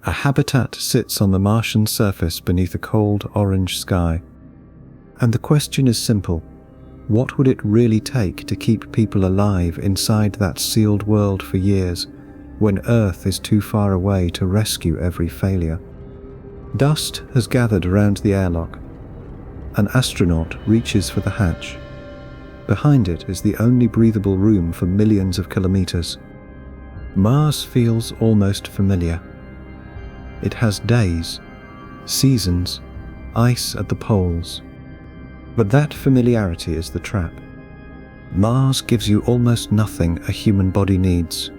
A habitat sits on the Martian surface beneath a cold orange sky. And the question is simple. What would it really take to keep people alive inside that sealed world for years, when Earth is too far away to rescue every failure? Dust has gathered around the airlock. An astronaut reaches for the hatch. Behind it is the only breathable room for millions of kilometers. Mars feels almost familiar. It has days, seasons, ice at the poles. But that familiarity is the trap. Mars gives you almost nothing a human body needs.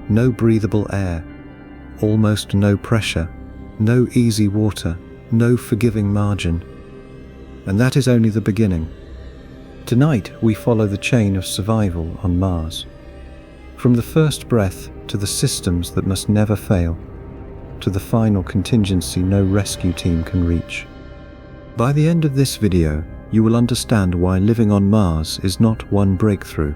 No breathable air, almost no pressure, no easy water, no forgiving margin. And that is only the beginning. Tonight we follow the chain of survival on Mars. From the first breath to the systems that must never fail, to the final contingency no rescue team can reach. By the end of this video, you will understand why living on Mars is not one breakthrough.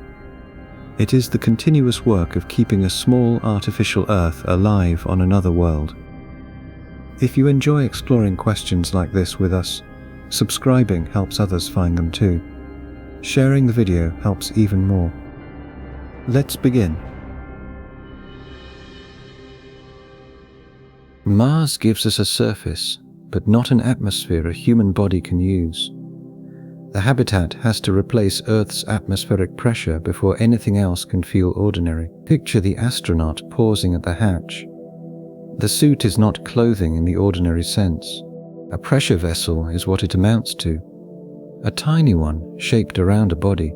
It is the continuous work of keeping a small artificial Earth alive on another world. If you enjoy exploring questions like this with us, subscribing helps others find them too. Sharing the video helps even more. Let's begin. Mars gives us a surface, but not an atmosphere a human body can use. The habitat has to replace Earth's atmospheric pressure before anything else can feel ordinary. Picture the astronaut pausing at the hatch. The suit is not clothing in the ordinary sense. A pressure vessel is what it amounts to. A tiny one shaped around a body.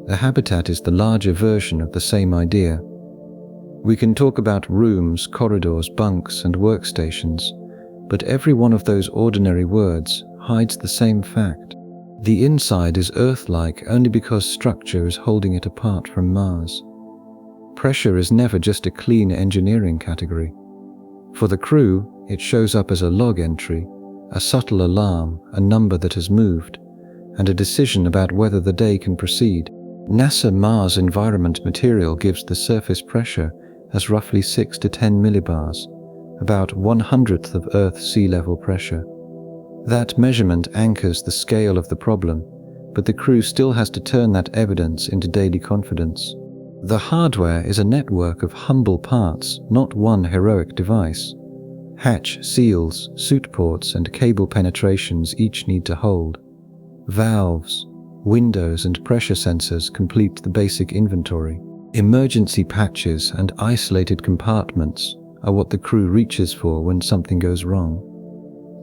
The habitat is the larger version of the same idea. We can talk about rooms, corridors, bunks, and workstations, but every one of those ordinary words hides the same fact. The inside is Earth-like only because structure is holding it apart from Mars. Pressure is never just a clean engineering category. For the crew, it shows up as a log entry, a subtle alarm, a number that has moved, and a decision about whether the day can proceed. NASA Mars Environment Material gives the surface pressure as roughly 6 to 10 millibars, about 1/100th of Earth's sea level pressure. That measurement anchors the scale of the problem, but the crew still has to turn that evidence into daily confidence. The hardware is a network of humble parts, not one heroic device. Hatch seals, suit ports, and cable penetrations each need to hold. Valves, windows, and pressure sensors complete the basic inventory. Emergency patches and isolated compartments are what the crew reaches for when something goes wrong.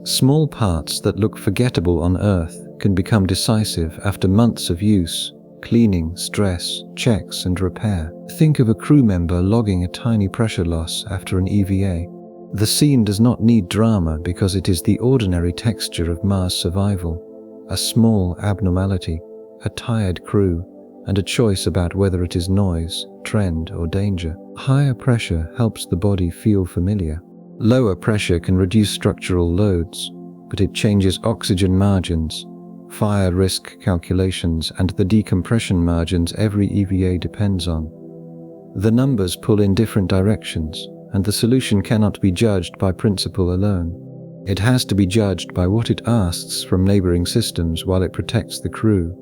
Small parts that look forgettable on Earth can become decisive after months of use, cleaning, stress, checks, and repair. Think of a crew member logging a tiny pressure loss after an EVA. The scene does not need drama because it is the ordinary texture of Mars survival. A small abnormality, a tired crew, and a choice about whether it is noise, trend, or danger. Higher pressure helps the body feel familiar. Lower pressure can reduce structural loads, but it changes oxygen margins, fire risk calculations, and the decompression margins every EVA depends on. The numbers pull in different directions, and the solution cannot be judged by principle alone. It has to be judged by what it asks from neighboring systems while it protects the crew.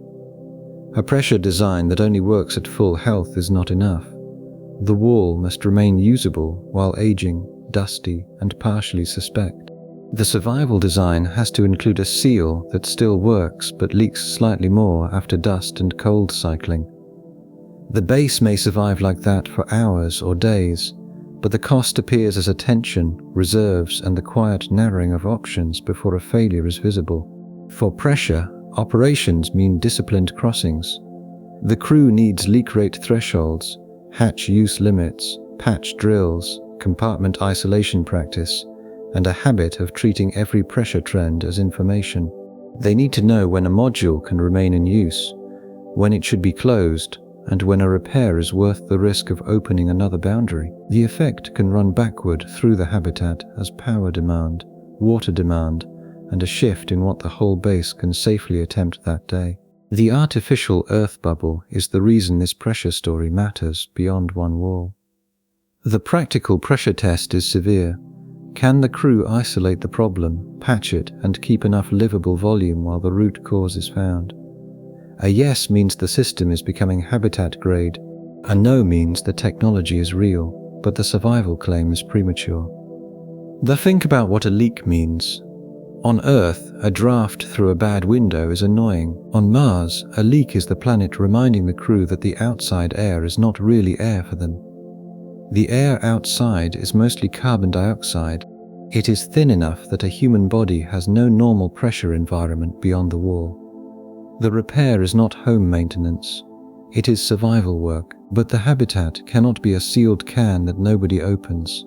A pressure design that only works at full health is not enough. The wall must remain usable while aging, dusty, and partially suspect. The survival design has to include a seal that still works but leaks slightly more after dust and cold cycling. The base may survive like that for hours or days, but the cost appears as attention, reserves, and the quiet narrowing of options before a failure is visible. For pressure, operations mean disciplined crossings. The crew needs leak rate thresholds, hatch use limits, patch drills, compartment isolation practice, and a habit of treating every pressure trend as information. They need to know when a module can remain in use, when it should be closed, and when a repair is worth the risk of opening another boundary. The effect can run backward through the habitat as power demand, water demand, and a shift in what the whole base can safely attempt that day. The artificial Earth bubble is the reason this pressure story matters beyond one wall. The practical pressure test is severe. Can the crew isolate the problem, patch it, and keep enough livable volume while the root cause is found? A yes means the system is becoming habitat grade. A no means the technology is real, but the survival claim is premature. Think about what a leak means. On Earth, a draft through a bad window is annoying. On Mars, a leak is the planet reminding the crew that the outside air is not really air for them. The air outside is mostly carbon dioxide. It is thin enough that a human body has no normal pressure environment beyond the wall. The repair is not home maintenance. It is survival work, but the habitat cannot be a sealed can that nobody opens.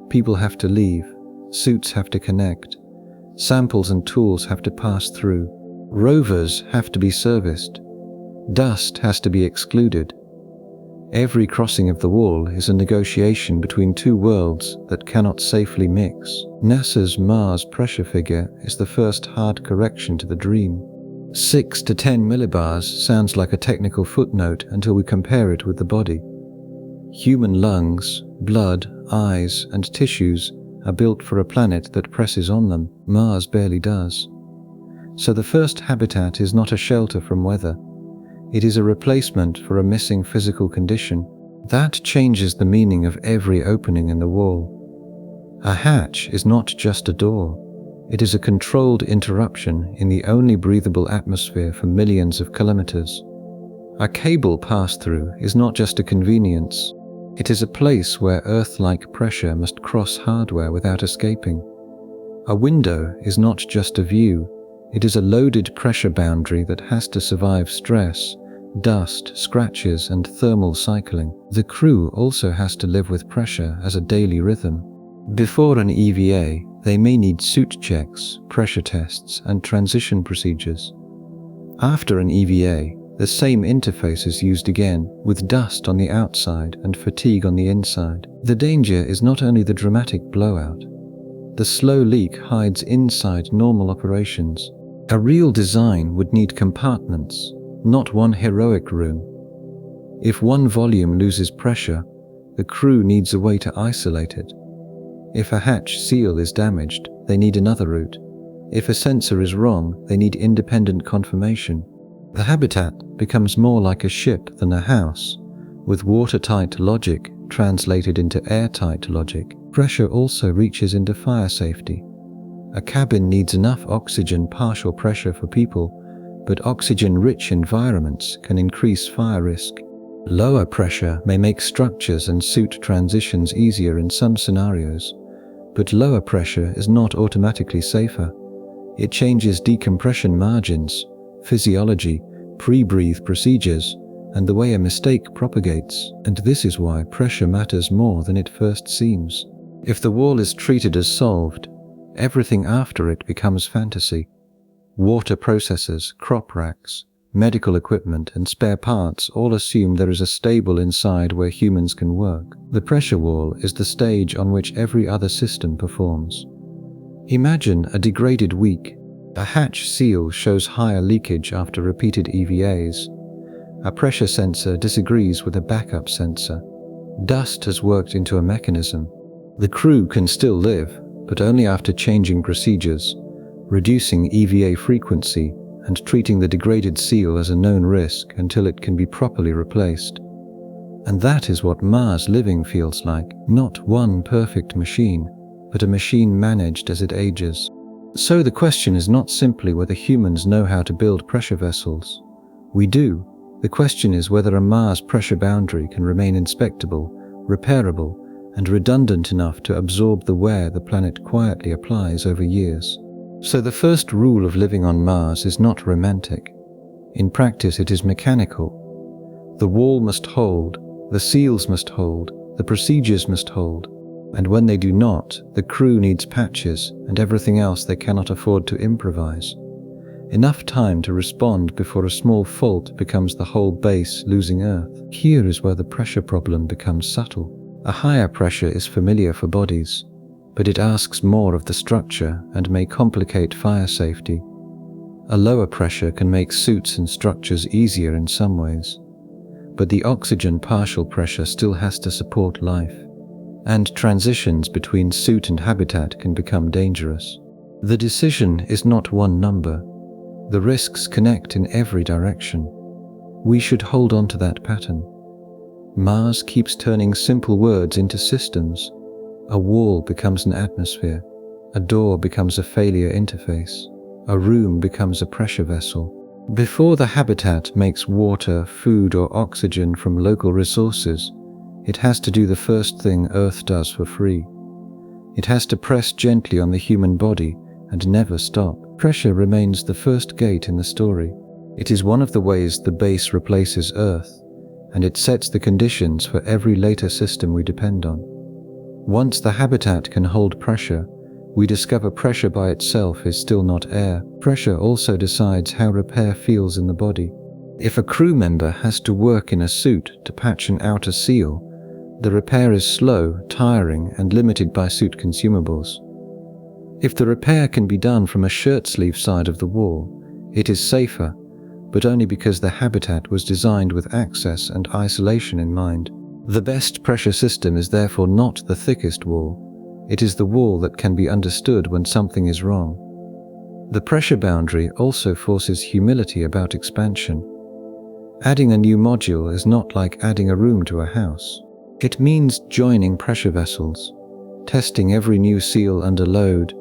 People have to leave, suits have to connect, samples and tools have to pass through, rovers have to be serviced, dust has to be excluded. Every crossing of the wall is a negotiation between two worlds that cannot safely mix. NASA's Mars pressure figure is the first hard correction to the dream. 6 to 10 millibars sounds like a technical footnote until we compare it with the body. Human lungs, blood, eyes, and tissues are built for a planet that presses on them. Mars barely does. So the first habitat is not a shelter from weather. It is a replacement for a missing physical condition. That changes the meaning of every opening in the wall. A hatch is not just a door. It is a controlled interruption in the only breathable atmosphere for millions of kilometers. A cable pass-through is not just a convenience. It is a place where Earth-like pressure must cross hardware without escaping. A window is not just a view. It is a loaded pressure boundary that has to survive stress, dust, scratches, and thermal cycling. The crew also has to live with pressure as a daily rhythm. Before an EVA, they may need suit checks, pressure tests, and transition procedures. After an EVA, the same interface is used again, with dust on the outside and fatigue on the inside. The danger is not only the dramatic blowout. The slow leak hides inside normal operations. A real design would need compartments, not one heroic room. If one volume loses pressure, the crew needs a way to isolate it. If a hatch seal is damaged, they need another route. If a sensor is wrong, they need independent confirmation. The habitat becomes more like a ship than a house, with watertight logic translated into airtight logic. Pressure also reaches into fire safety. A cabin needs enough oxygen partial pressure for people, but oxygen-rich environments can increase fire risk. Lower pressure may make structures and suit transitions easier in some scenarios, but lower pressure is not automatically safer. It changes decompression margins, physiology, pre-breathe procedures, and the way a mistake propagates, and this is why pressure matters more than it first seems. If the wall is treated as solved, everything after it becomes fantasy. Water processors, crop racks, medical equipment, and spare parts all assume there is a stable inside where humans can work. The pressure wall is the stage on which every other system performs. Imagine a degraded week. A hatch seal shows higher leakage after repeated EVAs. A pressure sensor disagrees with a backup sensor. Dust has worked into a mechanism. The crew can still live, but only after changing procedures, reducing EVA frequency, and treating the degraded seal as a known risk until it can be properly replaced. And that is what Mars living feels like. Not one perfect machine, but a machine managed as it ages. So the question is not simply whether humans know how to build pressure vessels. We do. The question is whether a Mars pressure boundary can remain inspectable, repairable, and redundant enough to absorb the wear the planet quietly applies over years. So the first rule of living on Mars is not romantic. In practice, it is mechanical. The wall must hold, the seals must hold, the procedures must hold, and when they do not, the crew needs patches and everything else they cannot afford to improvise. Enough time to respond before a small fault becomes the whole base losing Earth. Here is where the pressure problem becomes subtle. A higher pressure is familiar for bodies, but it asks more of the structure and may complicate fire safety. A lower pressure can make suits and structures easier in some ways, but the oxygen partial pressure still has to support life. and transitions between suit and habitat can become dangerous. The decision is not one number. The risks connect in every direction. We should hold on to that pattern. Mars keeps turning simple words into systems. A wall becomes an atmosphere. A door becomes a failure interface. A room becomes a pressure vessel. Before the habitat makes water, food, or oxygen from local resources, it has to do the first thing Earth does for free. It has to press gently on the human body and never stop. Pressure remains the first gate in the story. It is one of the ways the base replaces Earth, and it sets the conditions for every later system we depend on. Once the habitat can hold pressure, we discover pressure by itself is still not air. Pressure also decides how repair feels in the body. If a crew member has to work in a suit to patch an outer seal, the repair is slow, tiring, and limited by suit consumables. If the repair can be done from a shirt sleeve side of the wall, it is safer, but only because the habitat was designed with access and isolation in mind. The best pressure system is therefore not the thickest wall. It is the wall that can be understood when something is wrong. The pressure boundary also forces humility about expansion. Adding a new module is not like adding a room to a house. It means joining pressure vessels, testing every new seal under load,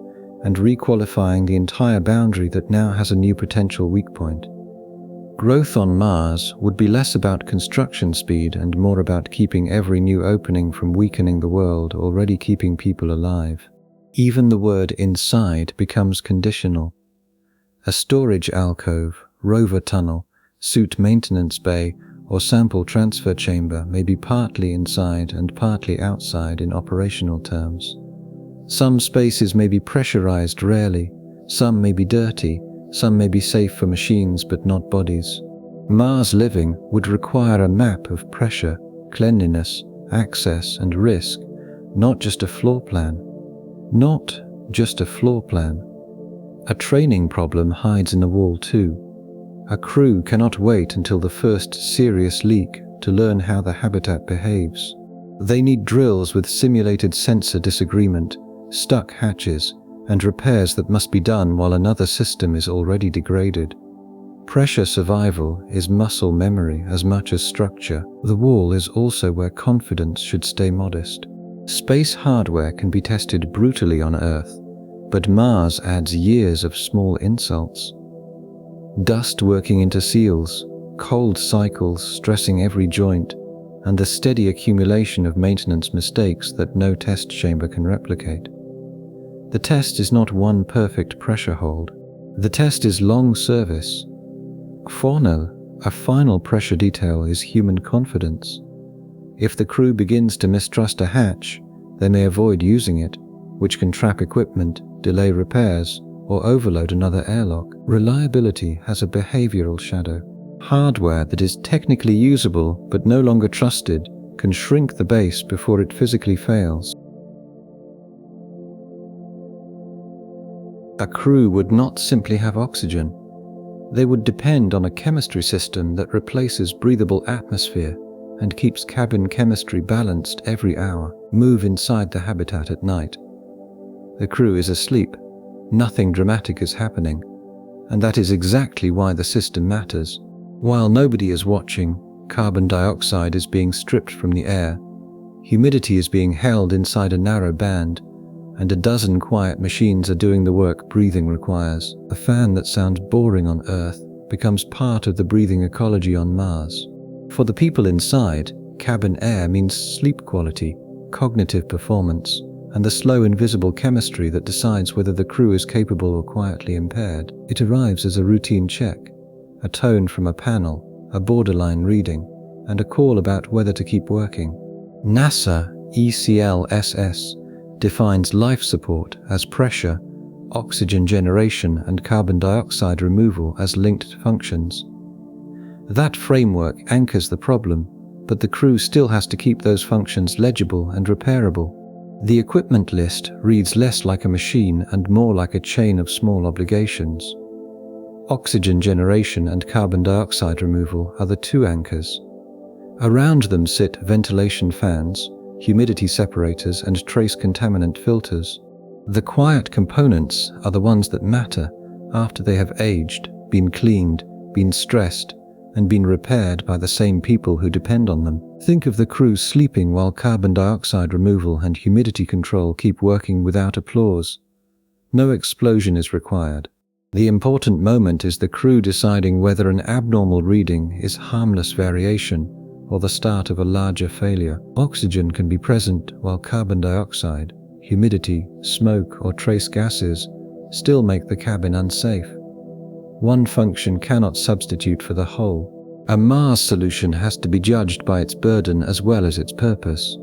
and requalifying the entire boundary that now has a new potential weak point. Growth on Mars would be less about construction speed and more about keeping every new opening from weakening the world already keeping people alive. Even the word inside becomes conditional. A storage alcove, rover tunnel, suit maintenance bay, or sample transfer chamber may be partly inside and partly outside in operational terms. Some spaces may be pressurized rarely, some may be dirty, some may be safe for machines but not bodies. Mars living would require a map of pressure, cleanliness, access, and risk, not just a floor plan. Not just a floor plan. A training problem hides in the wall too. A crew cannot wait until the first serious leak to learn how the habitat behaves. They need drills with simulated sensor disagreement, stuck hatches, and repairs that must be done while another system is already degraded. Pressure survival is muscle memory as much as structure. The wall is also where confidence should stay modest. Space hardware can be tested brutally on Earth, but Mars adds years of small insults. Dust working into seals, cold cycles stressing every joint, and the steady accumulation of maintenance mistakes that no test chamber can replicate. The test is not one perfect pressure hold. The test is long service. Fornal, a final pressure detail, is human confidence. If the crew begins to mistrust a hatch, they may avoid using it, which can trap equipment, delay repairs, or overload another airlock. Reliability has a behavioral shadow. Hardware that is technically usable but no longer trusted can shrink the base before it physically fails. A crew would not simply have oxygen. They would depend on a chemistry system that replaces breathable atmosphere and keeps cabin chemistry balanced every hour. Move inside the habitat at night. The crew is asleep. Nothing dramatic is happening. And that is exactly why the system matters. While nobody is watching, carbon dioxide is being stripped from the air. Humidity is being held inside a narrow band, and a dozen quiet machines are doing the work breathing requires. A fan that sounds boring on Earth becomes part of the breathing ecology on Mars. For the people inside, cabin air means sleep quality, cognitive performance, and the slow invisible chemistry that decides whether the crew is capable or quietly impaired. It arrives as a routine check, a tone from a panel, a borderline reading, and a call about whether to keep working. NASA ECLSS defines life support as pressure, oxygen generation, and carbon dioxide removal as linked functions. That framework anchors the problem, but the crew still has to keep those functions legible and repairable. The equipment list reads less like a machine and more like a chain of small obligations. Oxygen generation and carbon dioxide removal are the two anchors. Around them sit ventilation fans, humidity separators, and trace contaminant filters. The quiet components are the ones that matter after they have aged, been cleaned, been stressed, and been repaired by the same people who depend on them. Think of the crew sleeping while carbon dioxide removal and humidity control keep working without applause. No explosion is required. The important moment is the crew deciding whether an abnormal reading is harmless variation or the start of a larger failure. Oxygen can be present while carbon dioxide, humidity, smoke, or trace gases still make the cabin unsafe. One function cannot substitute for the whole. A Mars solution has to be judged by its burden as well as its purpose.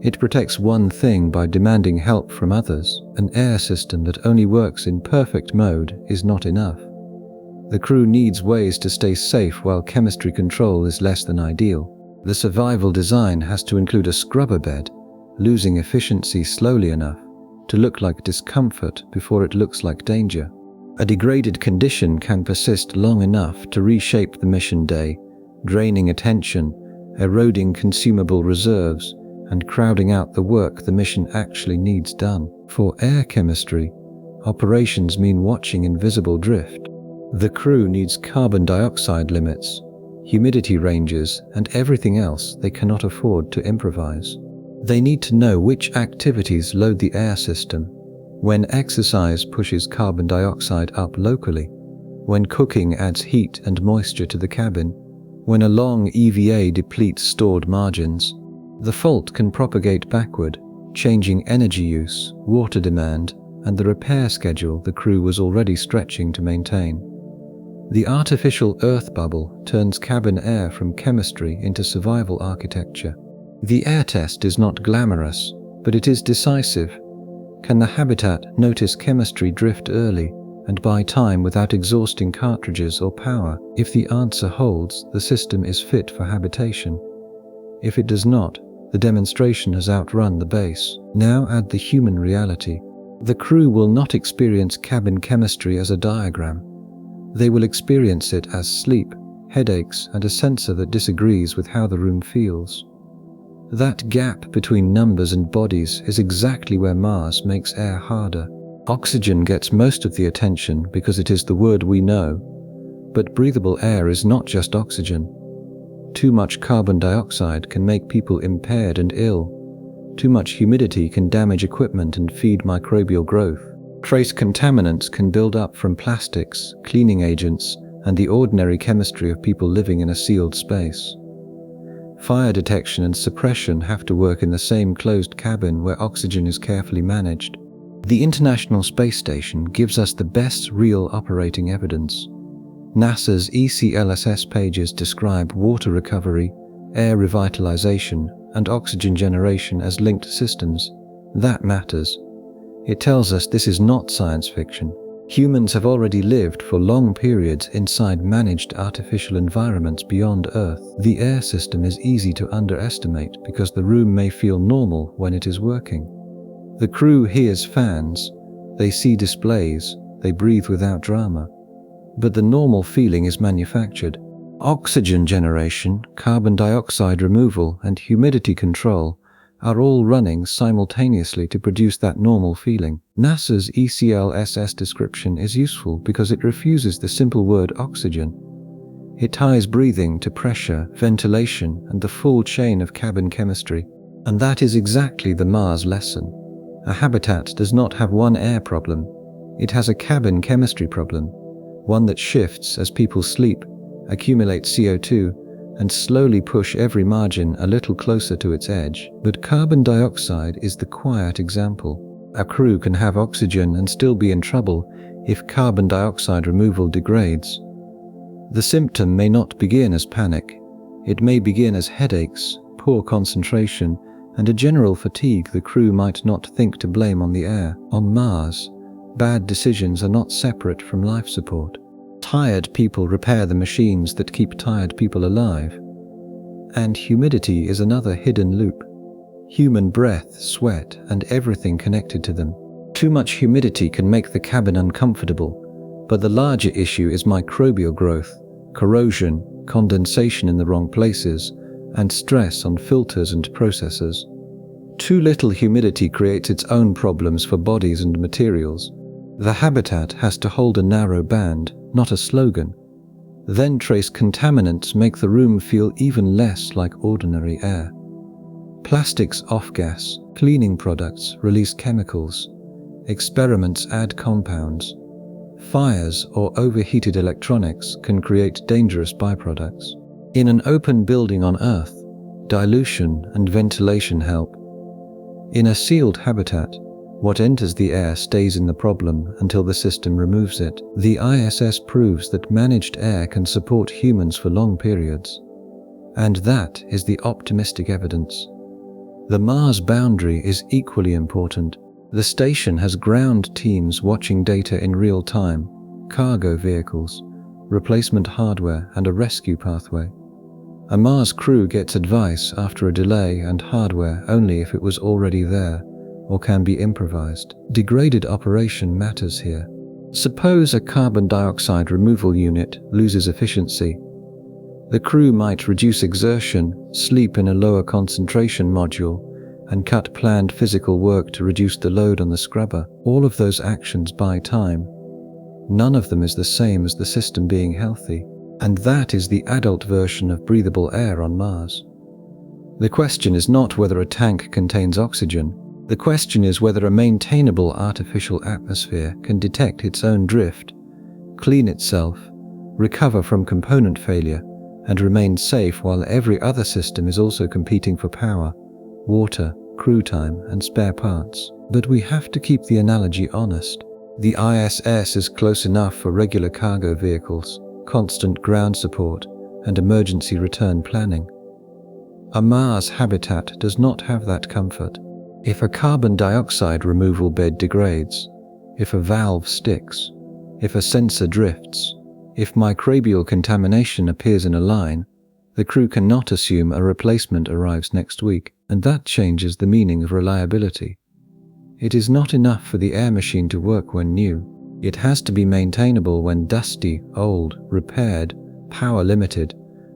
It protects one thing by demanding help from others. An air system that only works in perfect mode is not enough. The crew needs ways to stay safe while chemistry control is less than ideal. The survival design has to include a scrubber bed, losing efficiency slowly enough to look like discomfort before it looks like danger. A degraded condition can persist long enough to reshape the mission day, draining attention, eroding consumable reserves, and crowding out the work the mission actually needs done. For air chemistry, operations mean watching invisible drift. The crew needs carbon dioxide limits, humidity ranges, and everything else they cannot afford to improvise. They need to know which activities load the air system, when exercise pushes carbon dioxide up locally, when cooking adds heat and moisture to the cabin, when a long EVA depletes stored margins. The fault can propagate backward, changing energy use, water demand, and the repair schedule the crew was already stretching to maintain. The artificial earth bubble turns cabin air from chemistry into survival architecture. The air test is not glamorous, but it is decisive. Can the habitat notice chemistry drift early and buy time without exhausting cartridges or power? If the answer holds, the system is fit for habitation. If it does not, the demonstration has outrun the base. Now add the human reality. The crew will not experience cabin chemistry as a diagram. They will experience it as sleep, headaches, and a sensor that disagrees with how the room feels. That gap between numbers and bodies is exactly where Mars makes air harder. Oxygen gets most of the attention because it is the word we know, but breathable air is not just oxygen. Too much carbon dioxide can make people impaired and ill. Too much humidity can damage equipment and feed microbial growth. Trace contaminants can build up from plastics, cleaning agents, and the ordinary chemistry of people living in a sealed space. Fire detection and suppression have to work in the same closed cabin where oxygen is carefully managed. The International Space Station gives us the best real operating evidence. NASA's ECLSS pages describe water recovery, air revitalization, and oxygen generation as linked systems. That matters. It tells us this is not science fiction. Humans have already lived for long periods inside managed artificial environments beyond Earth. The air system is easy to underestimate because the room may feel normal when it is working. The crew hears fans, they see displays, they breathe without drama. But the normal feeling is manufactured. Oxygen generation, carbon dioxide removal, and humidity control are all running simultaneously to produce that normal feeling. NASA's ECLSS description is useful because it refuses the simple word oxygen. It ties breathing to pressure, ventilation, and the full chain of cabin chemistry. And that is exactly the Mars lesson. A habitat does not have one air problem. It has a cabin chemistry problem, one that shifts as people sleep, accumulate CO2, and slowly push every margin a little closer to its edge. But carbon dioxide is the quiet example. A crew can have oxygen and still be in trouble if carbon dioxide removal degrades. The symptom may not begin as panic. It may begin as headaches, poor concentration, and a general fatigue the crew might not think to blame on the air. On Mars, bad decisions are not separate from life support. Tired people repair the machines that keep tired people alive. And humidity is another hidden loop. Human breath, sweat, and everything connected to them. Too much humidity can make the cabin uncomfortable, but the larger issue is microbial growth, corrosion, condensation in the wrong places, and stress on filters and processors. Too little humidity creates its own problems for bodies and materials. The habitat has to hold a narrow band, not a slogan. Then trace contaminants make the room feel even less like ordinary air. Plastics off-gas, cleaning products release chemicals, experiments add compounds. Fires or overheated electronics can create dangerous byproducts. In an open building on Earth, dilution and ventilation help. In a sealed habitat, what enters the air stays in the problem until the system removes it. The ISS proves that managed air can support humans for long periods. And that is the optimistic evidence. The Mars boundary is equally important. The station has ground teams watching data in real time, cargo vehicles, replacement hardware, and a rescue pathway. A Mars crew gets advice after a delay and hardware only if it was already there or can be improvised. Degraded operation matters here. Suppose a carbon dioxide removal unit loses efficiency. The crew might reduce exertion, sleep in a lower concentration module, and cut planned physical work to reduce the load on the scrubber. All of those actions buy time. None of them is the same as the system being healthy. And that is the adult version of breathable air on Mars. The question is not whether a tank contains oxygen. The question is whether a maintainable artificial atmosphere can detect its own drift, clean itself, recover from component failure, and remain safe while every other system is also competing for power, water, crew time, and spare parts. But we have to keep the analogy honest. The ISS is close enough for regular cargo vehicles, constant ground support, and emergency return planning. A Mars habitat does not have that comfort. If a carbon dioxide removal bed degrades, if a valve sticks, if a sensor drifts, if microbial contamination appears in a line, the crew cannot assume a replacement arrives next week, and that changes the meaning of reliability. It is not enough for the air machine to work when new. It has to be maintainable when dusty, old, repaired, power limited,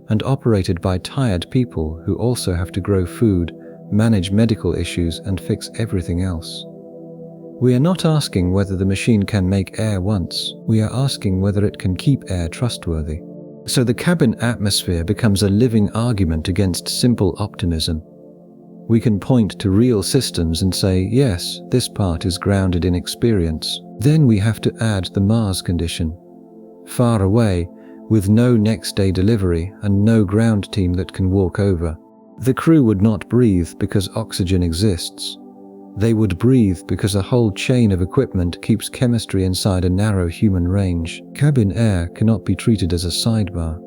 and operated by tired people who also have to grow food, manage medical issues, and fix everything else. We are not asking whether the machine can make air once, we are asking whether it can keep air trustworthy. So the cabin atmosphere becomes a living argument against simple optimism. We can point to real systems and say, yes, this part is grounded in experience. Then we have to add the Mars condition. Far away, with no next day delivery and no ground team that can walk over. The crew would not breathe because oxygen exists. They would breathe because a whole chain of equipment keeps chemistry inside a narrow human range. Cabin air cannot be treated as a sidebar.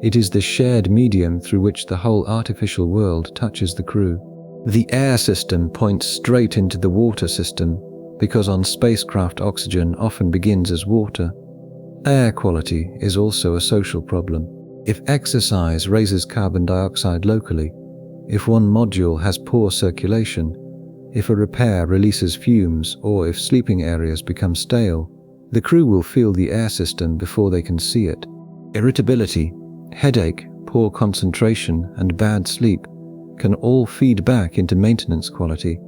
It is the shared medium through which the whole artificial world touches the crew. The air system points straight into the water system because on spacecraft oxygen often begins as water. Air quality is also a social problem. If exercise raises carbon dioxide locally, if one module has poor circulation, if a repair releases fumes, or if sleeping areas become stale, the crew will feel the air system before they can see it. Irritability, headache, poor concentration, and bad sleep can all feed back into maintenance quality.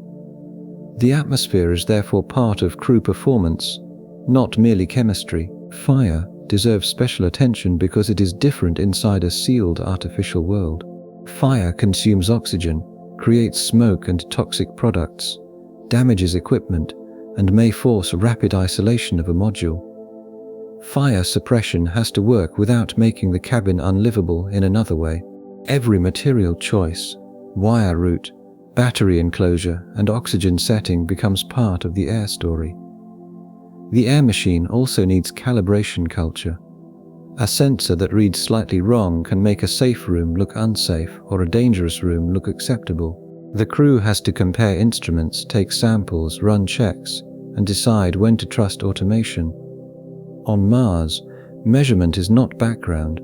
The atmosphere is therefore part of crew performance, not merely chemistry. Fire deserves special attention because it is different inside a sealed artificial world. Fire consumes oxygen, creates smoke and toxic products, damages equipment, and may force rapid isolation of a module. Fire suppression has to work without making the cabin unlivable in another way. Every material choice, wire route, battery enclosure, and oxygen setting becomes part of the air story. The air machine also needs calibration culture. A sensor that reads slightly wrong can make a safe room look unsafe or a dangerous room look acceptable. The crew has to compare instruments, take samples, run checks, and decide when to trust automation. On Mars, measurement is not background.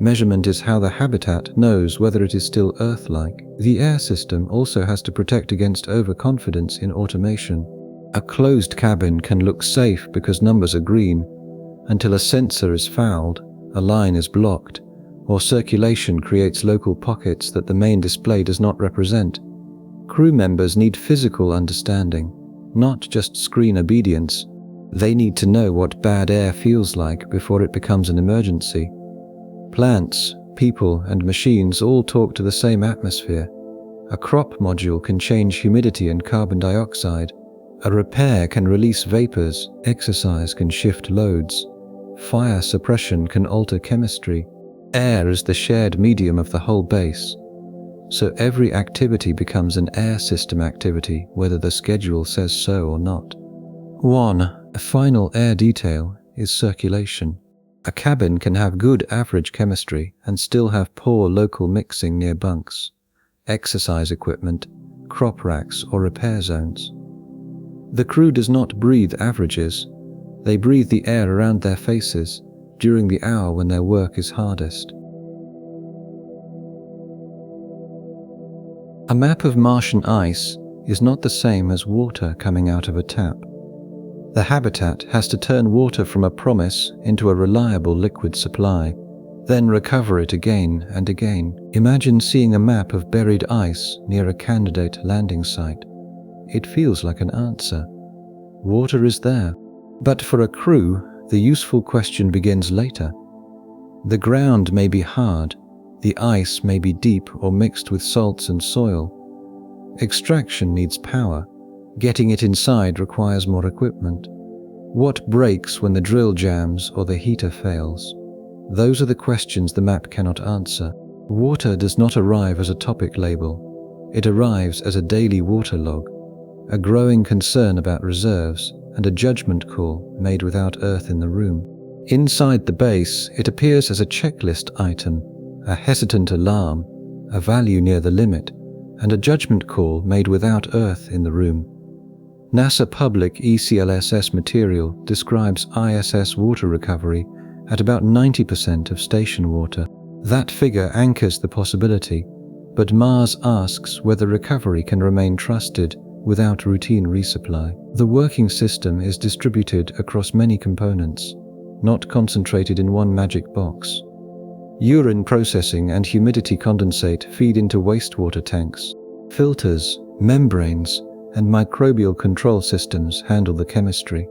Measurement is how the habitat knows whether it is still Earth-like. The air system also has to protect against overconfidence in automation. A closed cabin can look safe because numbers are green, until a sensor is fouled, a line is blocked, or circulation creates local pockets that the main display does not represent. Crew members need physical understanding, not just screen obedience. They need to know what bad air feels like before it becomes an emergency. Plants, people, and machines all talk to the same atmosphere. A crop module can change humidity and carbon dioxide. A repair can release vapors. Exercise can shift loads. Fire suppression can alter chemistry. Air is the shared medium of the whole base. So every activity becomes an air system activity, whether the schedule says so or not. A final air detail is circulation. A cabin can have good average chemistry and still have poor local mixing near bunks, exercise equipment, crop racks, or repair zones. The crew does not breathe averages. They breathe the air around their faces during the hour when their work is hardest. A map of Martian ice is not the same as water coming out of a tap. The habitat has to turn water from a promise into a reliable liquid supply, then recover it again and again. Imagine seeing a map of buried ice near a candidate landing site. It feels like an answer. Water is there. But for a crew, the useful question begins later. The ground may be hard, the ice may be deep or mixed with salts and soil. Extraction needs power. Getting it inside requires more equipment. What breaks when the drill jams or the heater fails? Those are the questions the map cannot answer. Water does not arrive as a topic label. It arrives as a daily water log, a growing concern about reserves, and a judgment call made without earth in the room. Inside the base, it appears as a checklist item, a hesitant alarm, a value near the limit, and a judgment call made without earth in the room. NASA public ECLSS material describes ISS water recovery at about 90% of station water. That figure anchors the possibility, but Mars asks whether recovery can remain trusted without routine resupply. The working system is distributed across many components, not concentrated in one magic box. Urine processing and humidity condensate feed into wastewater tanks. Filters, membranes, and microbial control systems handle the chemistry.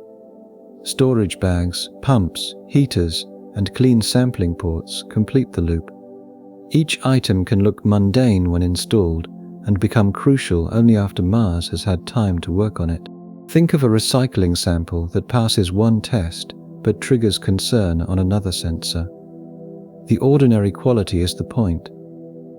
Storage bags, pumps, heaters, and clean sampling ports complete the loop. Each item can look mundane when installed and become crucial only after Mars has had time to work on it. Think of a recycling sample that passes one test but triggers concern on another sensor. The ordinary quality is the point.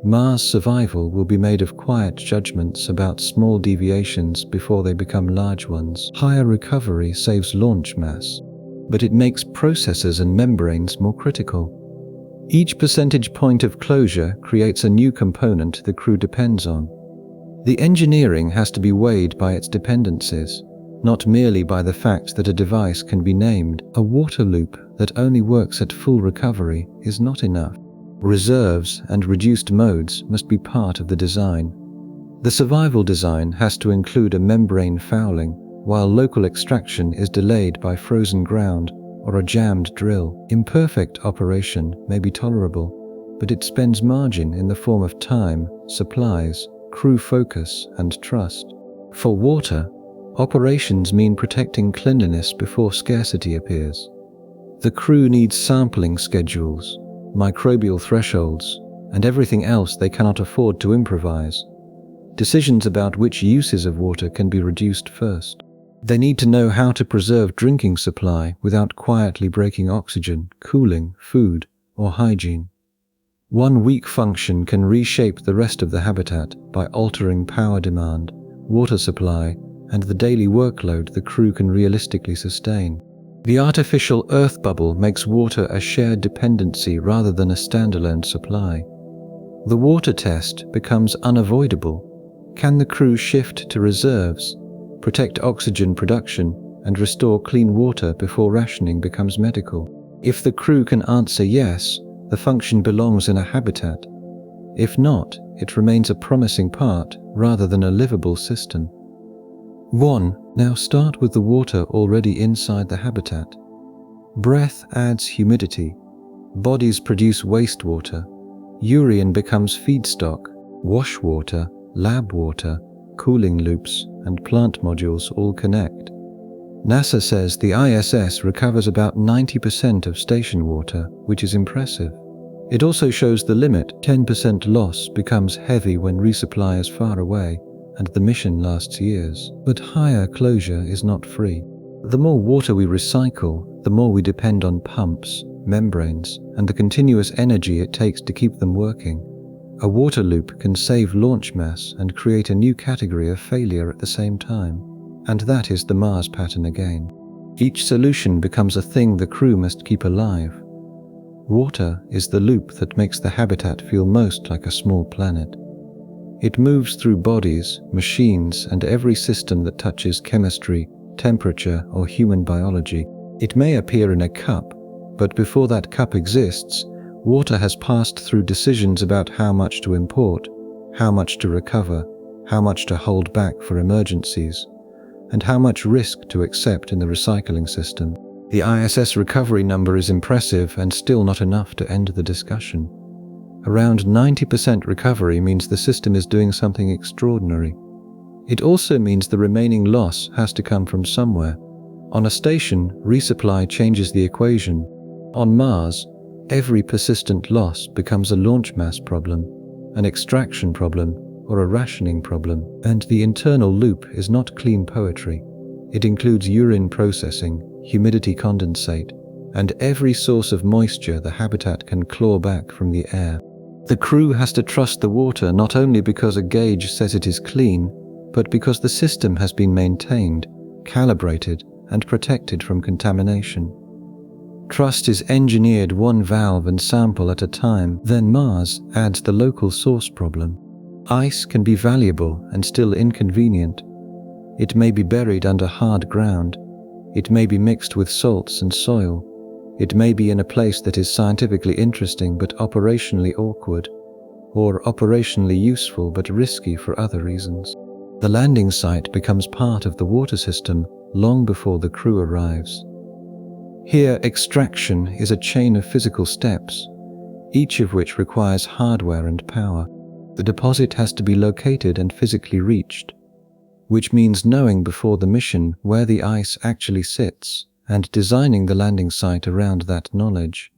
Mars survival will be made of quiet judgments about small deviations before they become large ones. Higher recovery saves launch mass, but it makes processors and membranes more critical. Each percentage point of closure creates a new component the crew depends on. The engineering has to be weighed by its dependencies, not merely by the fact that a device can be named. A water loop that only works at full recovery is not enough. Reserves and reduced modes must be part of the design. The survival design has to include a membrane fouling, while local extraction is delayed by frozen ground or a jammed drill. Imperfect operation may be tolerable, but it spends margin in the form of time, supplies, crew focus, and trust. For water, operations mean protecting cleanliness before scarcity appears. The crew needs sampling schedules, microbial thresholds, and everything else they cannot afford to improvise. Decisions about which uses of water can be reduced first. They need to know how to preserve drinking supply without quietly breaking oxygen, cooling, food, or hygiene. One weak function can reshape the rest of the habitat by altering power demand, water supply, and the daily workload the crew can realistically sustain. The artificial earth bubble makes water a shared dependency rather than a standalone supply. The water test becomes unavoidable. Can the crew shift to reserves, protect oxygen production, and restore clean water before rationing becomes medical? If the crew can answer yes, the function belongs in a habitat. If not, it remains a promising part rather than a livable system. 1. Now start with the water already inside the habitat. Breath adds humidity. Bodies produce wastewater. Urine becomes feedstock, wash water, lab water, cooling loops, and plant modules all connect. NASA says the ISS recovers about 90% of station water, which is impressive. It also shows the limit: 10% loss becomes heavy when resupply is far away, and the mission lasts years. But higher closure is not free. The more water we recycle, the more we depend on pumps, membranes, and the continuous energy it takes to keep them working. A water loop can save launch mass and create a new category of failure at the same time. And that is the Mars pattern again. Each solution becomes a thing the crew must keep alive. Water is the loop that makes the habitat feel most like a small planet. It moves through bodies, machines, and every system that touches chemistry, temperature, or human biology. It may appear in a cup, but before that cup exists, water has passed through decisions about how much to import, how much to recover, how much to hold back for emergencies, and how much risk to accept in the recycling system. The ISS recovery number is impressive and still not enough to end the discussion. Around 90% recovery means the system is doing something extraordinary. It also means the remaining loss has to come from somewhere. On a station, resupply changes the equation. On Mars, every persistent loss becomes a launch mass problem, an extraction problem, or a rationing problem. And the internal loop is not clean poetry. It includes urine processing, humidity condensate, and every source of moisture the habitat can claw back from the air. The crew has to trust the water not only because a gauge says it is clean, but because the system has been maintained, calibrated, and protected from contamination. Trust is engineered one valve and sample at a time. Then Mars adds the local source problem. Ice can be valuable and still inconvenient. It may be buried under hard ground. It may be mixed with salts and soil. It may be in a place that is scientifically interesting but operationally awkward, or operationally useful but risky for other reasons. The landing site becomes part of the water system long before the crew arrives. Here, extraction is a chain of physical steps, each of which requires hardware and power. The deposit has to be located and physically reached, which means knowing before the mission where the ice actually sits and designing the landing site around that knowledge.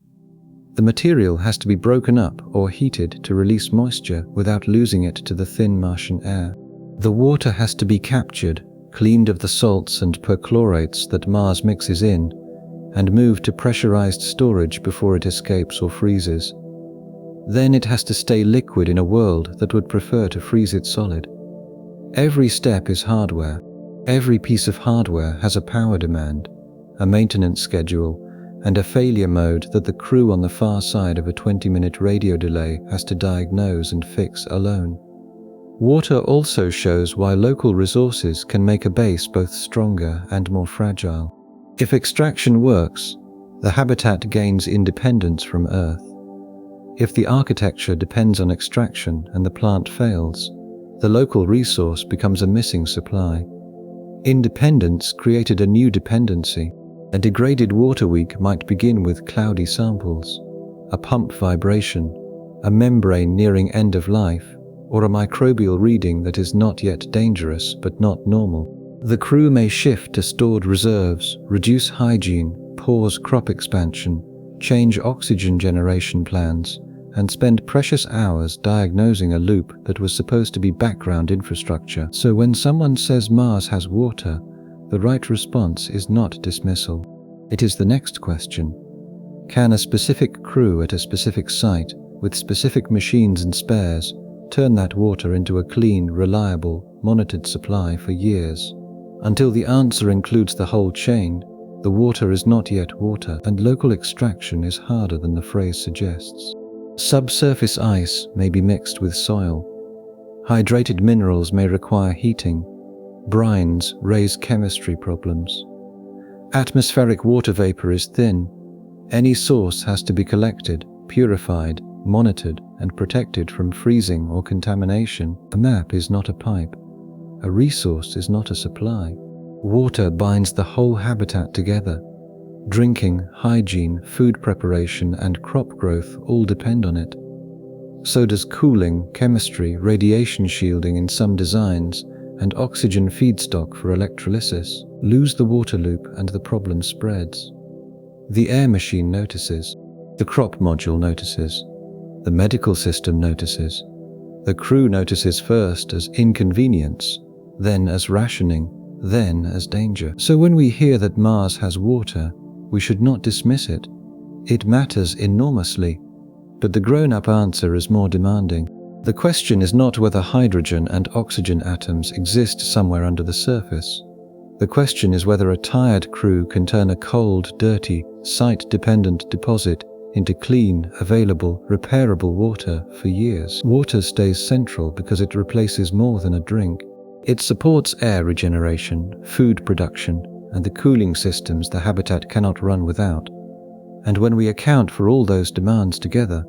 The material has to be broken up or heated to release moisture without losing it to the thin Martian air. The water has to be captured, cleaned of the salts and perchlorates that Mars mixes in, and moved to pressurized storage before it escapes or freezes. Then it has to stay liquid in a world that would prefer to freeze it solid. Every step is hardware. Every piece of hardware has a power demand, a maintenance schedule, and a failure mode that the crew on the far side of a 20-minute radio delay has to diagnose and fix alone. Water also shows why local resources can make a base both stronger and more fragile. If extraction works, the habitat gains independence from Earth. If the architecture depends on extraction and the plant fails, the local resource becomes a missing supply. Independence created a new dependency. A degraded water week might begin with cloudy samples, a pump vibration, a membrane nearing end of life, or a microbial reading that is not yet dangerous but not normal. The crew may shift to stored reserves, reduce hygiene, pause crop expansion, change oxygen generation plans, and spend precious hours diagnosing a loop that was supposed to be background infrastructure. So when someone says Mars has water, the right response is not dismissal. It is the next question. Can a specific crew at a specific site, with specific machines and spares, turn that water into a clean, reliable, monitored supply for years? Until the answer includes the whole chain, the water is not yet water, and local extraction is harder than the phrase suggests. Subsurface ice may be mixed with soil. Hydrated minerals may require heating. Brines raise chemistry problems. Atmospheric water vapor is thin. Any source has to be collected, purified, monitored, and protected from freezing or contamination. A map is not a pipe. A resource is not a supply. Water binds the whole habitat together. Drinking, hygiene, food preparation, and crop growth all depend on it. So does cooling, chemistry, radiation shielding in some designs, and oxygen feedstock for electrolysis. Lose the water loop and the problem spreads. The air machine notices. The crop module notices. The medical system notices. The crew notices first as inconvenience, then as rationing, then as danger. So when we hear that Mars has water, we should not dismiss it. It matters enormously, but the grown-up answer is more demanding. The question is not whether hydrogen and oxygen atoms exist somewhere under the surface. The question is whether a tired crew can turn a cold, dirty, site-dependent deposit into clean, available, repairable water for years. Water stays central because it replaces more than a drink. It supports air regeneration, food production, and the cooling systems the habitat cannot run without. And when we account for all those demands together,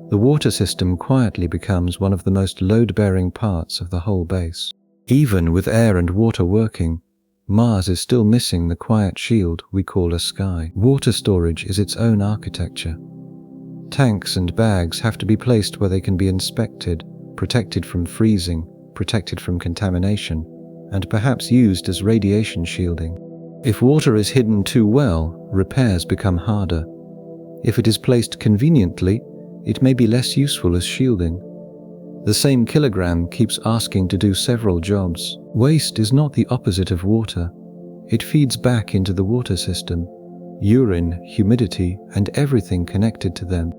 the water system quietly becomes one of the most load-bearing parts of the whole base. Even with air and water working, Mars is still missing the quiet shield we call a sky. Water storage is its own architecture. Tanks and bags have to be placed where they can be inspected, protected from freezing, protected from contamination, and perhaps used as radiation shielding. If water is hidden too well, repairs become harder. If it is placed conveniently, it may be less useful as shielding. The same kilogram keeps asking to do several jobs. Waste is not the opposite of water. It feeds back into the water system. Urine, humidity, and everything connected to them.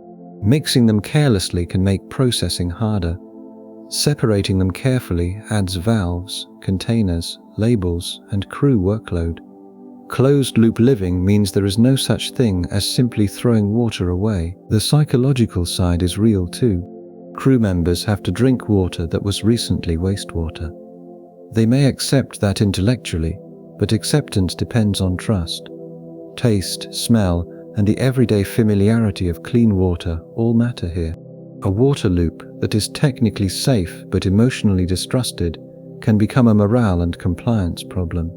Mixing them carelessly can make processing harder. Separating them carefully adds valves, containers, labels, and crew workload. Closed-loop living means there is no such thing as simply throwing water away. The psychological side is real too. Crew members have to drink water that was recently wastewater. They may accept that intellectually, but acceptance depends on trust. Taste, smell, and the everyday familiarity of clean water all matter here. A water loop that is technically safe but emotionally distrusted can become a morale and compliance problem.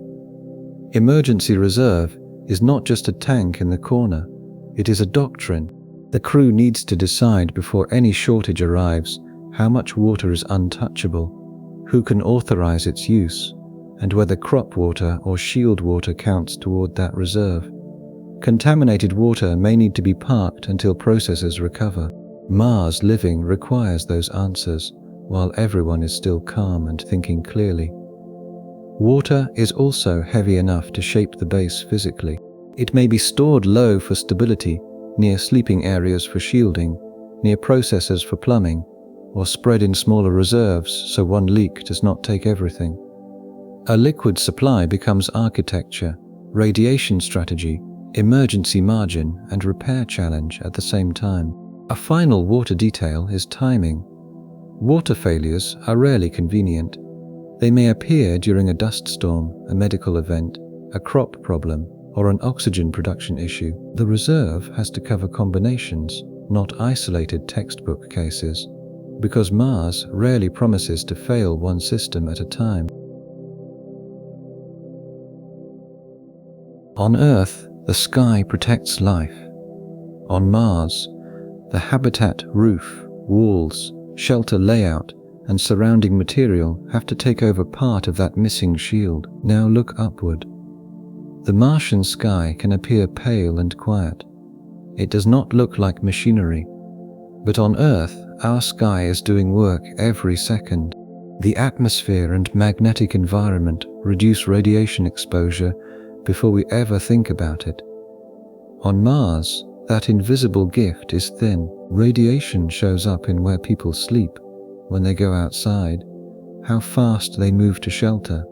Emergency reserve is not just a tank in the corner, it is a doctrine. The crew needs to decide before any shortage arrives how much water is untouchable, who can authorize its use, and whether crop water or shield water counts toward that reserve. Contaminated water may need to be parked until processes recover. Mars living requires those answers, while everyone is still calm and thinking clearly. Water is also heavy enough to shape the base physically. It may be stored low for stability, near sleeping areas for shielding, near processors for plumbing, or spread in smaller reserves so one leak does not take everything. A liquid supply becomes architecture, radiation strategy, emergency margin, and repair challenge at the same time. A final water detail is timing. Water failures are rarely convenient. They may appear during a dust storm, a medical event, a crop problem, or an oxygen production issue. The reserve has to cover combinations, not isolated textbook cases, because Mars rarely promises to fail one system at a time. On Earth, the sky protects life. On Mars, the habitat roof, walls, shelter layout, and surrounding material have to take over part of that missing shield. Now look upward. The Martian sky can appear pale and quiet. It does not look like machinery. But on Earth, our sky is doing work every second. The atmosphere and magnetic environment reduce radiation exposure before we ever think about it. On Mars, that invisible gift is thin. Radiation shows up in where people sleep, when they go outside, how fast they move to shelter,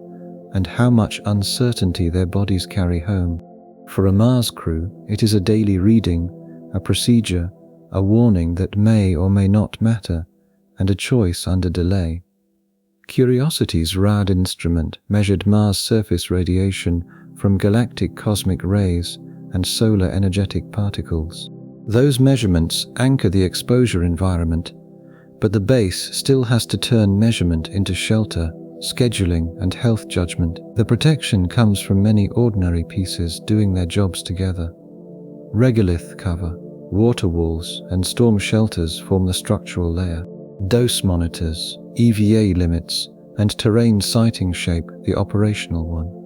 and how much uncertainty their bodies carry home. For a Mars crew, it is a daily reading, a procedure, a warning that may or may not matter, and a choice under delay. Curiosity's rad instrument measured Mars surface radiation from galactic cosmic rays and solar energetic particles. Those measurements anchor the exposure environment, but the base still has to turn measurement into shelter, scheduling, and health judgment. The protection comes from many ordinary pieces doing their jobs together. Regolith cover, water walls, and storm shelters form the structural layer. Dose monitors, EVA limits, and terrain sighting shape the operational one.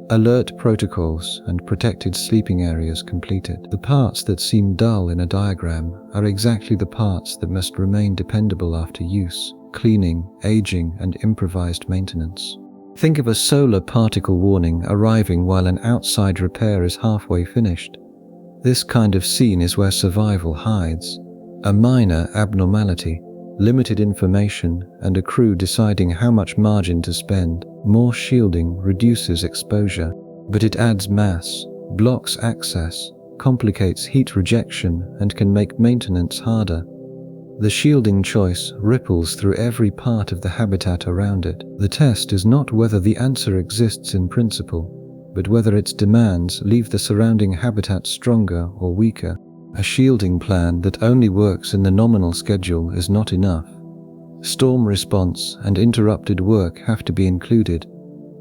Alert protocols and protected sleeping areas completed. The parts that seem dull in a diagram are exactly the parts that must remain dependable after use, cleaning, aging, and improvised maintenance. Think of a solar particle warning arriving while an outside repair is halfway finished. This kind of scene is where survival hides. A minor abnormality, limited information, and a crew deciding how much margin to spend. More shielding reduces exposure, but it adds mass, blocks access, complicates heat rejection, and can make maintenance harder. The shielding choice ripples through every part of the habitat around it. The test is not whether the answer exists in principle, but whether its demands leave the surrounding habitat stronger or weaker. A shielding plan that only works in the nominal schedule is not enough. Storm response and interrupted work have to be included.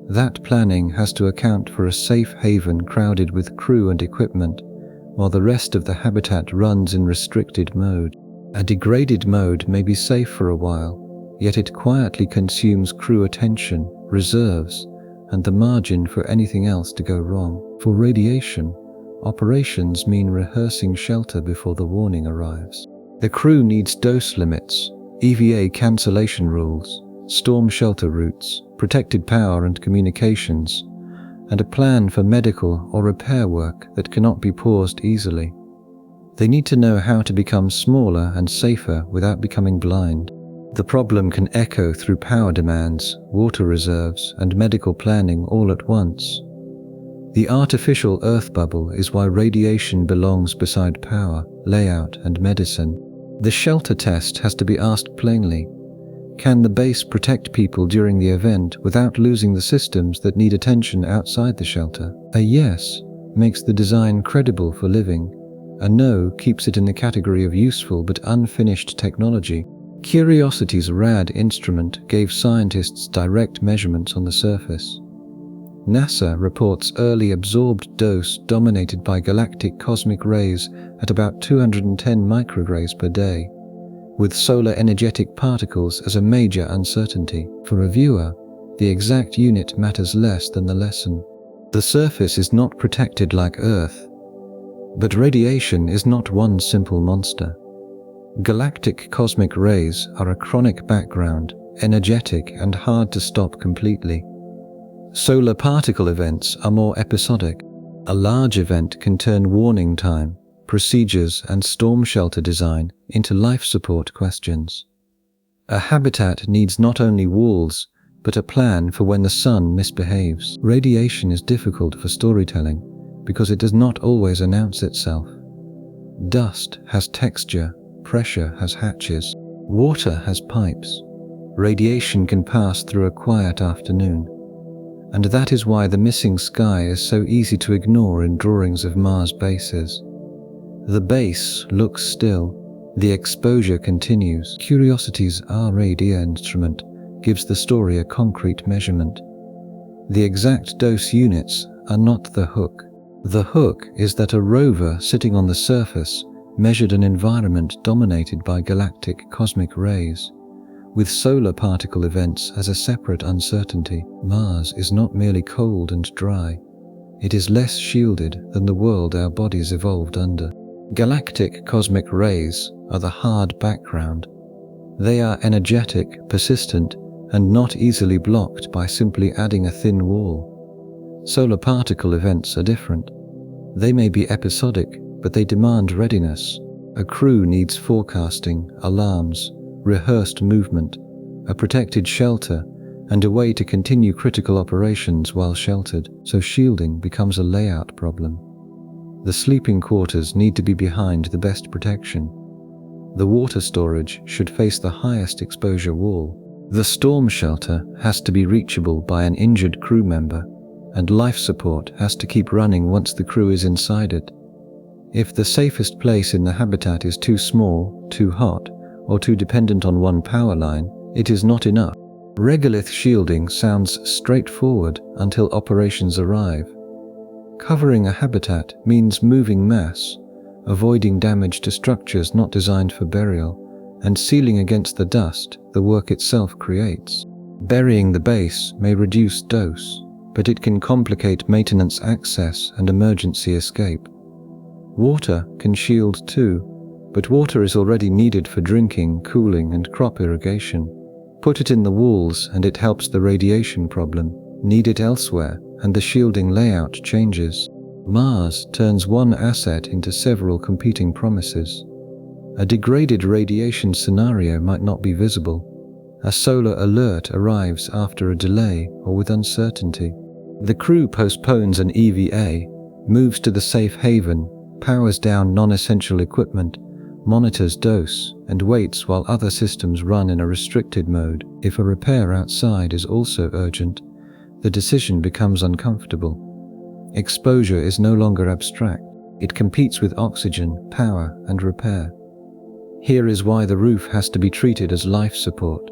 That planning has to account for a safe haven crowded with crew and equipment, while the rest of the habitat runs in restricted mode. A degraded mode may be safe for a while, yet it quietly consumes crew attention, reserves, and the margin for anything else to go wrong. For radiation, operations mean rehearsing shelter before the warning arrives. The crew needs dose limits, EVA cancellation rules, storm shelter routes, protected power and communications, and a plan for medical or repair work that cannot be paused easily. They need to know how to become smaller and safer without becoming blind. The problem can echo through power demands, water reserves, and medical planning all at once. The artificial Earth bubble is why radiation belongs beside power, layout, and medicine. The shelter test has to be asked plainly. Can the base protect people during the event without losing the systems that need attention outside the shelter? A yes makes the design credible for living. A no keeps it in the category of useful but unfinished technology. Curiosity's RAD instrument gave scientists direct measurements on the surface. NASA reports early absorbed dose dominated by galactic cosmic rays at about 210 micrograys per day, with solar energetic particles as a major uncertainty. For a viewer, the exact unit matters less than the lesson. The surface is not protected like Earth, but radiation is not one simple monster. Galactic cosmic rays are a chronic background, energetic and hard to stop completely. Solar particle events are more episodic. A large event can turn warning time, procedures, and storm shelter design into life support questions. A habitat needs not only walls, but a plan for when the sun misbehaves. Radiation is difficult for storytelling because it does not always announce itself. Dust has texture, pressure has hatches, water has pipes. Radiation can pass through a quiet afternoon. And that is why the missing sky is so easy to ignore in drawings of Mars bases. The base looks still, the exposure continues. Curiosity's RAD instrument gives the story a concrete measurement. The exact dose units are not the hook. The hook is that a rover sitting on the surface measured an environment dominated by galactic cosmic rays, with solar particle events as a separate uncertainty. Mars is not merely cold and dry. It is less shielded than the world our bodies evolved under. Galactic cosmic rays are the hard background. They are energetic, persistent, and not easily blocked by simply adding a thin wall. Solar particle events are different. They may be episodic, but they demand readiness. A crew needs forecasting, alarms, rehearsed movement, a protected shelter, and a way to continue critical operations while sheltered, so shielding becomes a layout problem. The sleeping quarters need to be behind the best protection. The water storage should face the highest exposure wall. The storm shelter has to be reachable by an injured crew member, and life support has to keep running once the crew is inside it. If the safest place in the habitat is too small, too hot, or too dependent on one power line, it is not enough. Regolith shielding sounds straightforward until operations arrive. Covering a habitat means moving mass, avoiding damage to structures not designed for burial, and sealing against the dust the work itself creates. Burying the base may reduce dose, but it can complicate maintenance access and emergency escape. Water can shield too, but water is already needed for drinking, cooling, and crop irrigation. Put it in the walls and it helps the radiation problem. Need it elsewhere and the shielding layout changes. Mars turns one asset into several competing promises. A degraded radiation scenario might not be visible. A solar alert arrives after a delay or with uncertainty. The crew postpones an EVA, moves to the safe haven, powers down non-essential equipment, monitors dose, and waits while other systems run in a restricted mode. If a repair outside is also urgent, the decision becomes uncomfortable. Exposure is no longer abstract. It competes with oxygen, power, and repair. Here is why the roof has to be treated as life support.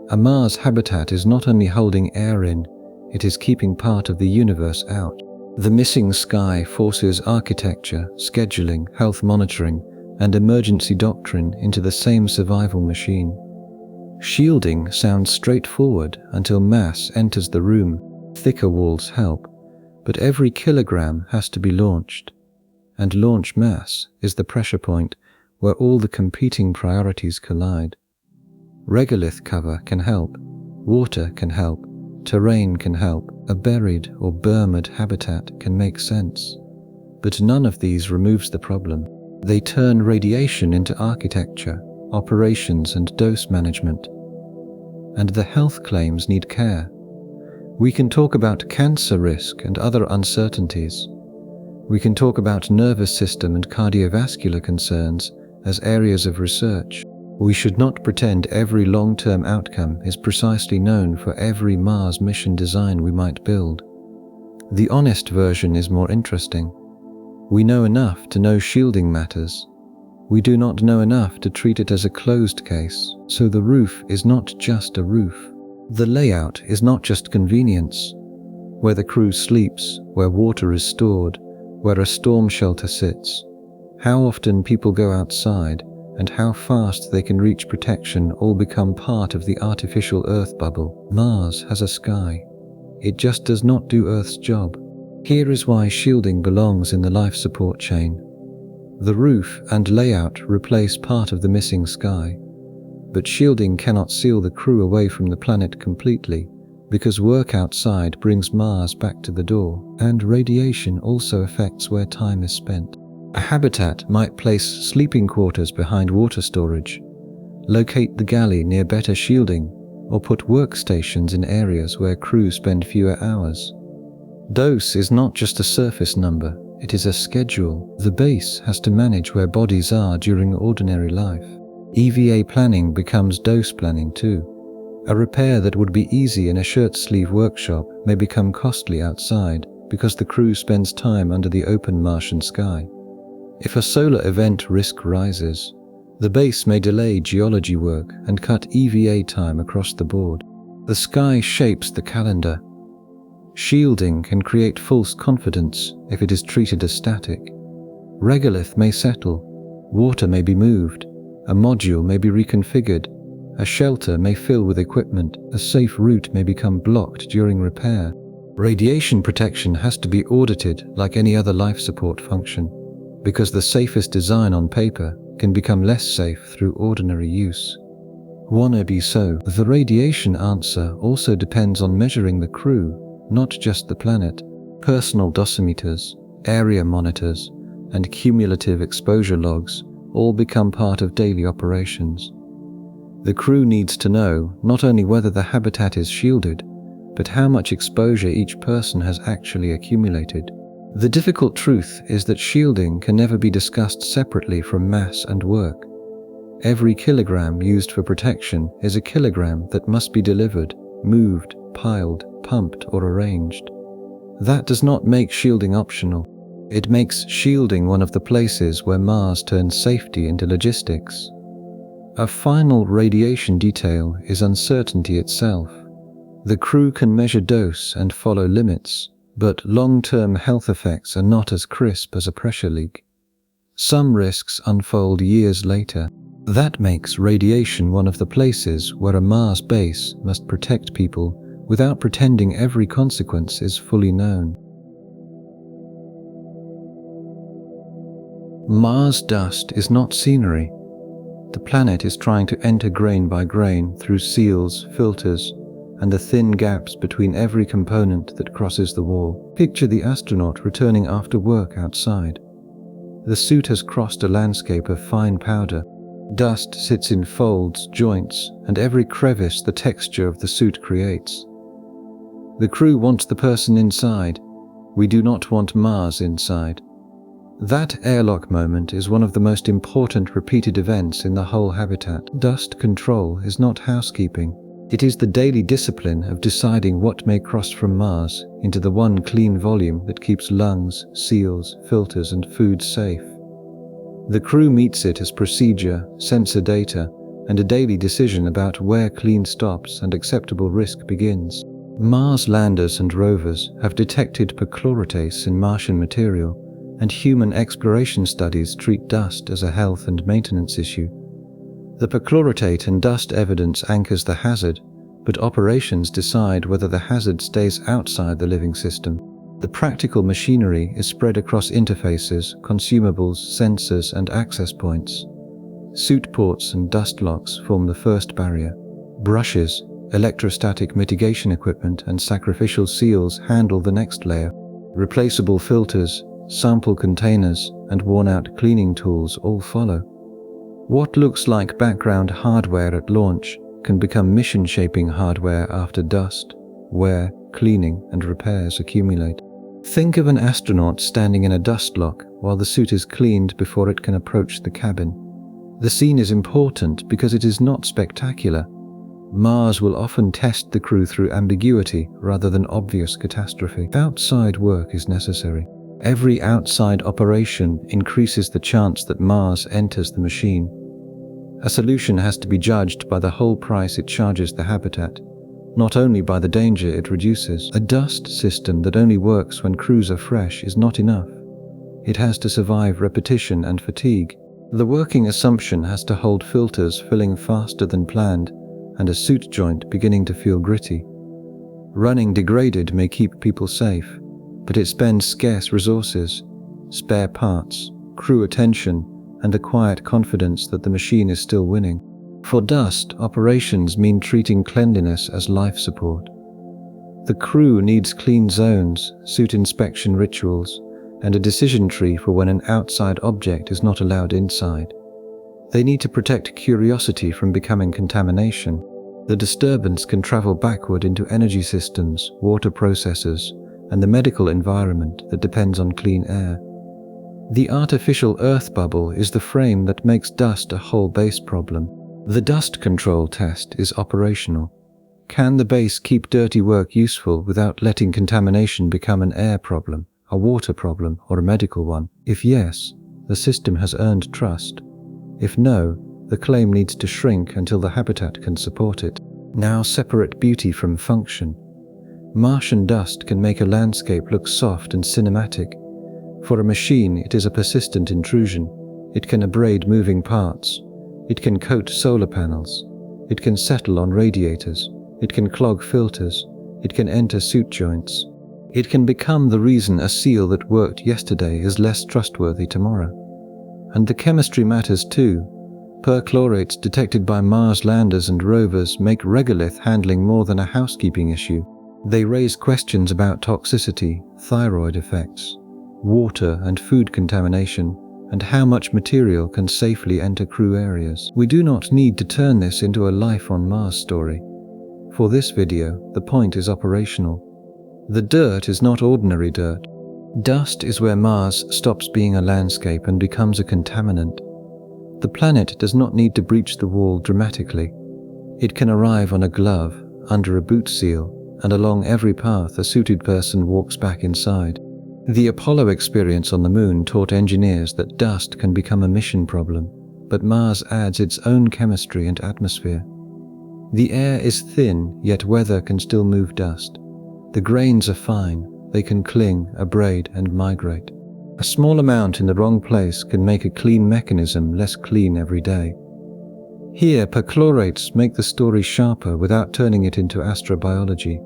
A Mars habitat is not only holding air in, it is keeping part of the universe out. The missing sky forces architecture, scheduling, health monitoring, and emergency doctrine into the same survival machine. Shielding sounds straightforward until mass enters the room. Thicker walls help, but every kilogram has to be launched. And launch mass is the pressure point where all the competing priorities collide. Regolith cover can help, water can help, terrain can help, a buried or bermed habitat can make sense. But none of these removes the problem. They turn radiation into architecture, operations, and dose management. And the health claims need care. We can talk about cancer risk and other uncertainties. We can talk about nervous system and cardiovascular concerns as areas of research. We should not pretend every long-term outcome is precisely known for every Mars mission design we might build. The honest version is more interesting. We know enough to know shielding matters. We do not know enough to treat it as a closed case, so the roof is not just a roof. The layout is not just convenience. Where the crew sleeps, where water is stored, where a storm shelter sits, how often people go outside, and how fast they can reach protection all become part of the artificial Earth bubble. Mars has a sky. It just does not do Earth's job. Here is why shielding belongs in the life support chain. The roof and layout replace part of the missing sky, but shielding cannot seal the crew away from the planet completely, because work outside brings Mars back to the door, and radiation also affects where time is spent. A habitat might place sleeping quarters behind water storage, locate the galley near better shielding, or put workstations in areas where crew spend fewer hours. Dose is not just a surface number, it is a schedule. The base has to manage where bodies are during ordinary life. EVA planning becomes dose planning too. A repair that would be easy in a shirt-sleeve workshop may become costly outside because the crew spends time under the open Martian sky. If a solar event risk rises, the base may delay geology work and cut EVA time across the board. The sky shapes the calendar. Shielding can create false confidence if it is treated as static. Regolith may settle, water may be moved, a module may be reconfigured, a shelter may fill with equipment, a safe route may become blocked during repair. Radiation protection has to be audited like any other life support function, because the safest design on paper can become less safe through ordinary use. Wannabe so. The radiation answer also depends on measuring the crew, not just the planet. Personal dosimeters, area monitors, and cumulative exposure logs all become part of daily operations. The crew needs to know not only whether the habitat is shielded, but how much exposure each person has actually accumulated. The difficult truth is that shielding can never be discussed separately from mass and work. Every kilogram used for protection is a kilogram that must be delivered, moved, piled, pumped, or arranged. That does not make shielding optional. It makes shielding one of the places where Mars turns safety into logistics. A final radiation detail is uncertainty itself. The crew can measure dose and follow limits, but long-term health effects are not as crisp as a pressure leak. Some risks unfold years later. That makes radiation one of the places where a Mars base must protect people without pretending every consequence is fully known. Mars dust is not scenery. The planet is trying to enter grain by grain through seals, filters, and the thin gaps between every component that crosses the wall. Picture the astronaut returning after work outside. The suit has crossed a landscape of fine powder. Dust sits in folds, joints, and every crevice the texture of the suit creates. The crew wants the person inside. We do not want Mars inside. That airlock moment is one of the most important repeated events in the whole habitat. Dust control is not housekeeping. It is the daily discipline of deciding what may cross from Mars into the one clean volume that keeps lungs, seals, filters, and food safe. The crew meets it as procedure, sensor data, and a daily decision about where clean stops and acceptable risk begins. Mars landers and rovers have detected perchloratase in Martian material, and human exploration studies treat dust as a health and maintenance issue. The perchloratate and dust evidence anchors the hazard, but operations decide whether the hazard stays outside the living system. The practical machinery is spread across interfaces, consumables, sensors, and access points. Suit ports and dust locks form the first barrier. Brushes, electrostatic mitigation equipment, and sacrificial seals handle the next layer. Replaceable filters, sample containers, and worn-out cleaning tools all follow. What looks like background hardware at launch can become mission-shaping hardware after dust, wear, cleaning, and repairs accumulate. Think of an astronaut standing in a dust lock while the suit is cleaned before it can approach the cabin. The scene is important because it is not spectacular. Mars will often test the crew through ambiguity rather than obvious catastrophe. Outside work is necessary. Every outside operation increases the chance that Mars enters the machine. A solution has to be judged by the whole price it charges the habitat, not only by the danger it reduces. A dust system that only works when crews are fresh is not enough. It has to survive repetition and fatigue. The working assumption has to hold filters filling faster than planned and a suit joint beginning to feel gritty. Running degraded may keep people safe, but it spends scarce resources, spare parts, crew attention, and a quiet confidence that the machine is still winning. For dust, operations mean treating cleanliness as life support. The crew needs clean zones, suit inspection rituals, and a decision tree for when an outside object is not allowed inside. They need to protect curiosity from becoming contamination. The disturbance can travel backward into energy systems, water processors, and the medical environment that depends on clean air. The artificial earth bubble is the frame that makes dust a whole base problem. The dust control test is operational. Can the base keep dirty work useful without letting contamination become an air problem, a water problem, or a medical one? If yes, the system has earned trust. If no, the claim needs to shrink until the habitat can support it. Now separate beauty from function. Martian dust can make a landscape look soft and cinematic. For a machine, it is a persistent intrusion. It can abrade moving parts. It can coat solar panels. It can settle on radiators. It can clog filters. It can enter suit joints. It can become the reason a seal that worked yesterday is less trustworthy tomorrow. And the chemistry matters too. Perchlorates detected by Mars landers and rovers make regolith handling more than a housekeeping issue. They raise questions about toxicity, thyroid effects, water and food contamination, and how much material can safely enter crew areas. We do not need to turn this into a life on Mars story. For this video, the point is operational. The dirt is not ordinary dirt. Dust is where Mars stops being a landscape and becomes a contaminant. The planet does not need to breach the wall dramatically. It can arrive on a glove, under a boot seal, and along every path a suited person walks back inside. The Apollo experience on the Moon taught engineers that dust can become a mission problem, but Mars adds its own chemistry and atmosphere. The air is thin, yet weather can still move dust. The grains are fine, they can cling, abrade, and migrate. A small amount in the wrong place can make a clean mechanism less clean every day. Here, perchlorates make the story sharper without turning it into astrobiology.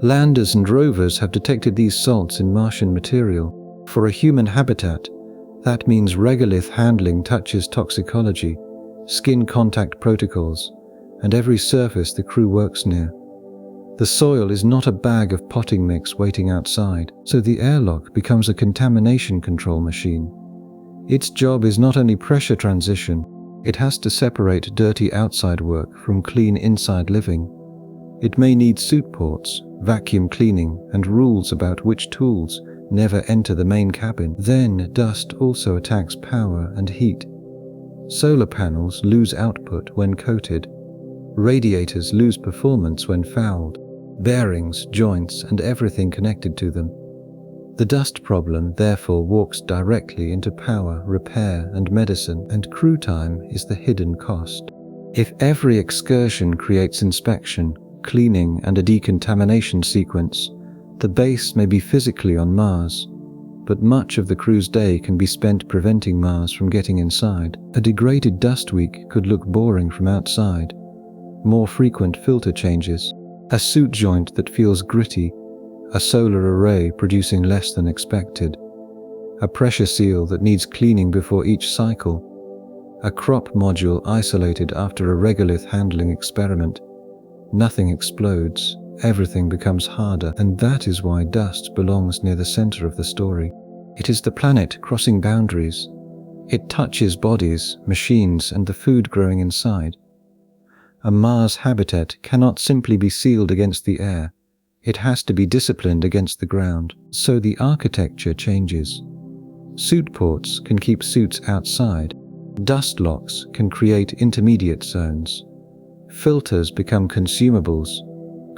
Landers and rovers have detected these salts in Martian material. For a human habitat, that means regolith handling touches toxicology, skin contact protocols, and every surface the crew works near. The soil is not a bag of potting mix waiting outside, so the airlock becomes a contamination control machine. Its job is not only pressure transition, it has to separate dirty outside work from clean inside living. It may need suit ports, vacuum cleaning, and rules about which tools never enter the main cabin. Then dust also attacks power and heat. Solar panels lose output when coated. Radiators lose performance when fouled. Bearings, joints, and everything connected to them. The dust problem therefore walks directly into power, repair, and medicine, and crew time is the hidden cost. If every excursion creates inspection, cleaning, and a decontamination sequence, the base may be physically on Mars, but much of the crew's day can be spent preventing Mars from getting inside. A degraded dust week could look boring from outside. More frequent filter changes, a suit joint that feels gritty, a solar array producing less than expected, a pressure seal that needs cleaning before each cycle, a crop module isolated after a regolith handling experiment. Nothing explodes, everything becomes harder, and that is why dust belongs near the center of the story. It is the planet crossing boundaries. It touches bodies, machines, and the food growing inside. A Mars habitat cannot simply be sealed against the air. It has to be disciplined against the ground, so the architecture changes. Suit ports can keep suits outside. Dust locks can create intermediate zones. Filters become consumables.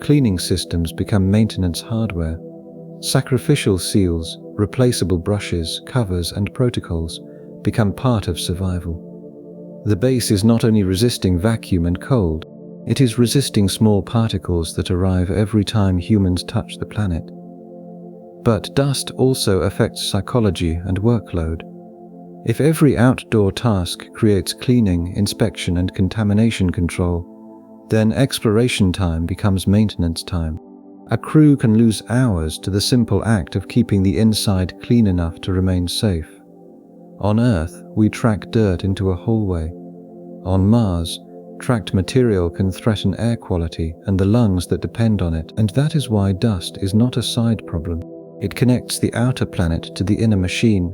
Cleaning systems become maintenance hardware. Sacrificial seals, replaceable brushes, covers, and protocols become part of survival. The base is not only resisting vacuum and cold, it is resisting small particles that arrive every time humans touch the planet. But dust also affects psychology and workload. If every outdoor task creates cleaning, inspection, and contamination control, then exploration time becomes maintenance time. A crew can lose hours to the simple act of keeping the inside clean enough to remain safe. On Earth, we track dirt into a hallway. On Mars, tracked material can threaten air quality and the lungs that depend on it, and that is why dust is not a side problem. It connects the outer planet to the inner machine.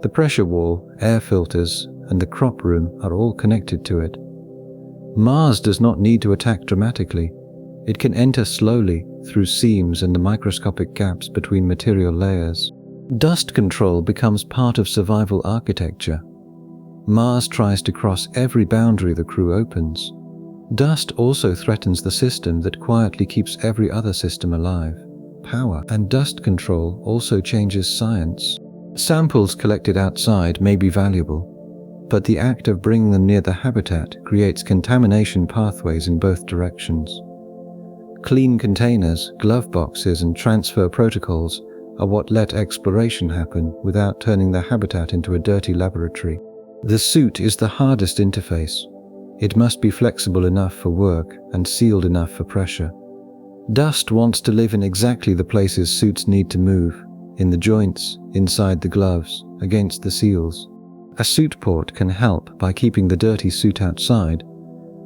The pressure wall, air filters, and the crop room are all connected to it. Mars does not need to attack dramatically. It can enter slowly through seams and the microscopic gaps between material layers. Dust control becomes part of survival architecture. Mars tries to cross every boundary the crew opens. Dust also threatens the system that quietly keeps every other system alive. Power and dust control also changes science. Samples collected outside may be valuable, but the act of bringing them near the habitat creates contamination pathways in both directions. Clean containers, glove boxes, and transfer protocols are what let exploration happen without turning the habitat into a dirty laboratory. The suit is the hardest interface. It must be flexible enough for work and sealed enough for pressure. Dust wants to live in exactly the places suits need to move, in the joints, inside the gloves, against the seals. A suit port can help by keeping the dirty suit outside,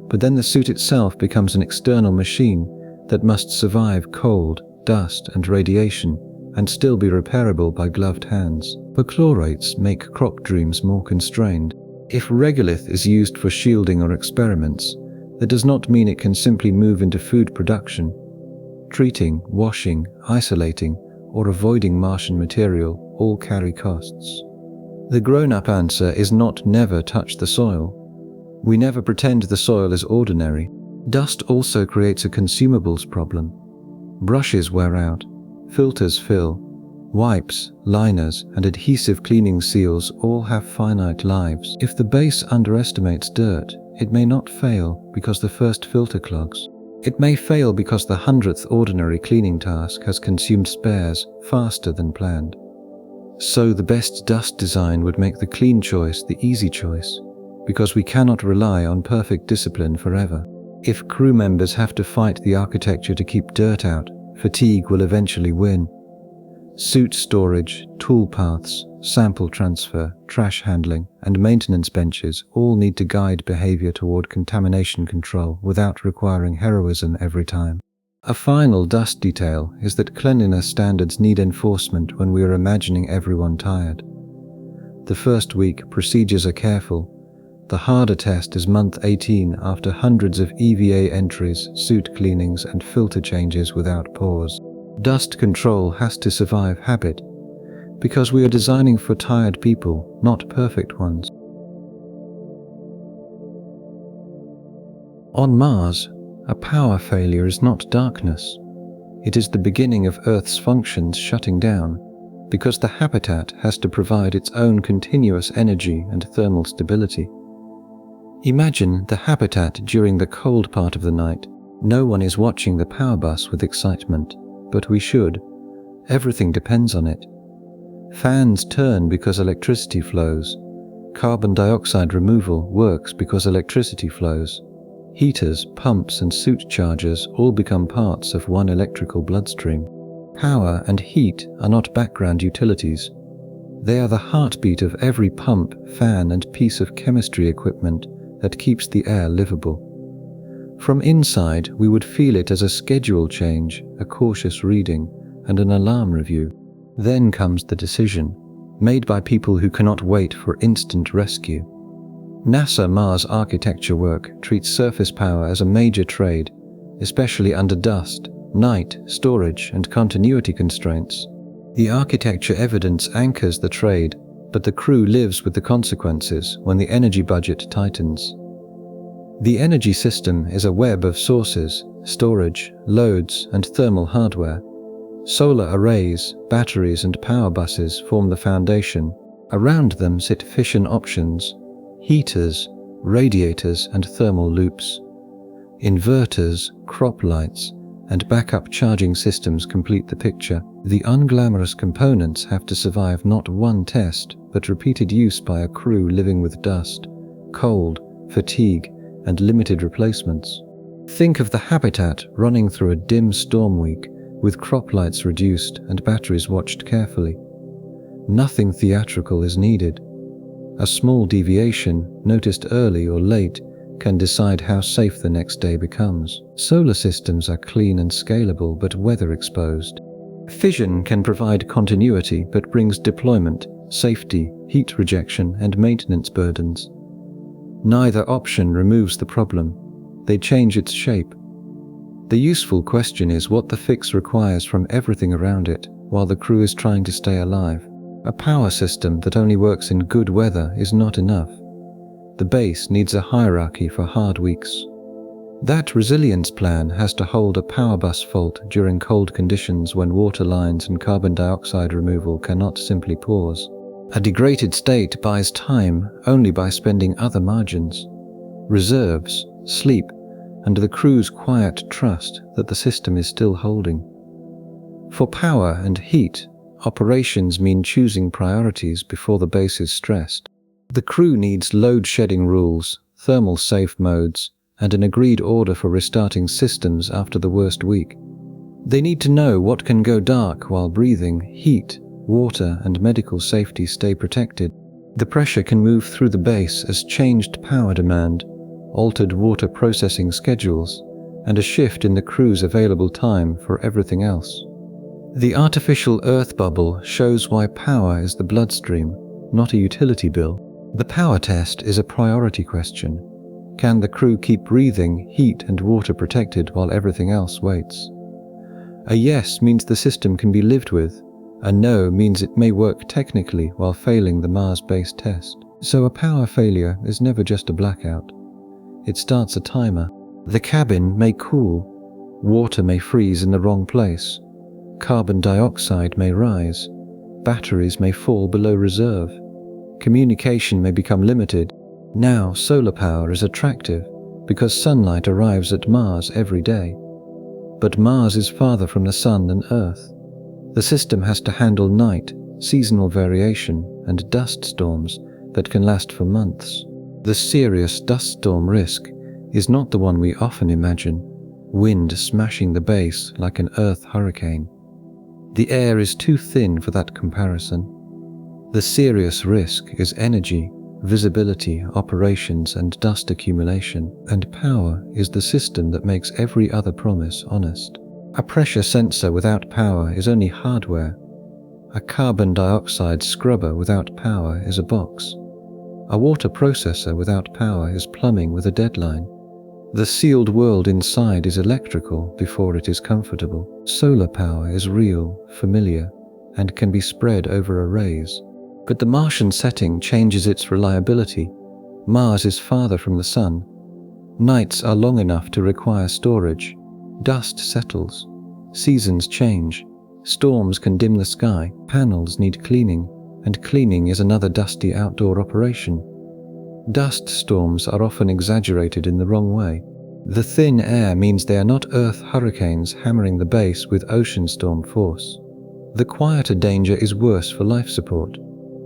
but then the suit itself becomes an external machine that must survive cold, dust, and radiation, and still be repairable by gloved hands. Perchlorates make crop dreams more constrained. If regolith is used for shielding or experiments, that does not mean it can simply move into food production. Treating, washing, isolating, or avoiding Martian material all carry costs. The grown-up answer is not never touch the soil. We never pretend the soil is ordinary. Dust also creates a consumables problem. Brushes wear out, filters fill, wipes, liners, and adhesive cleaning seals all have finite lives. If the base underestimates dirt, it may not fail because the first filter clogs. It may fail because the 100th ordinary cleaning task has consumed spares faster than planned. So the best dust design would make the clean choice the easy choice. because we cannot rely on perfect discipline forever. If crew members have to fight the architecture to keep dirt out, fatigue will eventually win. Suit storage, tool paths, sample transfer, trash handling, and maintenance benches all need to guide behavior toward contamination control without requiring heroism every time. A final dust detail is that cleanliness standards need enforcement when we are imagining everyone tired. The first week, procedures are careful. The harder test is month 18 after hundreds of EVA entries, suit cleanings, and filter changes without pause. Dust control has to survive habit, because we are designing for tired people, not perfect ones. On Mars, a power failure is not darkness. It is the beginning of Earth's functions shutting down, because the habitat has to provide its own continuous energy and thermal stability. Imagine the habitat during the cold part of the night. No one is watching the power bus with excitement, but we should. Everything depends on it. Fans turn because electricity flows. Carbon dioxide removal works because electricity flows. Heaters, pumps, and suit chargers all become parts of one electrical bloodstream. Power and heat are not background utilities. They are the heartbeat of every pump, fan, and piece of chemistry equipment that keeps the air livable. From inside, we would feel it as a schedule change, a cautious reading, and an alarm review. Then comes the decision, made by people who cannot wait for instant rescue. NASA Mars architecture work treats surface power as a major trade, especially under dust, night, storage, and continuity constraints. The architecture evidence anchors the trade, but the crew lives with the consequences when the energy budget tightens. The energy system is a web of sources, storage, loads, and thermal hardware. Solar arrays, batteries, and power buses form the foundation. Around them sit fission options, heaters, radiators, and thermal loops. Inverters, crop lights, and backup charging systems complete the picture. The unglamorous components have to survive not one test, but repeated use by a crew living with dust, cold, fatigue, and limited replacements. Think of the habitat running through a dim storm week, with crop lights reduced and batteries watched carefully. Nothing theatrical is needed. A small deviation, noticed early or late, can decide how safe the next day becomes. Solar systems are clean and scalable but weather exposed. Fission can provide continuity but brings deployment, safety, heat rejection, and maintenance burdens. Neither option removes the problem. They change its shape. The useful question is what the fix requires from everything around it while the crew is trying to stay alive. A power system that only works in good weather is not enough. The base needs a hierarchy for hard weeks. That resilience plan has to hold a power bus fault during cold conditions when water lines and carbon dioxide removal cannot simply pause. A degraded state buys time only by spending other margins, reserves, sleep, and the crew's quiet trust that the system is still holding. For power and heat, operations mean choosing priorities before the base is stressed. The crew needs load-shedding rules, thermal safe modes, and an agreed order for restarting systems after the worst week. They need to know what can go dark while breathing, heat, water, and medical safety stay protected. The pressure can move through the base as changed power demand, altered water processing schedules, and a shift in the crew's available time for everything else. The artificial Earth bubble shows why power is the bloodstream, not a utility bill. The power test is a priority question. Can the crew keep breathing, heat, and water protected while everything else waits? A yes means the system can be lived with. A no means it may work technically while failing the Mars-based test. So a power failure is never just a blackout. It starts a timer. The cabin may cool. Water may freeze in the wrong place. Carbon dioxide may rise. Batteries may fall below reserve. Communication may become limited. Now solar power is attractive because sunlight arrives at Mars every day. But Mars is farther from the sun than Earth. The system has to handle night, seasonal variation, and dust storms that can last for months. The serious dust storm risk is not the one we often imagine, wind smashing the base like an Earth hurricane. The air is too thin for that comparison. The serious risk is energy, visibility, operations, and dust accumulation, and power is the system that makes every other promise honest. A pressure sensor without power is only hardware. A carbon dioxide scrubber without power is a box. A water processor without power is plumbing with a deadline. The sealed world inside is electrical before it is comfortable. Solar power is real, familiar, and can be spread over arrays. But the Martian setting changes its reliability. Mars is farther from the sun. Nights are long enough to require storage. Dust settles. Seasons change. Storms can dim the sky. Panels need cleaning, and cleaning is another dusty outdoor operation. Dust storms are often exaggerated in the wrong way. The thin air means they are not Earth hurricanes hammering the base with ocean storm force. The quieter danger is worse for life support.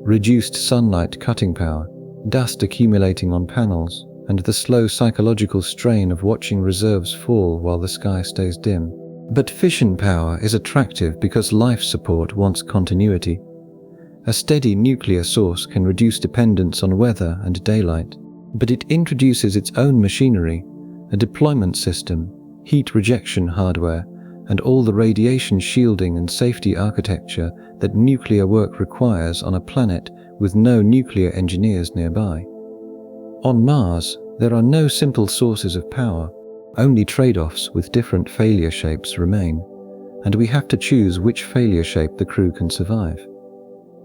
Reduced sunlight cutting power, dust accumulating on panels, and the slow psychological strain of watching reserves fall while the sky stays dim. But fission power is attractive because life support wants continuity. A steady nuclear source can reduce dependence on weather and daylight, but it introduces its own machinery, a deployment system, heat rejection hardware, and all the radiation shielding and safety architecture that nuclear work requires on a planet with no nuclear engineers nearby. On Mars, there are no simple sources of power, only trade-offs with different failure shapes remain, and we have to choose which failure shape the crew can survive.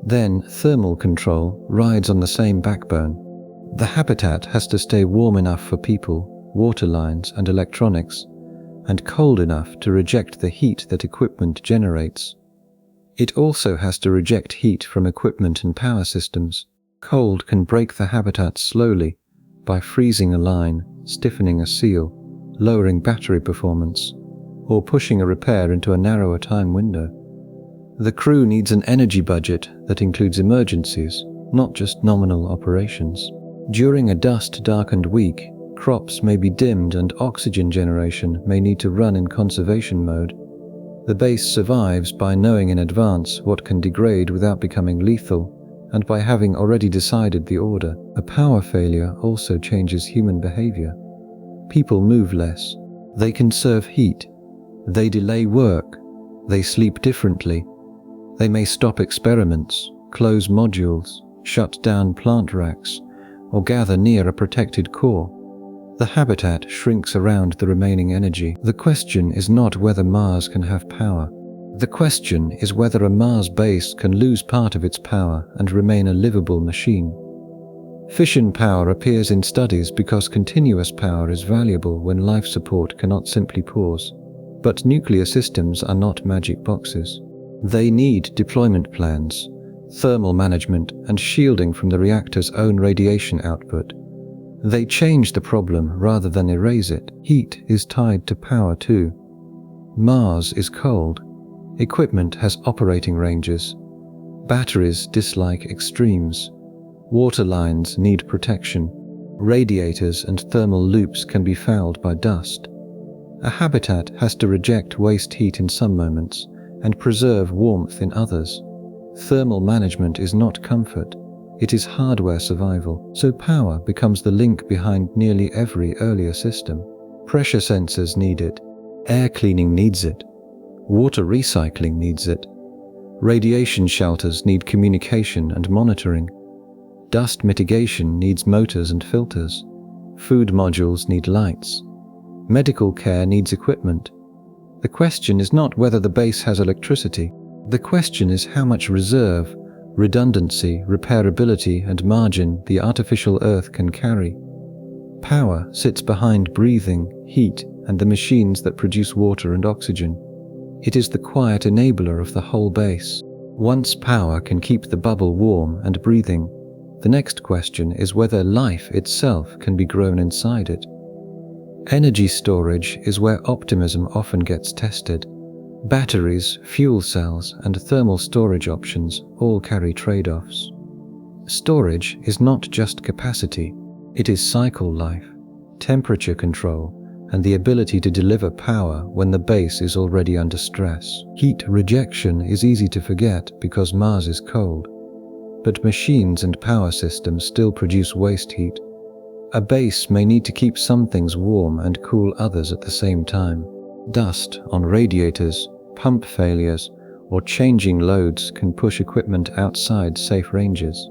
Then, thermal control rides on the same backbone. The habitat has to stay warm enough for people, water lines, and electronics, and cold enough to reject the heat that equipment generates. It also has to reject heat from equipment and power systems. Cold can break the habitat slowly by freezing a line, stiffening a seal, lowering battery performance, or pushing a repair into a narrower time window. The crew needs an energy budget that includes emergencies, not just nominal operations. During a dust-darkened week, crops may be dimmed and oxygen generation may need to run in conservation mode. The base survives by knowing in advance what can degrade without becoming lethal, and by having already decided the order. A power failure also changes human behavior. People move less. They conserve heat. They delay work. They sleep differently. They may stop experiments, close modules, shut down plant racks, or gather near a protected core. The habitat shrinks around the remaining energy. The question is not whether Mars can have power. The question is whether a Mars base can lose part of its power and remain a livable machine. Fission power appears in studies because continuous power is valuable when life support cannot simply pause. But nuclear systems are not magic boxes. They need deployment plans, thermal management, and shielding from the reactor's own radiation output. They change the problem rather than erase it. Heat is tied to power too. Mars is cold. Equipment has operating ranges. Batteries dislike extremes. Water lines need protection. Radiators and thermal loops can be fouled by dust. A habitat has to reject waste heat in some moments and preserve warmth in others. Thermal management is not comfort. It is hardware survival, so power becomes the link behind nearly every earlier system. Pressure sensors need it. Air cleaning needs it. Water recycling needs it. Radiation shelters need communication and monitoring. Dust mitigation needs motors and filters. Food modules need lights. Medical care needs equipment. The question is not whether the base has electricity. The question is how much reserve, redundancy, repairability, and margin the artificial Earth can carry. Power sits behind breathing, heat, and the machines that produce water and oxygen. It is the quiet enabler of the whole base. Once power can keep the bubble warm and breathing, the next question is whether life itself can be grown inside it. Energy storage is where optimism often gets tested. Batteries, fuel cells, and thermal storage options all carry trade-offs. Storage is not just capacity. It is cycle life, temperature control, and the ability to deliver power when the base is already under stress. Heat rejection is easy to forget because Mars is cold, but machines and power systems still produce waste heat. A base may need to keep some things warm and cool others at the same time. Dust on radiators, pump failures, or changing loads can push equipment outside safe ranges.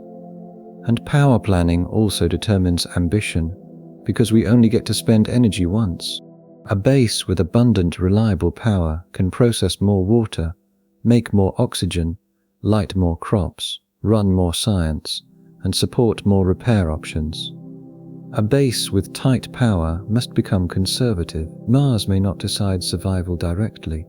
And power planning also determines ambition, because we only get to spend energy once. A base with abundant, reliable power can process more water, make more oxygen, light more crops, run more science, and support more repair options. A base with tight power must become conservative. Mars may not decide survival directly.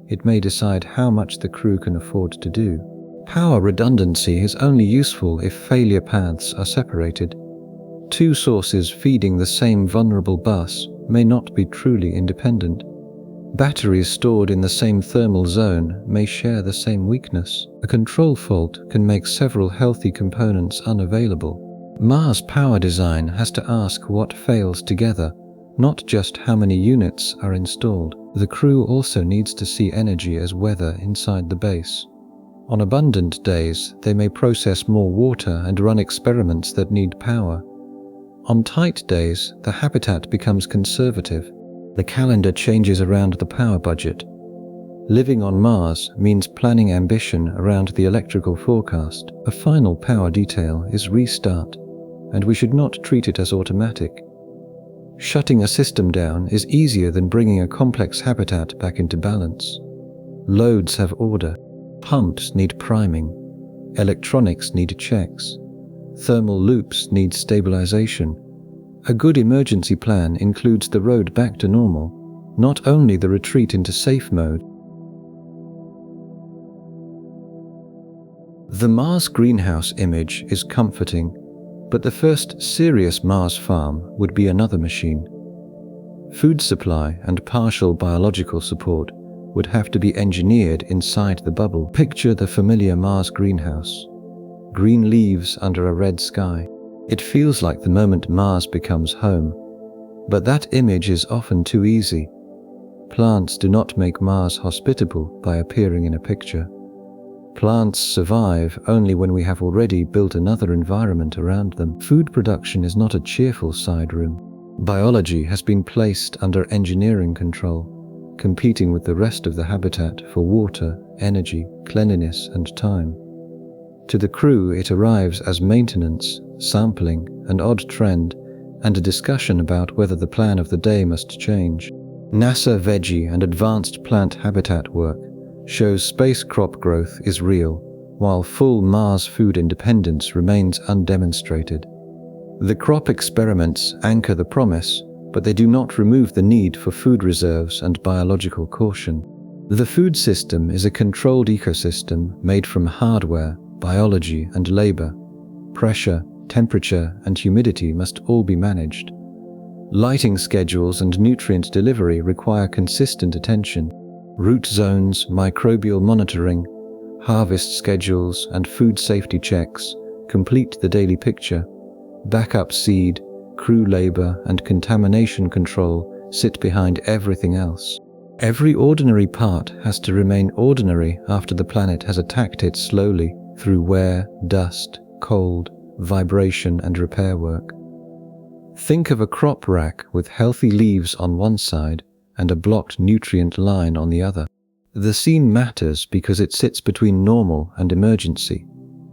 It may decide how much the crew can afford to do. Power redundancy is only useful if failure paths are separated. Two sources feeding the same vulnerable bus may not be truly independent. Batteries stored in the same thermal zone may share the same weakness. A control fault can make several healthy components unavailable. Mars power design has to ask what fails together, not just how many units are installed. The crew also needs to see energy as weather inside the base. On abundant days, they may process more water and run experiments that need power. On tight days, the habitat becomes conservative. The calendar changes around the power budget. Living on Mars means planning ambition around the electrical forecast. A final power detail is restart, and we should not treat it as automatic. Shutting a system down is easier than bringing a complex habitat back into balance. Loads have order. Pumps need priming. Electronics need checks. Thermal loops need stabilization. A good emergency plan includes the road back to normal, not only the retreat into safe mode. The Mars greenhouse image is comforting, but the first serious Mars farm would be another machine. Food supply and partial biological support would have to be engineered inside the bubble. Picture the familiar Mars greenhouse. Green leaves under a red sky. It feels like the moment Mars becomes home, but that image is often too easy. Plants do not make Mars hospitable by appearing in a picture. Plants survive only when we have already built another environment around them. Food production is not a cheerful side room. Biology has been placed under engineering control, competing with the rest of the habitat for water, energy, cleanliness, and time. To the crew, it arrives as maintenance, sampling, an odd trend, and a discussion about whether the plan of the day must change. NASA veggie and advanced plant habitat work shows space crop growth is real, while full Mars food independence remains undemonstrated. The crop experiments anchor the promise, but they do not remove the need for food reserves and biological caution. The food system is a controlled ecosystem made from hardware, biology, and labor. Pressure, temperature, and humidity must all be managed. Lighting schedules and nutrient delivery require consistent attention. Root zones, microbial monitoring, harvest schedules, and food safety checks complete the daily picture. Backup seed, crew labor, and contamination control sit behind everything else. Every ordinary part has to remain ordinary after the planet has attacked it slowly through wear, dust, cold, vibration, and repair work. Think of a crop rack with healthy leaves on one side and a blocked nutrient line on the other. The scene matters because it sits between normal and emergency,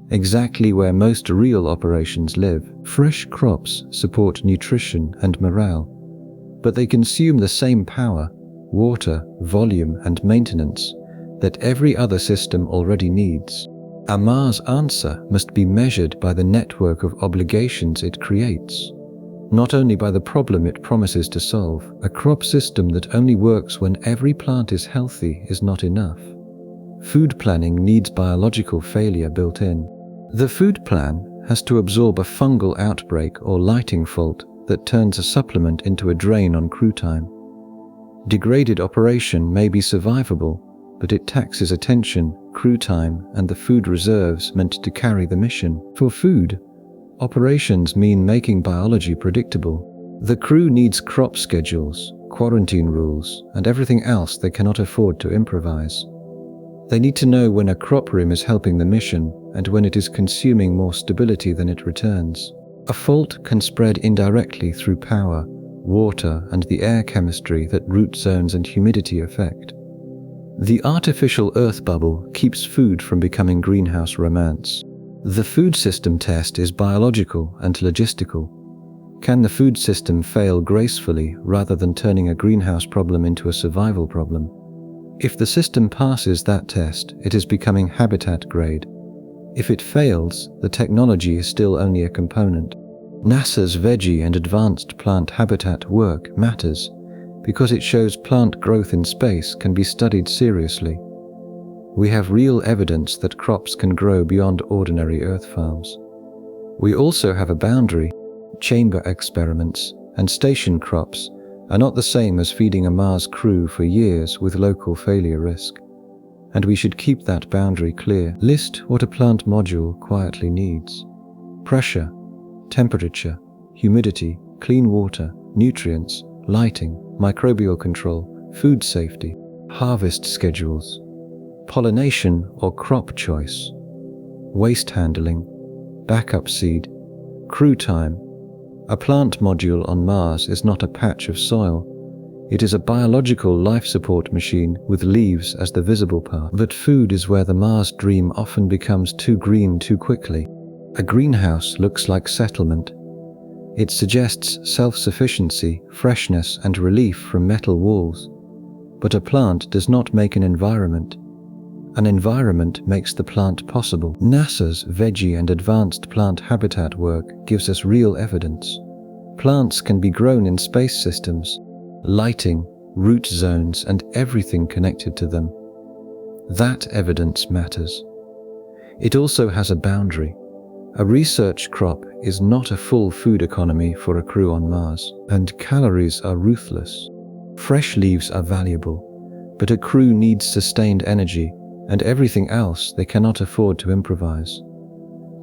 exactly where most real operations live. Fresh crops support nutrition and morale, but they consume the same power, water, volume, and maintenance that every other system already needs. A Mars answer must be measured by the network of obligations it creates, not only by the problem it promises to solve. A crop system that only works when every plant is healthy is not enough. Food planning needs biological failure built in. The food plan has to absorb a fungal outbreak or lighting fault that turns a supplement into a drain on crew time. Degraded operation may be survivable, but it taxes attention, crew time, and the food reserves meant to carry the mission. For food, Operations mean making biology predictable. The crew needs crop schedules, quarantine rules, and everything else they cannot afford to improvise. They need to know when a crop room is helping the mission and when it is consuming more stability than it returns. A fault can spread indirectly through power, water, and the air chemistry that root zones and humidity affect. The artificial earth bubble keeps food from becoming greenhouse romance. The food system test is biological and logistical. Can the food system fail gracefully rather than turning a greenhouse problem into a survival problem? If the system passes that test, it is becoming habitat grade. If it fails, the technology is still only a component. NASA's veggie and advanced plant habitat work matters because it shows plant growth in space can be studied seriously. We have real evidence that crops can grow beyond ordinary earth farms. We also have a boundary. Chamber experiments and station crops are not the same as feeding a Mars crew for years with local failure risk. And we should keep that boundary clear. List what a plant module quietly needs. Pressure, temperature, humidity, clean water, nutrients, lighting, microbial control, food safety, harvest schedules, pollination or crop choice, waste handling, backup seed, crew time. A plant module on Mars is not a patch of soil. It is a biological life support machine with leaves as the visible part. But food is where the Mars dream often becomes too green too quickly. A greenhouse looks like settlement. It suggests self-sufficiency, freshness, and relief from metal walls. But a plant does not make an environment. An environment makes the plant possible. NASA's veggie and advanced plant habitat work gives us real evidence. Plants can be grown in space systems, lighting, root zones, and everything connected to them. That evidence matters. It also has a boundary. A research crop is not a full food economy for a crew on Mars, and calories are ruthless. Fresh leaves are valuable, but a crew needs sustained energy, and everything else they cannot afford to improvise.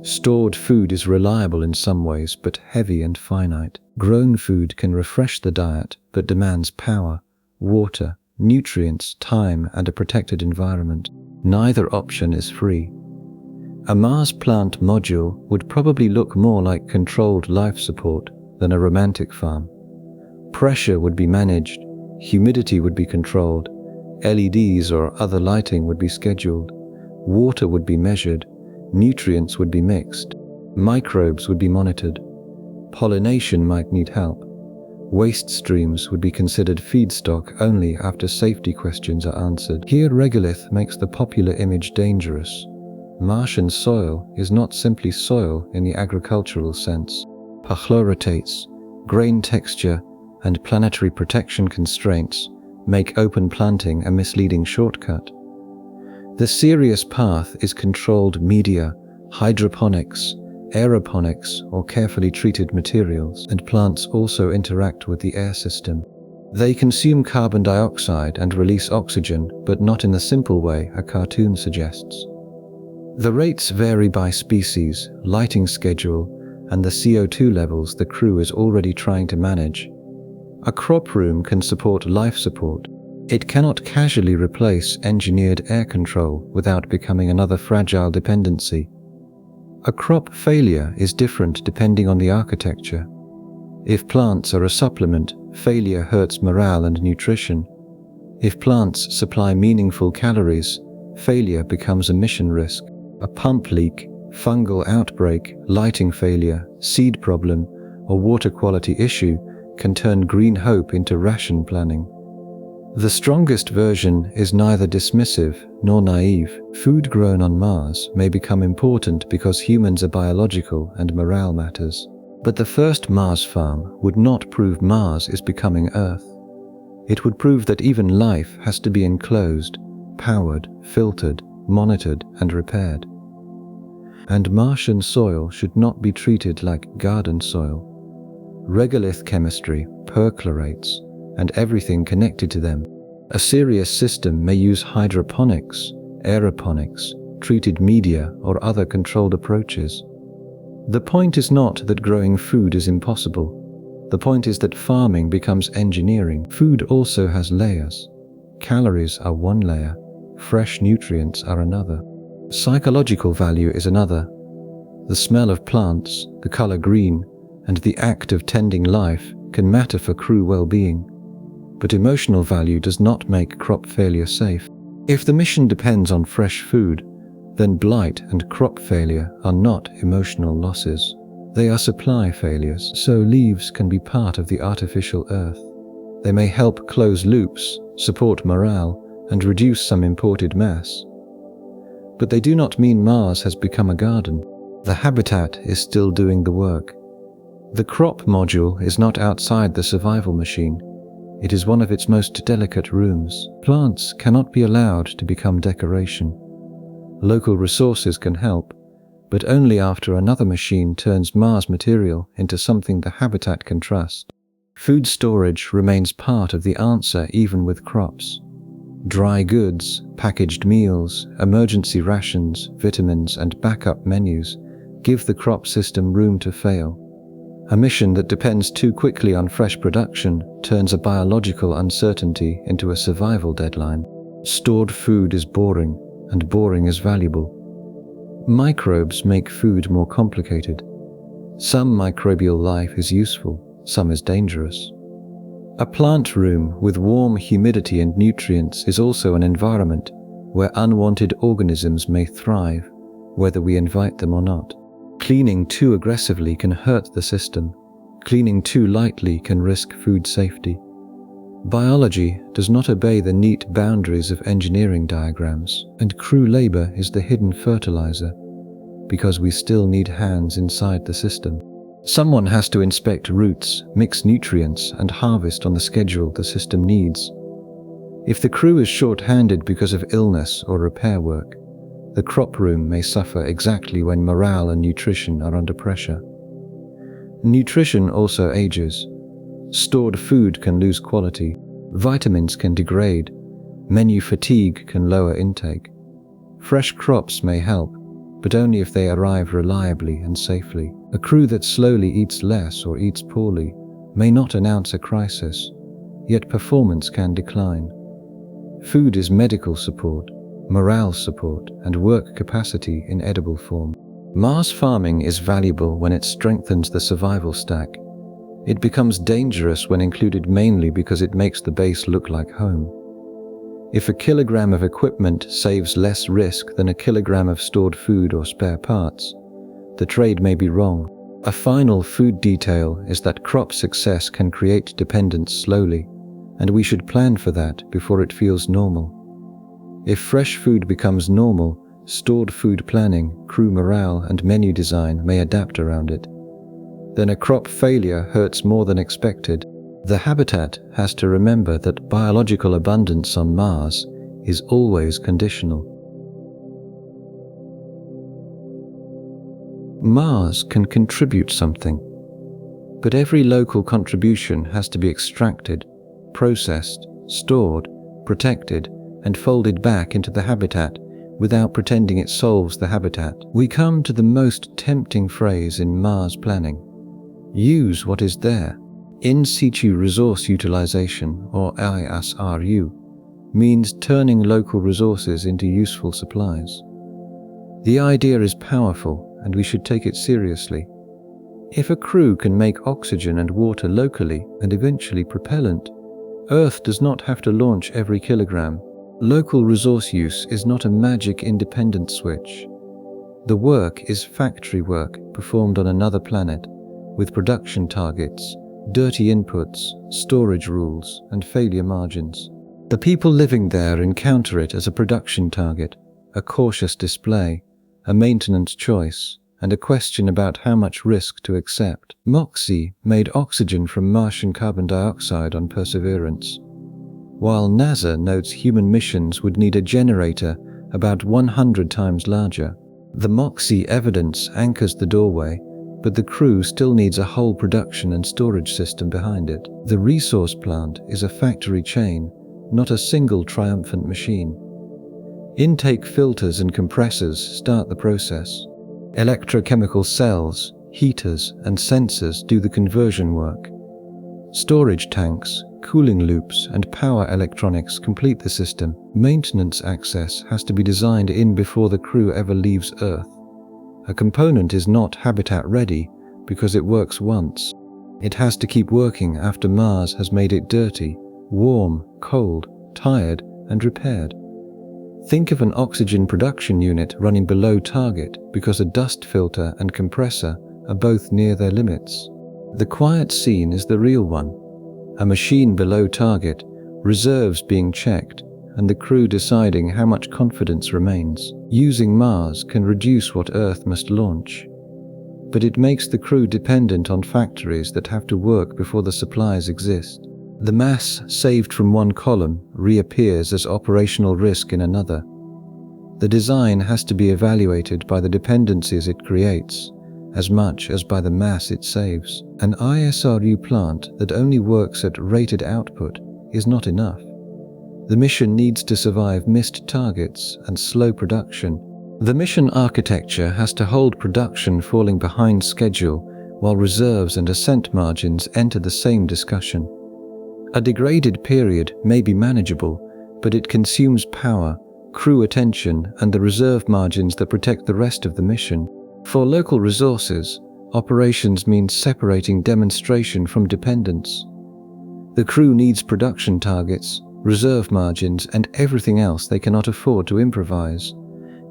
Stored food is reliable in some ways, but heavy and finite. Grown food can refresh the diet, but demands power, water, nutrients, time, and a protected environment. Neither option is free. A Mars plant module would probably look more like controlled life support than a romantic farm. Pressure would be managed, humidity would be controlled, LEDs or other lighting would be scheduled, water would be measured, nutrients would be mixed, microbes would be monitored, pollination might need help, waste streams would be considered feedstock only after safety questions are answered. Here regolith makes the popular image dangerous. Martian soil is not simply soil in the agricultural sense. Perchlorotates, grain texture, and planetary protection constraints make open planting a misleading shortcut. The serious path is controlled media, hydroponics, aeroponics, or carefully treated materials, and plants also interact with the air system. They consume carbon dioxide and release oxygen, but not in the simple way a cartoon suggests. The rates vary by species, lighting schedule, and the CO2 levels the crew is already trying to manage. A crop room can support life support. It cannot casually replace engineered air control without becoming another fragile dependency. A crop failure is different depending on the architecture. If plants are a supplement, failure hurts morale and nutrition. If plants supply meaningful calories, failure becomes a mission risk. A pump leak, fungal outbreak, lighting failure, seed problem, or water quality issue can turn green hope into ration planning. The strongest version is neither dismissive nor naive. Food grown on Mars may become important because humans are biological and morale matters. But the first Mars farm would not prove Mars is becoming Earth. It would prove that even life has to be enclosed, powered, filtered, monitored, and repaired. And Martian soil should not be treated like garden soil. Regolith chemistry, perchlorates, and everything connected to them. A serious system may use hydroponics, aeroponics, treated media, or other controlled approaches. The point is not that growing food is impossible. The point is that farming becomes engineering. Food also has layers. Calories are one layer, fresh nutrients are another. Psychological value is another. The smell of plants, the color green, and the act of tending life can matter for crew well-being. But emotional value does not make crop failure safe. If the mission depends on fresh food, then blight and crop failure are not emotional losses. They are supply failures, so leaves can be part of the artificial earth. They may help close loops, support morale, and reduce some imported mass. But they do not mean Mars has become a garden. The habitat is still doing the work. The crop module is not outside the survival machine. It is one of its most delicate rooms. Plants cannot be allowed to become decoration. Local resources can help, but only after another machine turns Mars material into something the habitat can trust. Food storage remains part of the answer even with crops. Dry goods, packaged meals, emergency rations, vitamins, and backup menus give the crop system room to fail. A mission that depends too quickly on fresh production turns a biological uncertainty into a survival deadline. Stored food is boring, and boring is valuable. Microbes make food more complicated. Some microbial life is useful, some is dangerous. A plant room with warm humidity and nutrients is also an environment where unwanted organisms may thrive, whether we invite them or not. Cleaning too aggressively can hurt the system. Cleaning too lightly can risk food safety. Biology does not obey the neat boundaries of engineering diagrams, and crew labor is the hidden fertilizer, because we still need hands inside the system. Someone has to inspect roots, mix nutrients, and harvest on the schedule the system needs. If the crew is short-handed because of illness or repair work, the crop room may suffer exactly when morale and nutrition are under pressure. Nutrition also ages. Stored food can lose quality. Vitamins can degrade. Menu fatigue can lower intake. Fresh crops may help, but only if they arrive reliably and safely. A crew that slowly eats less or eats poorly may not announce a crisis, yet performance can decline. Food is medical support, morale support, and work capacity in edible form. Mars farming is valuable when it strengthens the survival stack. It becomes dangerous when included mainly because it makes the base look like home. If a kilogram of equipment saves less risk than a kilogram of stored food or spare parts, the trade may be wrong. A final food detail is that crop success can create dependence slowly, and we should plan for that before it feels normal. If fresh food becomes normal, stored food planning, crew morale, and menu design may adapt around it. Then a crop failure hurts more than expected. The habitat has to remember that biological abundance on Mars is always conditional. Mars can contribute something, but every local contribution has to be extracted, processed, stored, protected, and folded back into the habitat without pretending it solves the habitat. We come to the most tempting phrase in Mars planning. Use what is there. In situ resource utilization, or ISRU, means turning local resources into useful supplies. The idea is powerful, and we should take it seriously. If a crew can make oxygen and water locally, and eventually propellant, Earth does not have to launch every kilogram. Local resource use is not a magic independent switch. The work is factory work performed on another planet, with production targets, dirty inputs, storage rules, and failure margins. The people living there encounter it as a production target, a cautious display, a maintenance choice, and a question about how much risk to accept. Moxie made oxygen from Martian carbon dioxide on Perseverance, while NASA notes human missions would need a generator about 100 times larger. The Moxie evidence anchors the doorway, but the crew still needs a whole production and storage system behind it. The resource plant is a factory chain, not a single triumphant machine. Intake filters and compressors start the process. Electrochemical cells, heaters, and sensors do the conversion work. Storage tanks, cooling loops, and power electronics complete the system. Maintenance access has to be designed in before the crew ever leaves Earth. A component is not habitat ready because it works once. It has to keep working after Mars has made it dirty, warm, cold, tired, and repaired. Think of an oxygen production unit running below target because a dust filter and compressor are both near their limits. The quiet scene is the real one. A machine below target, reserves being checked, and the crew deciding how much confidence remains. Using Mars can reduce what Earth must launch, but it makes the crew dependent on factories that have to work before the supplies exist. The mass saved from one column reappears as operational risk in another. The design has to be evaluated by the dependencies it creates, as much as by the mass it saves. An ISRU plant that only works at rated output is not enough. The mission needs to survive missed targets and slow production. The mission architecture has to hold production falling behind schedule, while reserves and ascent margins enter the same discussion. A degraded period may be manageable, but it consumes power, crew attention, and the reserve margins that protect the rest of the mission. For local resources, operations means separating demonstration from dependence. The crew needs production targets, reserve margins, and everything else they cannot afford to improvise.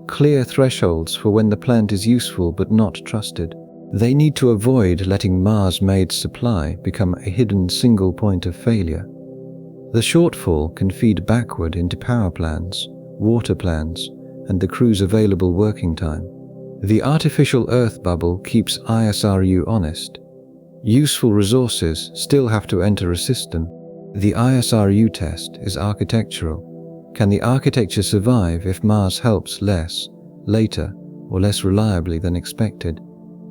Clear thresholds for when the plant is useful but not trusted. They need to avoid letting Mars-made supply become a hidden single point of failure. The shortfall can feed backward into power plans, water plans, and the crew's available working time. The artificial Earth bubble keeps ISRU honest. Useful resources still have to enter a system. The ISRU test is architectural. Can the architecture survive if Mars helps less, later, or less reliably than expected?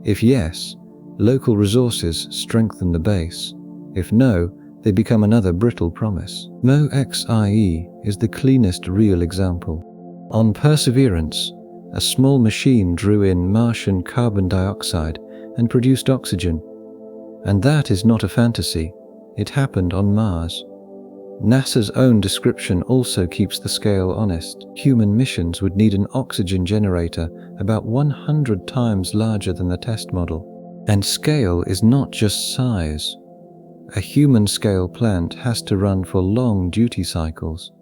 If yes, local resources strengthen the base. If no, they become another brittle promise. MoXIE is the cleanest real example. On Perseverance, a small machine drew in Martian carbon dioxide and produced oxygen. And that is not a fantasy. It happened on Mars. NASA's own description also keeps the scale honest. Human missions would need an oxygen generator about 100 times larger than the test model. And scale is not just size. A human-scale plant has to run for long duty cycles.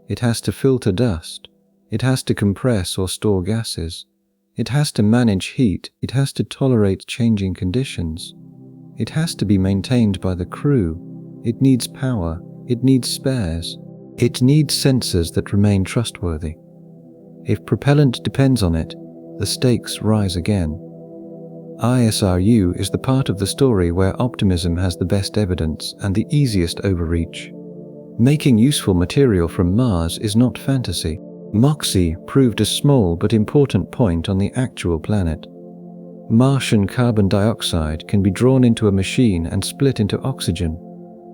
It has to filter dust. It has to compress or store gases. It has to manage heat. It has to tolerate changing conditions. It has to be maintained by the crew. It needs power. It needs spares. It needs sensors that remain trustworthy. If propellant depends on it, the stakes rise again. ISRU is the part of the story where optimism has the best evidence and the easiest overreach. Making useful material from Mars is not fantasy. MOXIE proved a small but important point on the actual planet. Martian carbon dioxide can be drawn into a machine and split into oxygen,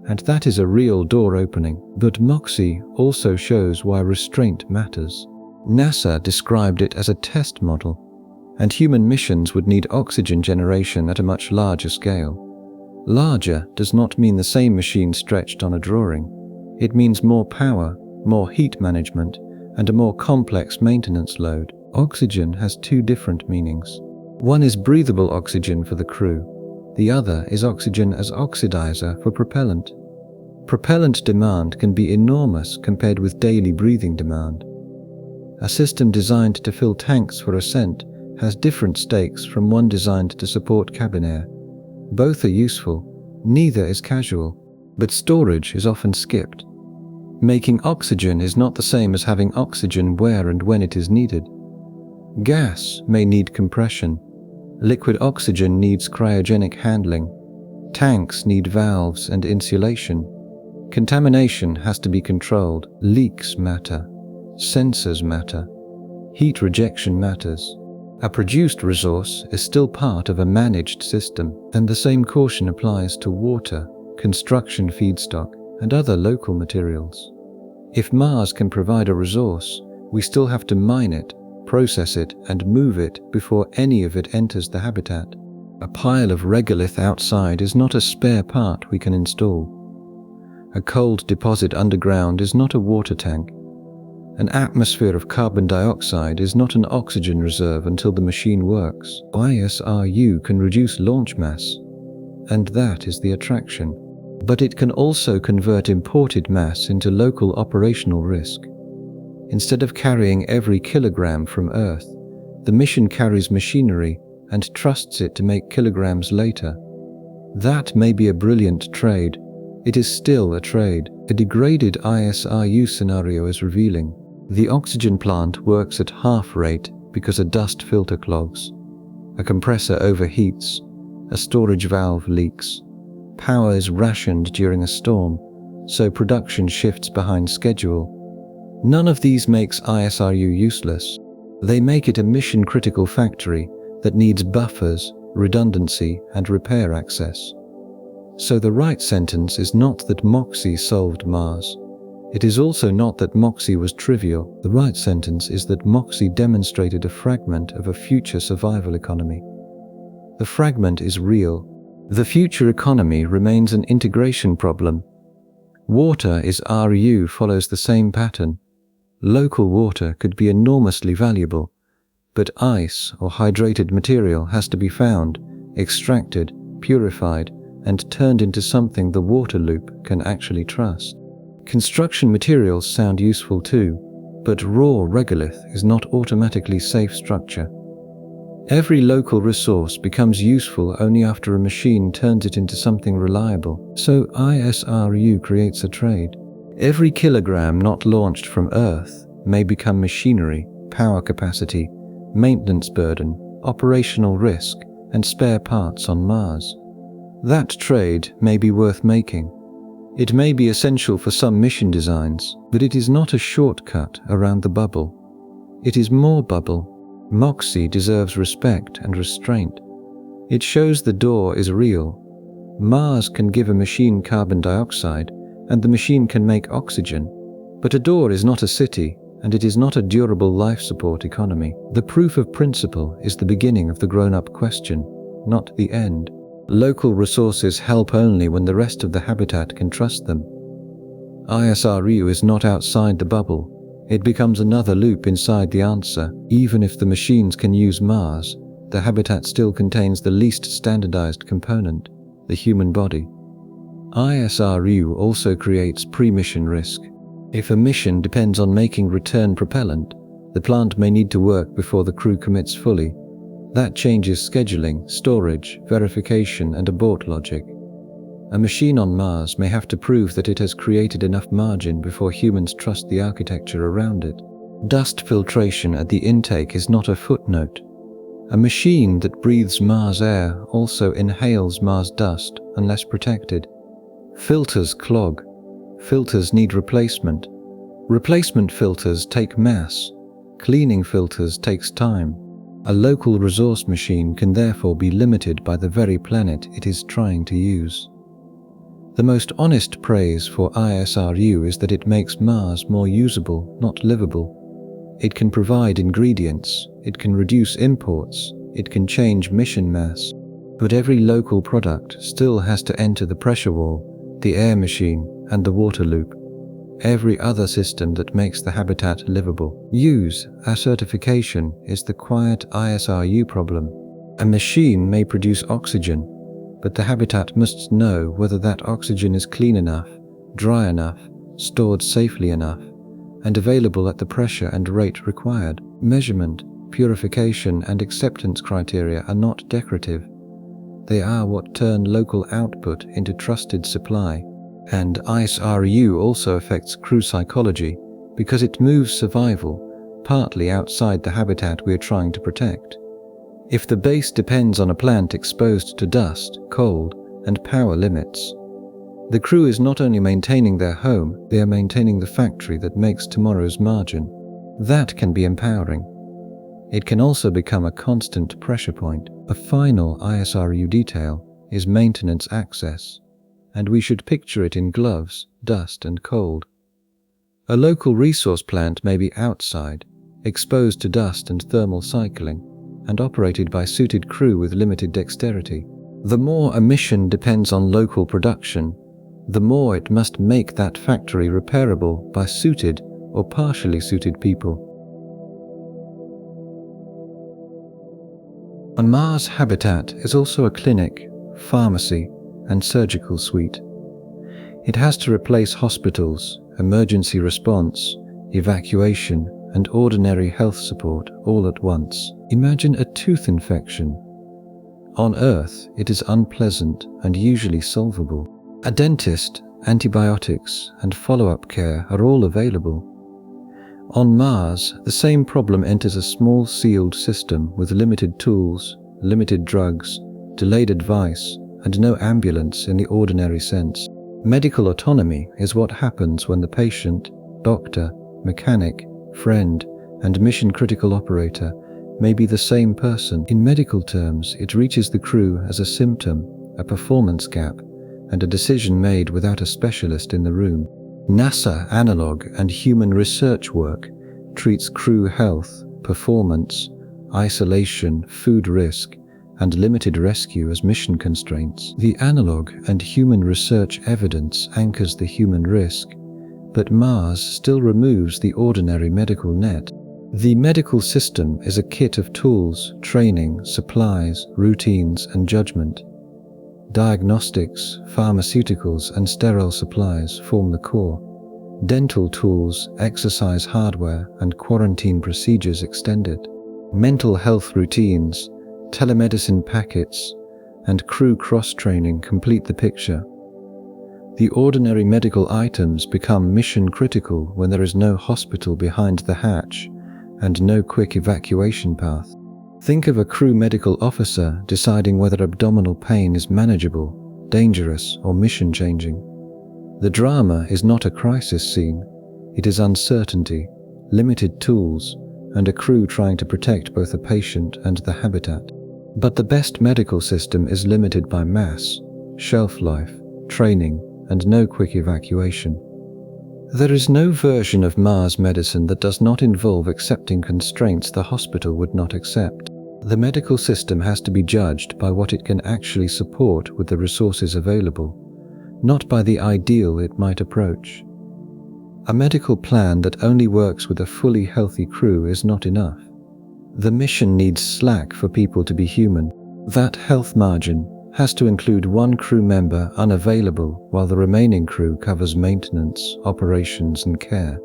and that is a real door opening. But MOXIE also shows why restraint matters. NASA described it as a test model, and human missions would need oxygen generation at a much larger scale. Larger does not mean the same machine stretched on a drawing. It means more power, more heat management, and a more complex maintenance load. Oxygen has two different meanings. One is breathable oxygen for the crew. The other is oxygen as oxidizer for propellant. Propellant demand can be enormous compared with daily breathing demand. A system designed to fill tanks for ascent has different stakes from one designed to support cabin air. Both are useful, neither is casual, but storage is often skipped. Making oxygen is not the same as having oxygen where and when it is needed. Gas may need compression. Liquid oxygen needs cryogenic handling. Tanks need valves and insulation. Contamination has to be controlled. Leaks matter. Sensors matter. Heat rejection matters. A produced resource is still part of a managed system, and the same caution applies to water, construction feedstock, and other local materials. If Mars can provide a resource, we still have to mine it, process it, and move it before any of it enters the habitat. A pile of regolith outside is not a spare part we can install. A cold deposit underground is not a water tank. An atmosphere of carbon dioxide is not an oxygen reserve until the machine works. ISRU can reduce launch mass, and that is the attraction. But it can also convert imported mass into local operational risk. Instead of carrying every kilogram from Earth, the mission carries machinery and trusts it to make kilograms later. That may be a brilliant trade. It is still a trade. A degraded ISRU scenario is revealing. The oxygen plant works at half rate because a dust filter clogs. A compressor overheats. A storage valve leaks. Power is rationed during a storm, so production shifts behind schedule. None of these makes ISRU useless. They make it a mission-critical factory that needs buffers, redundancy, and repair access. So the right sentence is not that Moxie solved Mars. It is also not that Moxie was trivial. The right sentence is that Moxie demonstrated a fragment of a future survival economy. The fragment is real. The future economy remains an integration problem. Water is RU follows the same pattern. Local water could be enormously valuable, but ice or hydrated material has to be found, extracted, purified, and turned into something the water loop can actually trust. Construction materials sound useful too, but raw regolith is not automatically safe structure. Every local resource becomes useful only after a machine turns it into something reliable. So ISRU creates a trade. Every kilogram not launched from Earth may become machinery, power capacity, maintenance burden, operational risk, and spare parts on Mars. That trade may be worth making. It may be essential for some mission designs, but it is not a shortcut around the bubble. It is more bubble. Moxie deserves respect and restraint. It shows the door is real. Mars can give a machine carbon dioxide, and the machine can make oxygen. But a door is not a city, and it is not a durable life support economy. The proof of principle is the beginning of the grown-up question, not the end. Local resources help only when the rest of the habitat can trust them. ISRU is not outside the bubble. It becomes another loop inside the answer. Even if the machines can use Mars, the habitat still contains the least standardized component, the human body. ISRU also creates pre-mission risk. If a mission depends on making return propellant, the plant may need to work before the crew commits fully. That changes scheduling, storage, verification, and abort logic. A machine on Mars may have to prove that it has created enough margin before humans trust the architecture around it. Dust filtration at the intake is not a footnote. A machine that breathes Mars air also inhales Mars dust unless protected. Filters clog. Filters need replacement. Replacement filters take mass. Cleaning filters takes time. A local resource machine can therefore be limited by the very planet it is trying to use. The most honest praise for ISRU is that it makes Mars more usable, not livable. It can provide ingredients, it can reduce imports, it can change mission mass, but every local product still has to enter the pressure wall, the air machine, and the water loop. Every other system that makes the habitat livable. Use as certification is the quiet ISRU problem. A machine may produce oxygen, but the habitat must know whether that oxygen is clean enough, dry enough, stored safely enough, and available at the pressure and rate required. Measurement, purification, and acceptance criteria are not decorative. They are what turn local output into trusted supply. And ISRU also affects crew psychology because it moves survival partly outside the habitat we are trying to protect. If the base depends on a plant exposed to dust, cold, and power limits, the crew is not only maintaining their home, they are maintaining the factory that makes tomorrow's margin. That can be empowering. It can also become a constant pressure point. A final ISRU detail is maintenance access, and we should picture it in gloves, dust, and cold. A local resource plant may be outside. exposed to dust and thermal cycling, and operated by suited crew with limited dexterity. The more a mission depends on local production, the more it must make that factory repairable by suited or partially suited people. On Mars, habitat is also a clinic, pharmacy, and surgical suite. It has to replace hospitals, emergency response, evacuation, and ordinary health support all at once. Imagine a tooth infection. On Earth, it is unpleasant and usually solvable. A dentist, antibiotics, and follow-up care are all available. On Mars, the same problem enters a small sealed system with limited tools, limited drugs, delayed advice, and no ambulance in the ordinary sense. Medical autonomy is what happens when the patient, doctor, mechanic, friend, and mission-critical operator may be the same person. In medical terms, it reaches the crew as a symptom, a performance gap, and a decision made without a specialist in the room. NASA analog and human research work treats crew health, performance, isolation, food risk, and limited rescue as mission constraints. The analog and human research evidence anchors the human risk, but Mars still removes the ordinary medical net. The medical system is a kit of tools, training, supplies, routines, and judgment. Diagnostics, pharmaceuticals, and sterile supplies form the core. Dental tools, exercise hardware, and quarantine procedures extended. Mental health routines, telemedicine packets, and crew cross-training complete the picture. The ordinary medical items become mission-critical when there is no hospital behind the hatch and no quick evacuation path. Think of a crew medical officer deciding whether abdominal pain is manageable, dangerous, or mission-changing. The drama is not a crisis scene. It is uncertainty, limited tools, and a crew trying to protect both a patient and the habitat. But the best medical system is limited by mass, shelf life, training, and no quick evacuation. There is no version of Mars medicine that does not involve accepting constraints the hospital would not accept. The medical system has to be judged by what it can actually support with the resources available, not by the ideal it might approach. A medical plan that only works with a fully healthy crew is not enough. The mission needs slack for people to be human. That health margin has to include one crew member unavailable while the remaining crew covers maintenance, operations, and care.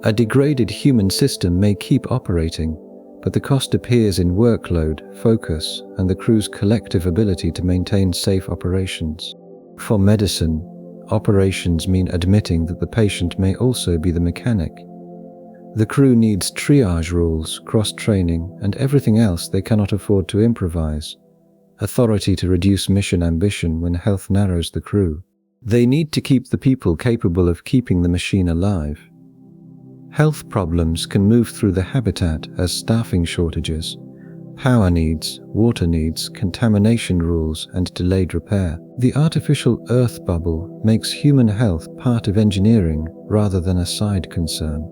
A degraded human system may keep operating, but the cost appears in workload, focus, and the crew's collective ability to maintain safe operations. For medicine, operations mean admitting that the patient may also be the mechanic. The crew needs triage rules, cross-training, and everything else they cannot afford to improvise. Authority to reduce mission ambition when health narrows the crew. They need to keep the people capable of keeping the machine alive. Health problems can move through the habitat as staffing shortages, power needs, water needs, contamination rules, and delayed repair. The artificial Earth bubble makes human health part of engineering rather than a side concern.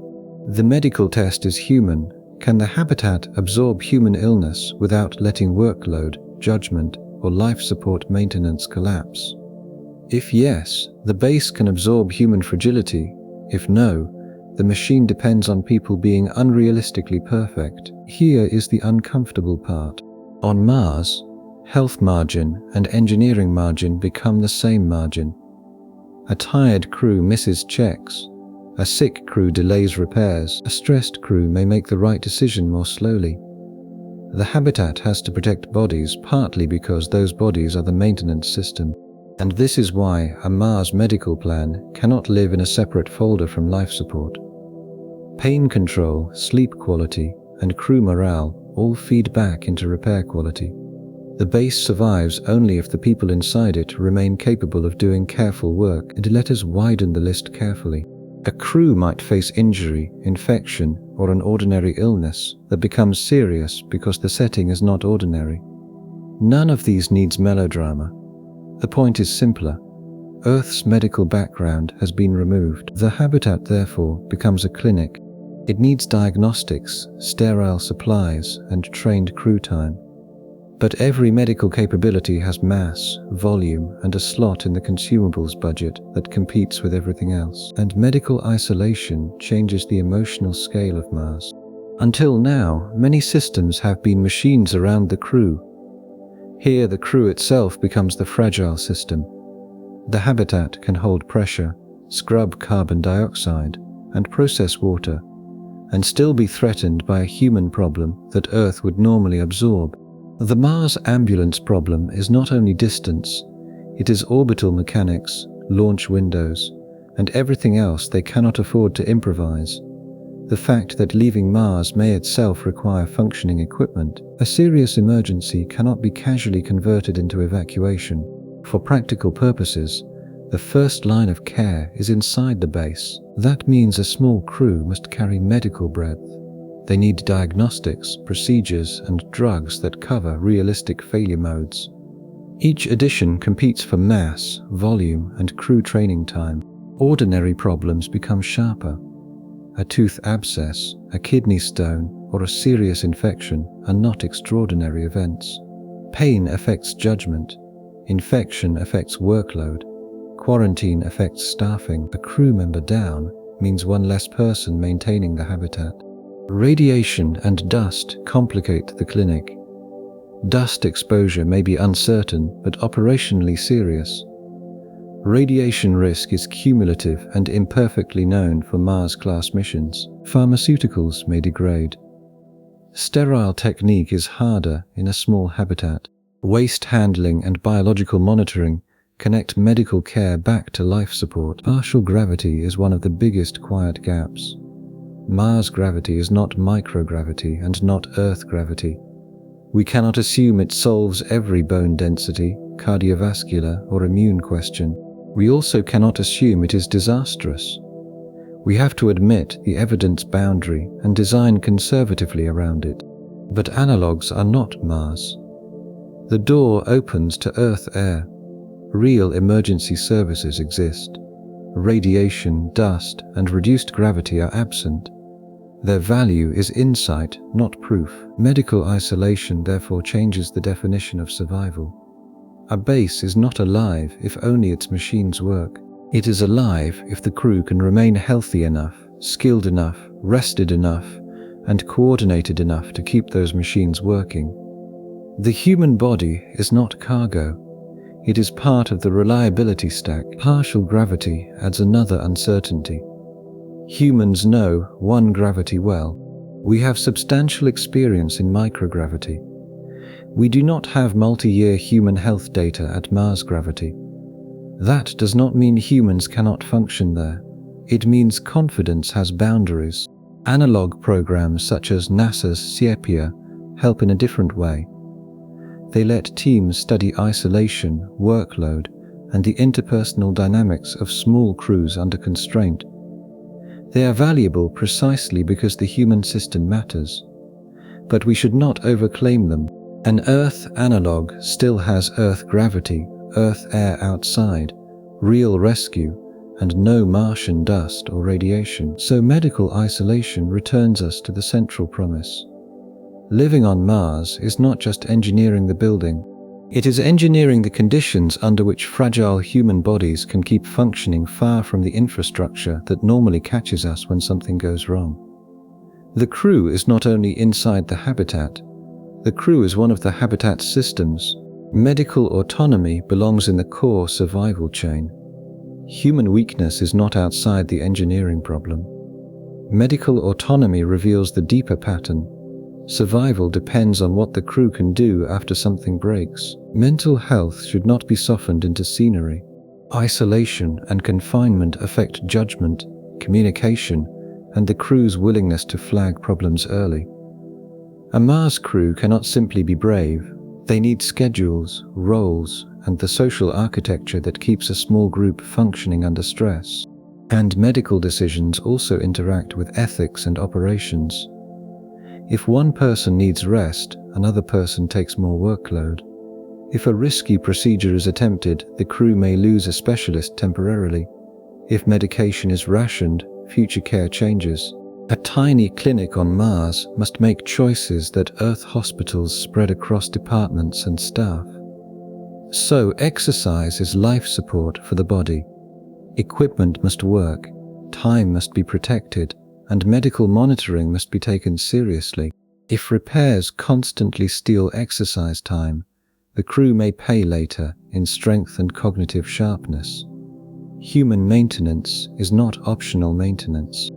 The medical test is human. Can the habitat absorb human illness without letting workload, judgment, or life support maintenance collapse? If yes, the base can absorb human fragility. If no, the machine depends on people being unrealistically perfect. Here is the uncomfortable part. On Mars, health margin and engineering margin become the same margin. A tired crew misses checks. A sick crew delays repairs. A stressed crew may make the right decision more slowly. The habitat has to protect bodies partly because those bodies are the maintenance system. And this is why a Mars medical plan cannot live in a separate folder from life support. Pain control, sleep quality, and crew morale all feed back into repair quality. The base survives only if the people inside it remain capable of doing careful work, and let us widen the list carefully. A crew might face injury, infection, or an ordinary illness that becomes serious because the setting is not ordinary. None of these needs melodrama. The point is simpler. Earth's medical background has been removed. The habitat, therefore, becomes a clinic. It needs diagnostics, sterile supplies, and trained crew time. But every medical capability has mass, volume, and a slot in the consumables budget that competes with everything else. And medical isolation changes the emotional scale of Mars. Until now, many systems have been machines around the crew. Here, the crew itself becomes the fragile system. The habitat can hold pressure, scrub carbon dioxide, and process water, and still be threatened by a human problem that Earth would normally absorb. The Mars ambulance problem is not only distance, it is orbital mechanics, launch windows, and everything else they cannot afford to improvise. The fact that leaving Mars may itself require functioning equipment. A serious emergency cannot be casually converted into evacuation. For practical purposes, the first line of care is inside the base. That means a small crew must carry medical breadth. They need diagnostics, procedures, and drugs that cover realistic failure modes. Each addition competes for mass, volume, and crew training time. Ordinary problems become sharper. A tooth abscess, a kidney stone, or a serious infection are not extraordinary events. Pain affects judgment. Infection affects workload. Quarantine affects staffing. A crew member down means one less person maintaining the habitat. Radiation and dust complicate the clinic. Dust exposure may be uncertain but operationally serious. Radiation risk is cumulative and imperfectly known for Mars-class missions. Pharmaceuticals may degrade. Sterile technique is harder in a small habitat. Waste handling and biological monitoring connect medical care back to life support. Partial gravity is one of the biggest quiet gaps. Mars gravity is not microgravity and not Earth gravity. We cannot assume it solves every bone density, cardiovascular, or immune question. We also cannot assume it is disastrous. We have to admit the evidence boundary and design conservatively around it. But analogues are not Mars. The door opens to Earth air. Real emergency services exist. Radiation, dust, and reduced gravity are absent. Their value is insight, not proof. Medical isolation therefore changes the definition of survival. A base is not alive if only its machines work. It is alive if the crew can remain healthy enough, skilled enough, rested enough, and coordinated enough to keep those machines working. The human body is not cargo. It is part of the reliability stack. Partial gravity adds another uncertainty. Humans know one gravity well. We have substantial experience in microgravity. We do not have multi-year human health data at Mars gravity. That does not mean humans cannot function there. It means confidence has boundaries. Analog programs such as NASA's SEPIA help in a different way. They let teams study isolation, workload, and the interpersonal dynamics of small crews under constraint. They are valuable precisely because the human system matters. But we should not overclaim them. An Earth analog still has Earth gravity, Earth air outside, real rescue, and no Martian dust or radiation. So medical isolation returns us to the central promise. Living on Mars is not just engineering the building. It is engineering the conditions under which fragile human bodies can keep functioning far from the infrastructure that normally catches us when something goes wrong. The crew is not only inside the habitat. The crew is one of the habitat's systems. Medical autonomy belongs in the core survival chain. Human weakness is not outside the engineering problem. Medical autonomy reveals the deeper pattern. Survival depends on what the crew can do after something breaks. Mental health should not be softened into scenery. Isolation and confinement affect judgment, communication, and the crew's willingness to flag problems early. A Mars crew cannot simply be brave. They need schedules, roles, and the social architecture that keeps a small group functioning under stress. And medical decisions also interact with ethics and operations. If one person needs rest, another person takes more workload. If a risky procedure is attempted, the crew may lose a specialist temporarily. If medication is rationed, future care changes. A tiny clinic on Mars must make choices that Earth hospitals spread across departments and staff. So exercise is life support for the body. Equipment must work, time must be protected, and medical monitoring must be taken seriously. If repairs constantly steal exercise time, the crew may pay later in strength and cognitive sharpness. Human maintenance is not optional maintenance.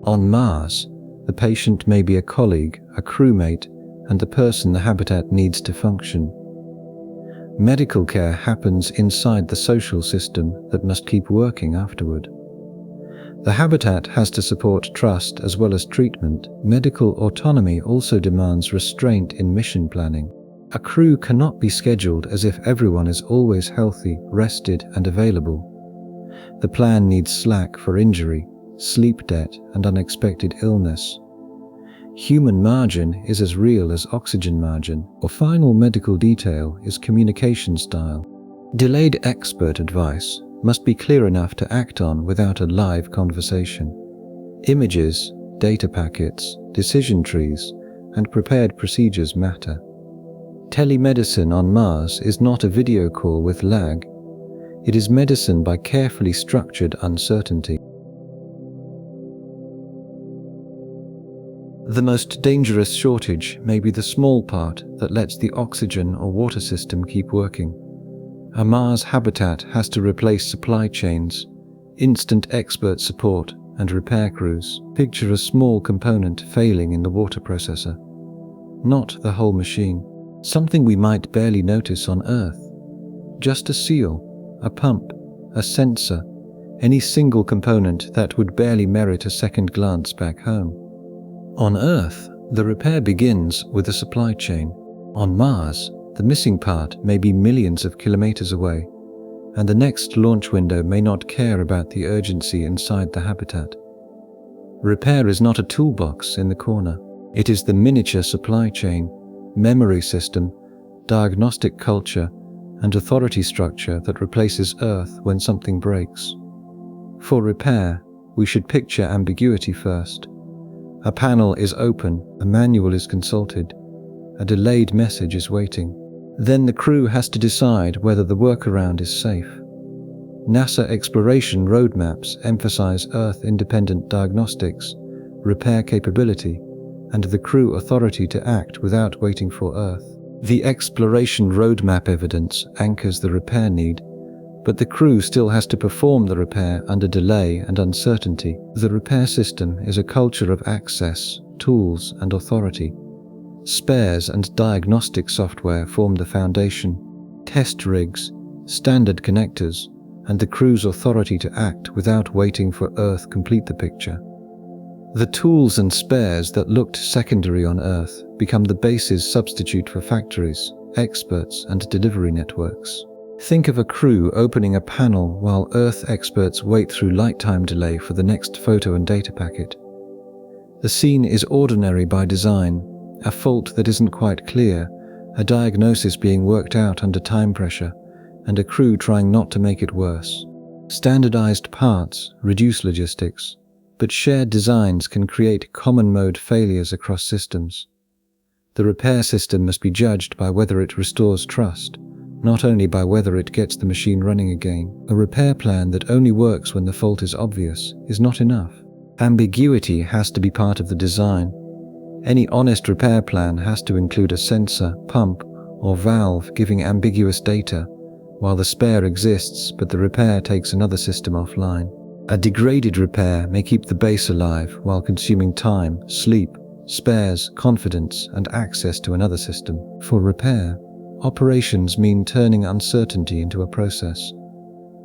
On Mars, the patient may be a colleague, a crewmate, and the person the habitat needs to function. Medical care happens inside the social system that must keep working afterward. The habitat has to support trust as well as treatment. Medical autonomy also demands restraint in mission planning. A crew cannot be scheduled as if everyone is always healthy, rested, and available. The plan needs slack for injury, sleep debt, and unexpected illness. Human margin is as real as oxygen margin, or final medical detail is communication style. Delayed expert advice must be clear enough to act on without a live conversation. Images, data packets, decision trees, and prepared procedures matter. Telemedicine on Mars is not a video call with lag. It is medicine by carefully structured uncertainty. The most dangerous shortage may be the small part that lets the oxygen or water system keep working. A Mars habitat has to replace supply chains, instant expert support, and repair crews. Picture a small component failing in the water processor. Not the whole machine. Something we might barely notice on Earth. Just a seal, a pump, a sensor, any single component that would barely merit a second glance back home. On Earth, the repair begins with a supply chain. On Mars, the missing part may be millions of kilometers away, and the next launch window may not care about the urgency inside the habitat. Repair is not a toolbox in the corner. It is the miniature supply chain, memory system, diagnostic culture, and authority structure that replaces Earth when something breaks. For repair, we should picture ambiguity first. A panel is open, a manual is consulted, a delayed message is waiting. Then the crew has to decide whether the workaround is safe. NASA exploration roadmaps emphasize Earth-independent diagnostics, repair capability, and the crew authority to act without waiting for Earth. The exploration roadmap evidence anchors the repair need, but the crew still has to perform the repair under delay and uncertainty. The repair system is a culture of access, tools, and authority. Spares and diagnostic software form the foundation. Test rigs, standard connectors, and the crew's authority to act without waiting for Earth complete the picture. The tools and spares that looked secondary on Earth become the base's substitute for factories, experts, and delivery networks. Think of a crew opening a panel while Earth experts wait through light time delay for the next photo and data packet. The scene is ordinary by design, a fault that isn't quite clear, a diagnosis being worked out under time pressure, and a crew trying not to make it worse. Standardized parts reduce logistics, but shared designs can create common mode failures across systems. The repair system must be judged by whether it restores trust, not only by whether it gets the machine running again. A repair plan that only works when the fault is obvious is not enough. Ambiguity has to be part of the design. Any honest repair plan has to include a sensor, pump, or valve giving ambiguous data, while the spare exists but the repair takes another system offline. A degraded repair may keep the base alive while consuming time, sleep, spares, confidence, and access to another system. For repair, operations mean turning uncertainty into a process.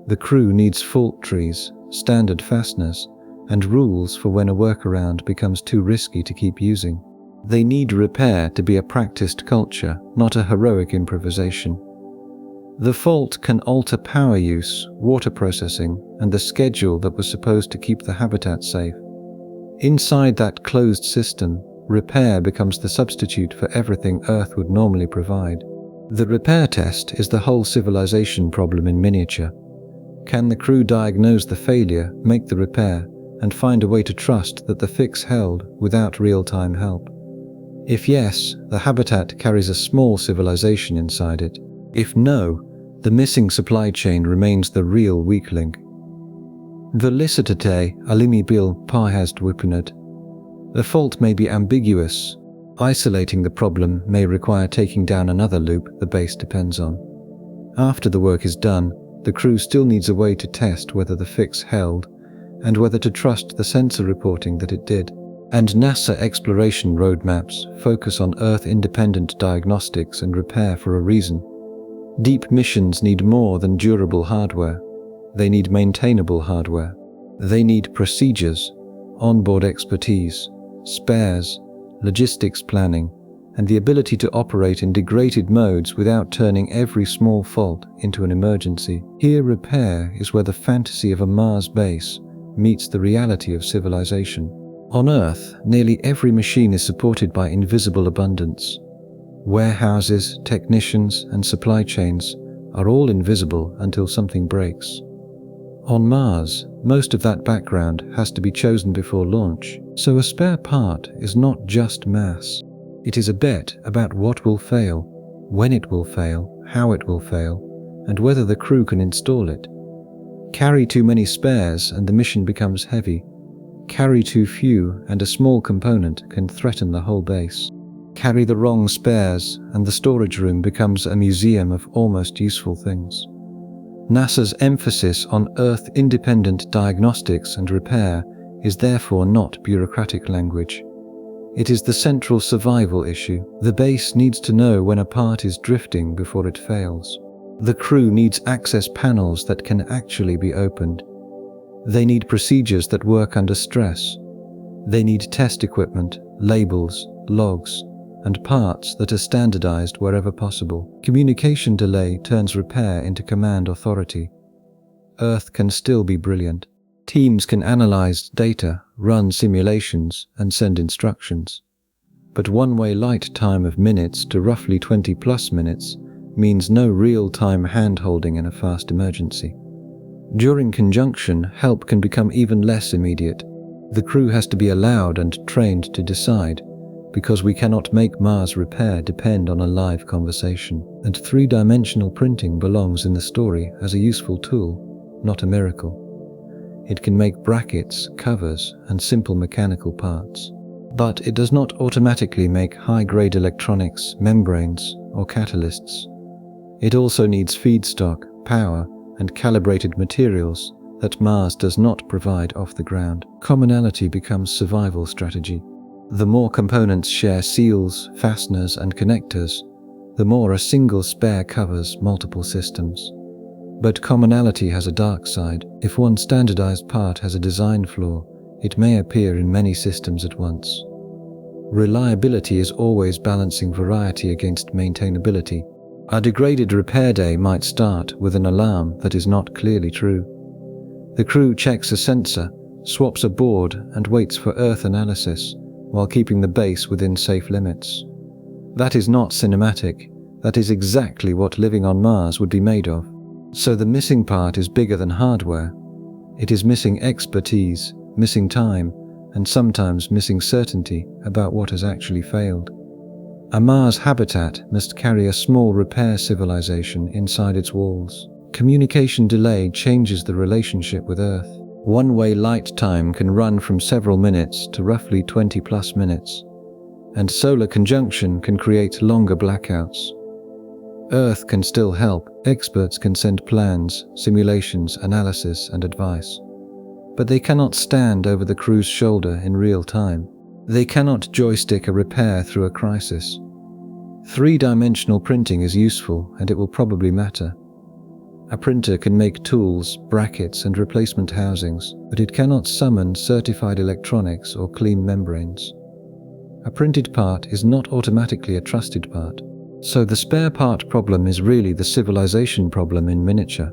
The crew needs fault trees, standard fasteners, and rules for when a workaround becomes too risky to keep using. They need repair to be a practiced culture, not a heroic improvisation. The fault can alter power use, water processing, and the schedule that was supposed to keep the habitat safe. Inside that closed system, repair becomes the substitute for everything Earth would normally provide. The repair test is the whole civilization problem in miniature. Can the crew diagnose the failure, make the repair, and find a way to trust that the fix held without real-time help? If yes, the habitat carries a small civilization inside it. If no, the missing supply chain remains the real weak link. Velicitate alimi bil parhast wipinut. The fault may be ambiguous. Isolating the problem may require taking down another loop the base depends on. After the work is done, the crew still needs a way to test whether the fix held and whether to trust the sensor reporting that it did. And NASA exploration roadmaps focus on Earth-independent diagnostics and repair for a reason. Deep missions need more than durable hardware. They need maintainable hardware. They need procedures, onboard expertise, spares, logistics planning, and the ability to operate in degraded modes without turning every small fault into an emergency. Here, repair is where the fantasy of a Mars base meets the reality of civilization. On Earth, nearly every machine is supported by invisible abundance. Warehouses, technicians, and supply chains are all invisible until something breaks. On Mars, most of that background has to be chosen before launch, so a spare part is not just mass. It is a bet about what will fail, when it will fail, how it will fail, and whether the crew can install it. Carry too many spares and the mission becomes heavy. Carry too few and a small component can threaten the whole base. Carry the wrong spares and the storage room becomes a museum of almost useful things. NASA's emphasis on Earth-independent diagnostics and repair is therefore not bureaucratic language. It is the central survival issue. The base needs to know when a part is drifting before it fails. The crew needs access panels that can actually be opened. They need procedures that work under stress. They need test equipment, labels, logs, and parts that are standardized wherever possible. Communication delay turns repair into command authority. Earth can still be brilliant. Teams can analyze data, run simulations, and send instructions. But one-way light time of minutes to roughly 20+ minutes means no real-time hand-holding in a fast emergency. During conjunction, help can become even less immediate. The crew has to be allowed and trained to decide, because we cannot make Mars repair depend on a live conversation. And three-dimensional printing belongs in the story as a useful tool, not a miracle. It can make brackets, covers, and simple mechanical parts. But it does not automatically make high-grade electronics, membranes, or catalysts. It also needs feedstock, power, and calibrated materials that Mars does not provide off the ground. Commonality becomes survival strategy. The more components share seals, fasteners, and connectors, the more a single spare covers multiple systems. But commonality has a dark side. If one standardized part has a design flaw, it may appear in many systems at once. Reliability is always balancing variety against maintainability. A degraded repair day might start with an alarm that is not clearly true. The crew checks a sensor, swaps a board, and waits for Earth analysis, while keeping the base within safe limits. That is not cinematic. That is exactly what living on Mars would be made of. So the missing part is bigger than hardware. It is missing expertise, missing time, and sometimes missing certainty about what has actually failed. A Mars habitat must carry a small repair civilization inside its walls. Communication delay changes the relationship with Earth. One-way light time can run from several minutes to roughly 20+ minutes, and solar conjunction can create longer blackouts. Earth can still help. Experts can send plans, simulations, analysis, and advice. But they cannot stand over the crew's shoulder in real time. They cannot joystick a repair through a crisis. Three-dimensional printing is useful, and it will probably matter. A printer can make tools, brackets, and replacement housings, but it cannot summon certified electronics or clean membranes. A printed part is not automatically a trusted part. So the spare part problem is really the civilization problem in miniature.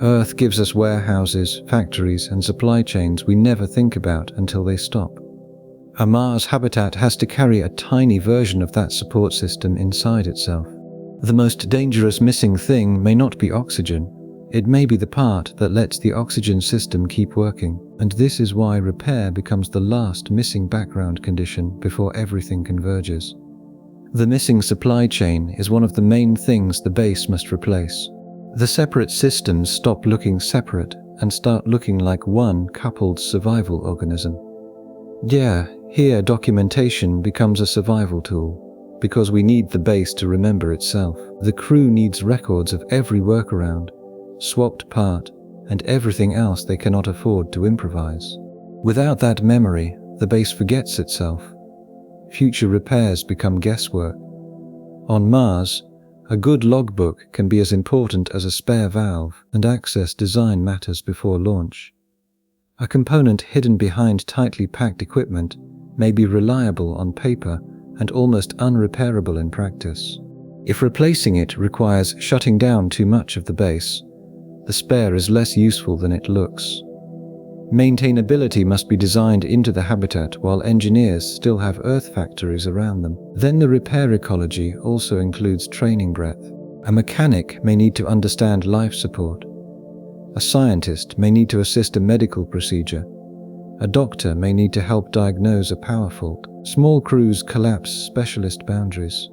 Earth gives us warehouses, factories, and supply chains we never think about until they stop. A Mars habitat has to carry a tiny version of that support system inside itself. The most dangerous missing thing may not be oxygen, It may be the part that lets the oxygen system keep working, and this is why repair becomes the last missing background condition before everything converges. The missing supply chain is one of the main things the base must replace. The separate systems stop looking separate and start looking like one coupled survival organism. Yeah, here documentation becomes a survival tool, because we need the base to remember itself. The crew needs records of every workaround, swapped part, and everything else they cannot afford to improvise. Without that memory, the base forgets itself. Future repairs become guesswork. On Mars, a good logbook can be as important as a spare valve, and access design matters before launch. A component hidden behind tightly packed equipment may be reliable on paper and almost unrepairable in practice. If replacing it requires shutting down too much of the base, the spare is less useful than it looks. Maintainability must be designed into the habitat while engineers still have Earth factories around them. Then the repair ecology also includes training breadth. A mechanic may need to understand life support. A scientist may need to assist a medical procedure. A doctor may need to help diagnose a power fault. Small crews collapse specialist boundaries.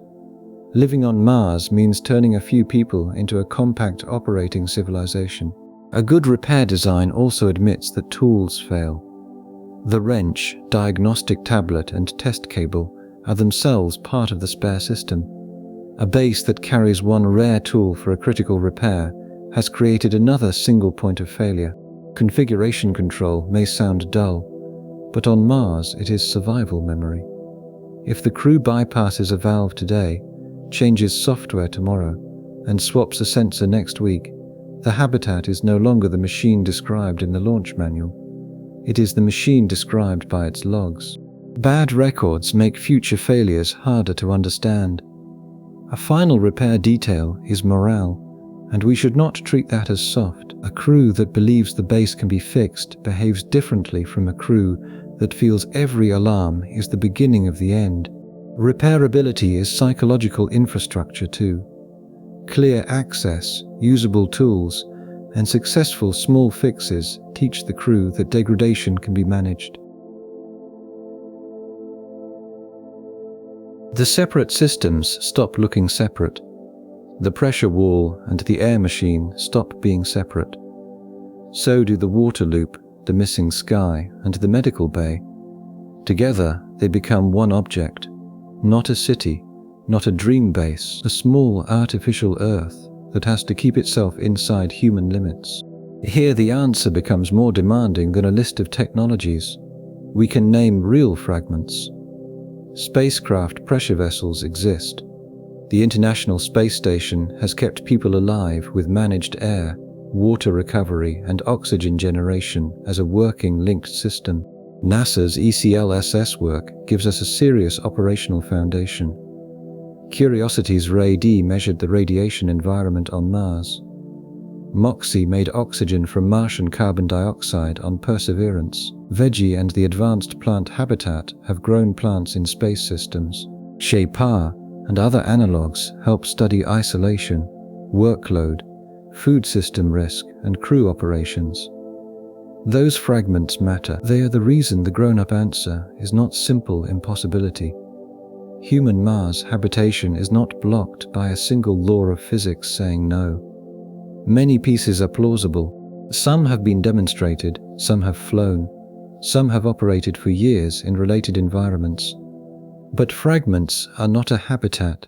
Living on Mars means turning a few people into a compact operating civilization. A good repair design also admits that tools fail. The wrench, diagnostic tablet, and test cable are themselves part of the spare system. A base that carries one rare tool for a critical repair has created another single point of failure. Configuration control may sound dull, but on Mars it is survival memory. If the crew bypasses a valve today, changes software tomorrow, and swaps a sensor next week, the habitat is no longer the machine described in the launch manual. It is the machine described by its logs. Bad records make future failures harder to understand. A final repair detail is morale, and we should not treat that as soft. A crew that believes the base can be fixed behaves differently from a crew that feels every alarm is the beginning of the end. Repairability is psychological infrastructure too. Clear access, usable tools, and successful small fixes teach the crew that degradation can be managed. The separate systems stop looking separate. The pressure wall and the air machine stop being separate. So do the water loop, the missing sky, and the medical bay. Together, they become one object. Not a city, not a dream base, a small artificial Earth that has to keep itself inside human limits. Here the answer becomes more demanding than a list of technologies. We can name real fragments. Spacecraft pressure vessels exist. The International Space Station has kept people alive with managed air, water recovery, and oxygen generation as a working linked system. NASA's ECLSS work gives us a serious operational foundation. Curiosity's Ray-D measured the radiation environment on Mars. MOXIE made oxygen from Martian carbon dioxide on Perseverance. Veggie and the Advanced Plant Habitat have grown plants in space systems. SHAPA and other analogs help study isolation, workload, food system risk, and crew operations. Those fragments matter. They are the reason the grown-up answer is not simple impossibility. Human Mars habitation is not blocked by a single law of physics saying no. Many pieces are plausible. Some have been demonstrated, some have flown, some have operated for years in related environments. But fragments are not a habitat.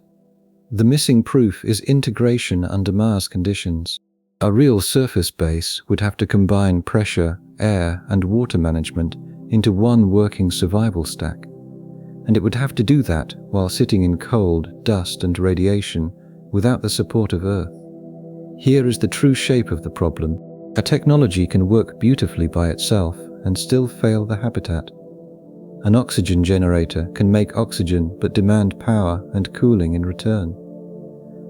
The missing proof is integration under Mars conditions. A real surface base would have to combine pressure, air, and water management into one working survival stack. And it would have to do that while sitting in cold, dust, and radiation without the support of Earth. Here is the true shape of the problem. A technology can work beautifully by itself and still fail the habitat. An oxygen generator can make oxygen but demand power and cooling in return.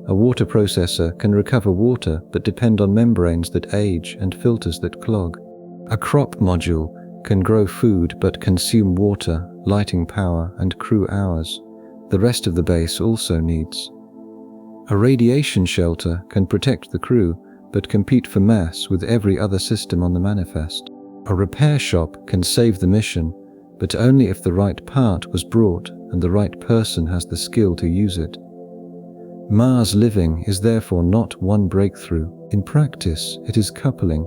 A water processor can recover water but depend on membranes that age and filters that clog. A crop module can grow food but consume water, lighting power, and crew hours. The rest of the base also needs. A radiation shelter can protect the crew but compete for mass with every other system on the manifest. A repair shop can save the mission, but only if the right part was brought and the right person has the skill to use it. Mars living is therefore not one breakthrough. In practice, it is coupling.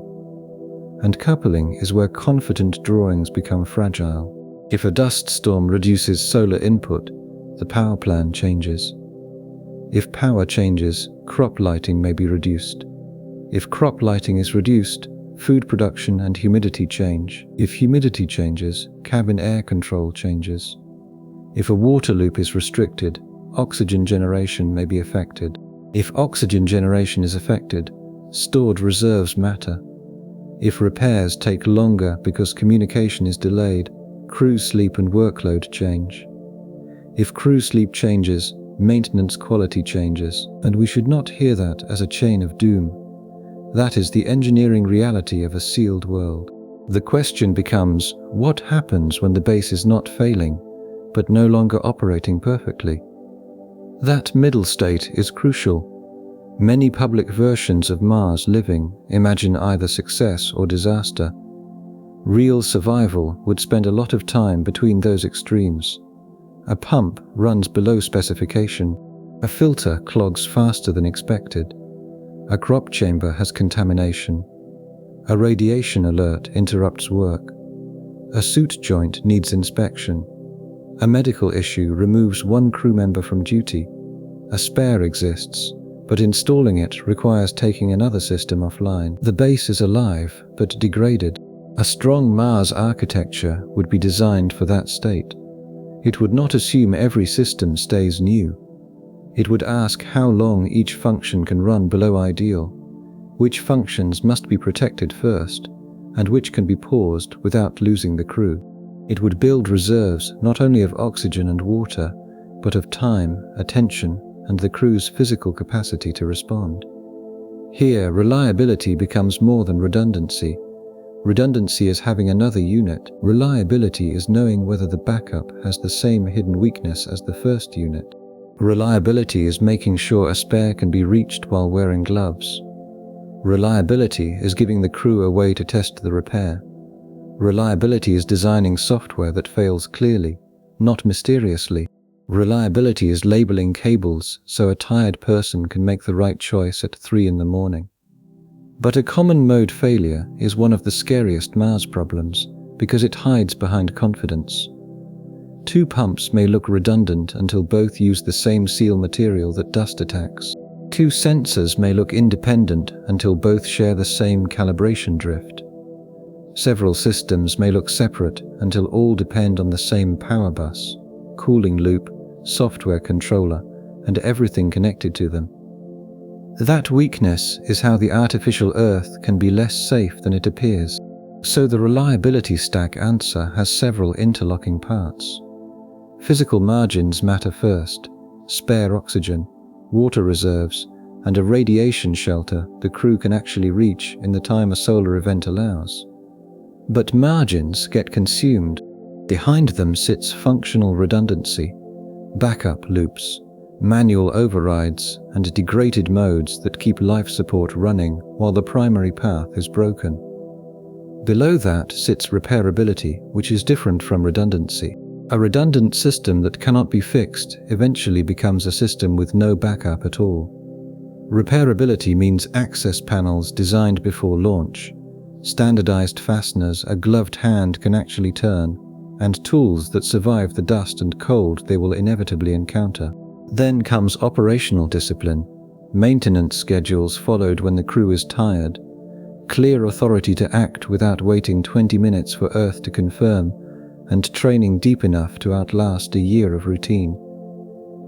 And coupling is where confident drawings become fragile. If a dust storm reduces solar input, the power plan changes. If power changes, crop lighting may be reduced. If crop lighting is reduced, food production and humidity change. If humidity changes, cabin air control changes. If a water loop is restricted, oxygen generation may be affected. If oxygen generation is affected, stored reserves matter. If repairs take longer because communication is delayed, crew sleep and workload change. If crew sleep changes, maintenance quality changes, and we should not hear that as a chain of doom. That is the engineering reality of a sealed world. The question becomes, what happens when the base is not failing, but no longer operating perfectly? That middle state is crucial. Many public versions of Mars living imagine either success or disaster. Real survival would spend a lot of time between those extremes. A pump runs below specification. A filter clogs faster than expected. A crop chamber has contamination. A radiation alert interrupts work. A suit joint needs inspection. A medical issue removes one crew member from duty. A spare exists, but installing it requires taking another system offline. The base is alive, but degraded. A strong Mars architecture would be designed for that state. It would not assume every system stays new. It would ask how long each function can run below ideal, which functions must be protected first, and which can be paused without losing the crew. It would build reserves not only of oxygen and water, but of time, attention, and the crew's physical capacity to respond. Here, reliability becomes more than redundancy. Redundancy is having another unit. Reliability is knowing whether the backup has the same hidden weakness as the first unit. Reliability is making sure a spare can be reached while wearing gloves. Reliability is giving the crew a way to test the repair. Reliability is designing software that fails clearly, not mysteriously. Reliability is labeling cables so a tired person can make the right choice at 3 in the morning. But a common mode failure is one of the scariest Mars problems because it hides behind confidence. 2 pumps may look redundant until both use the same seal material that dust attacks. 2 sensors may look independent until both share the same calibration drift. Several systems may look separate until all depend on the same power bus, cooling loop, software controller, and everything connected to them. That weakness is how the artificial Earth can be less safe than it appears. So the reliability stack answer has several interlocking parts. Physical margins matter first: spare oxygen, water reserves, and a radiation shelter the crew can actually reach in the time a solar event allows. But margins get consumed. Behind them sits functional redundancy, backup loops, manual overrides, and degraded modes that keep life support running while the primary path is broken. Below that sits repairability, which is different from redundancy. A redundant system that cannot be fixed eventually becomes a system with no backup at all. Repairability means access panels designed before launch, standardized fasteners a gloved hand can actually turn, and tools that survive the dust and cold they will inevitably encounter. Then comes operational discipline, maintenance schedules followed when the crew is tired, clear authority to act without waiting 20 minutes for Earth to confirm, and training deep enough to outlast a year of routine.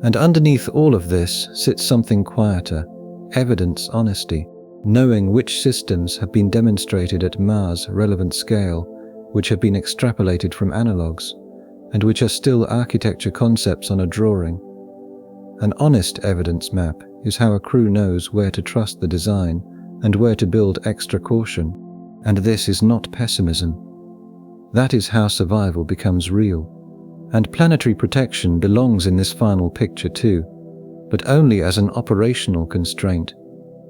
And underneath all of this sits something quieter: evidence honesty, knowing which systems have been demonstrated at Mars relevant scale, which have been extrapolated from analogs, and which are still architecture concepts on a drawing. An honest evidence map is how a crew knows where to trust the design and where to build extra caution. And this is not pessimism. That is how survival becomes real. And planetary protection belongs in this final picture too, but only as an operational constraint.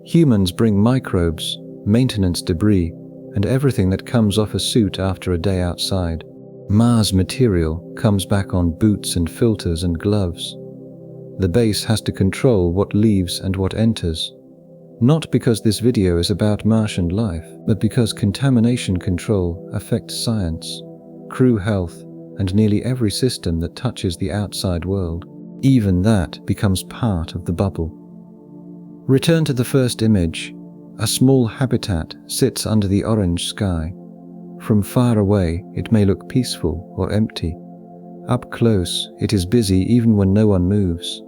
Humans bring microbes, maintenance debris, and everything that comes off a suit after a day outside. Mars material comes back on boots and filters and gloves. The base has to control what leaves and what enters. Not because this video is about Martian life, but because contamination control affects science, crew health, and nearly every system that touches the outside world. Even that becomes part of the bubble. Return to the first image. A small habitat sits under the orange sky. From far away, it may look peaceful or empty. Up close, it is busy even when no one moves.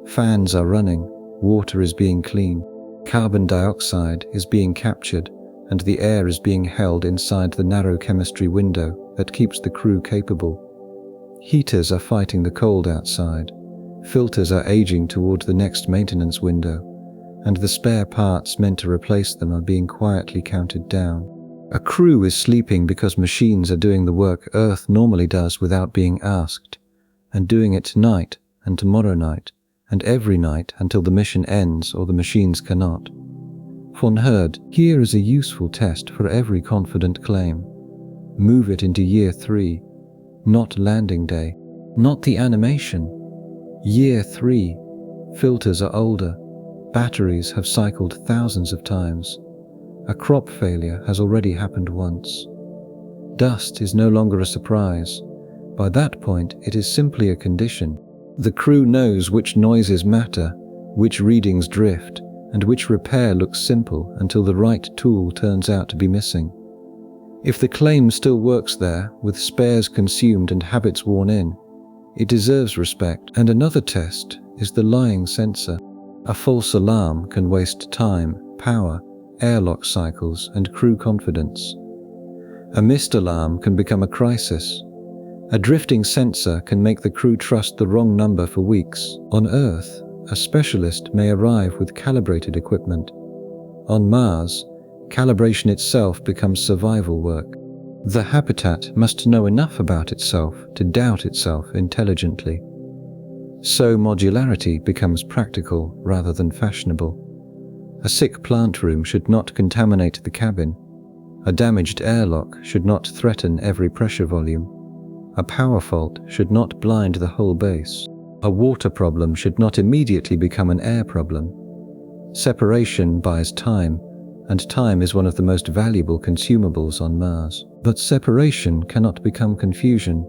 Fans are running, water is being cleaned, carbon dioxide is being captured, and the air is being held inside the narrow chemistry window that keeps the crew capable. Heaters are fighting the cold outside. Filters are aging toward the next maintenance window, and the spare parts meant to replace them are being quietly counted down. A crew is sleeping because machines are doing the work Earth normally does without being asked, and doing it tonight and tomorrow night, and every night until the mission ends or the machines cannot. Von Herd, here is a useful test for every confident claim. Move it into year 3, not landing day, not the animation. Year 3. Filters are older. Batteries have cycled thousands of times. A crop failure has already happened once. Dust is no longer a surprise. By that point, it is simply a condition. The crew knows which noises matter, which readings drift, and which repair looks simple until the right tool turns out to be missing. If the claim still works there, with spares consumed and habits worn in, it deserves respect. And another test is the lying sensor. A false alarm can waste time, power, airlock cycles, and crew confidence. A missed alarm can become a crisis. A drifting sensor can make the crew trust the wrong number for weeks. On Earth, a specialist may arrive with calibrated equipment. On Mars, calibration itself becomes survival work. The habitat must know enough about itself to doubt itself intelligently. So modularity becomes practical rather than fashionable. A sick plant room should not contaminate the cabin. A damaged airlock should not threaten every pressure volume. A power fault should not blind the whole base. A water problem should not immediately become an air problem. Separation buys time, and time is one of the most valuable consumables on Mars. But separation cannot become confusion.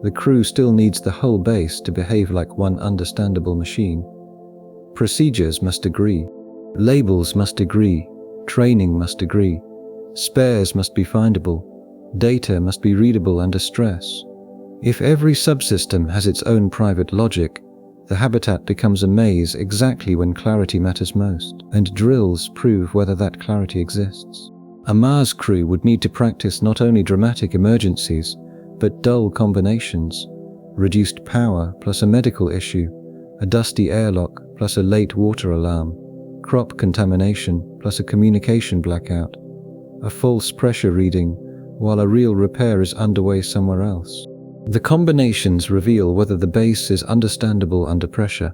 The crew still needs the whole base to behave like one understandable machine. Procedures must agree. Labels must agree. Training must agree. Spares must be findable. Data must be readable under stress. If every subsystem has its own private logic, the habitat becomes a maze exactly when clarity matters most, and drills prove whether that clarity exists. A Mars crew would need to practice not only dramatic emergencies, but dull combinations, reduced power plus a medical issue, a dusty airlock plus a late water alarm, crop contamination plus a communication blackout, a false pressure reading while a real repair is underway somewhere else. The combinations reveal whether the base is understandable under pressure.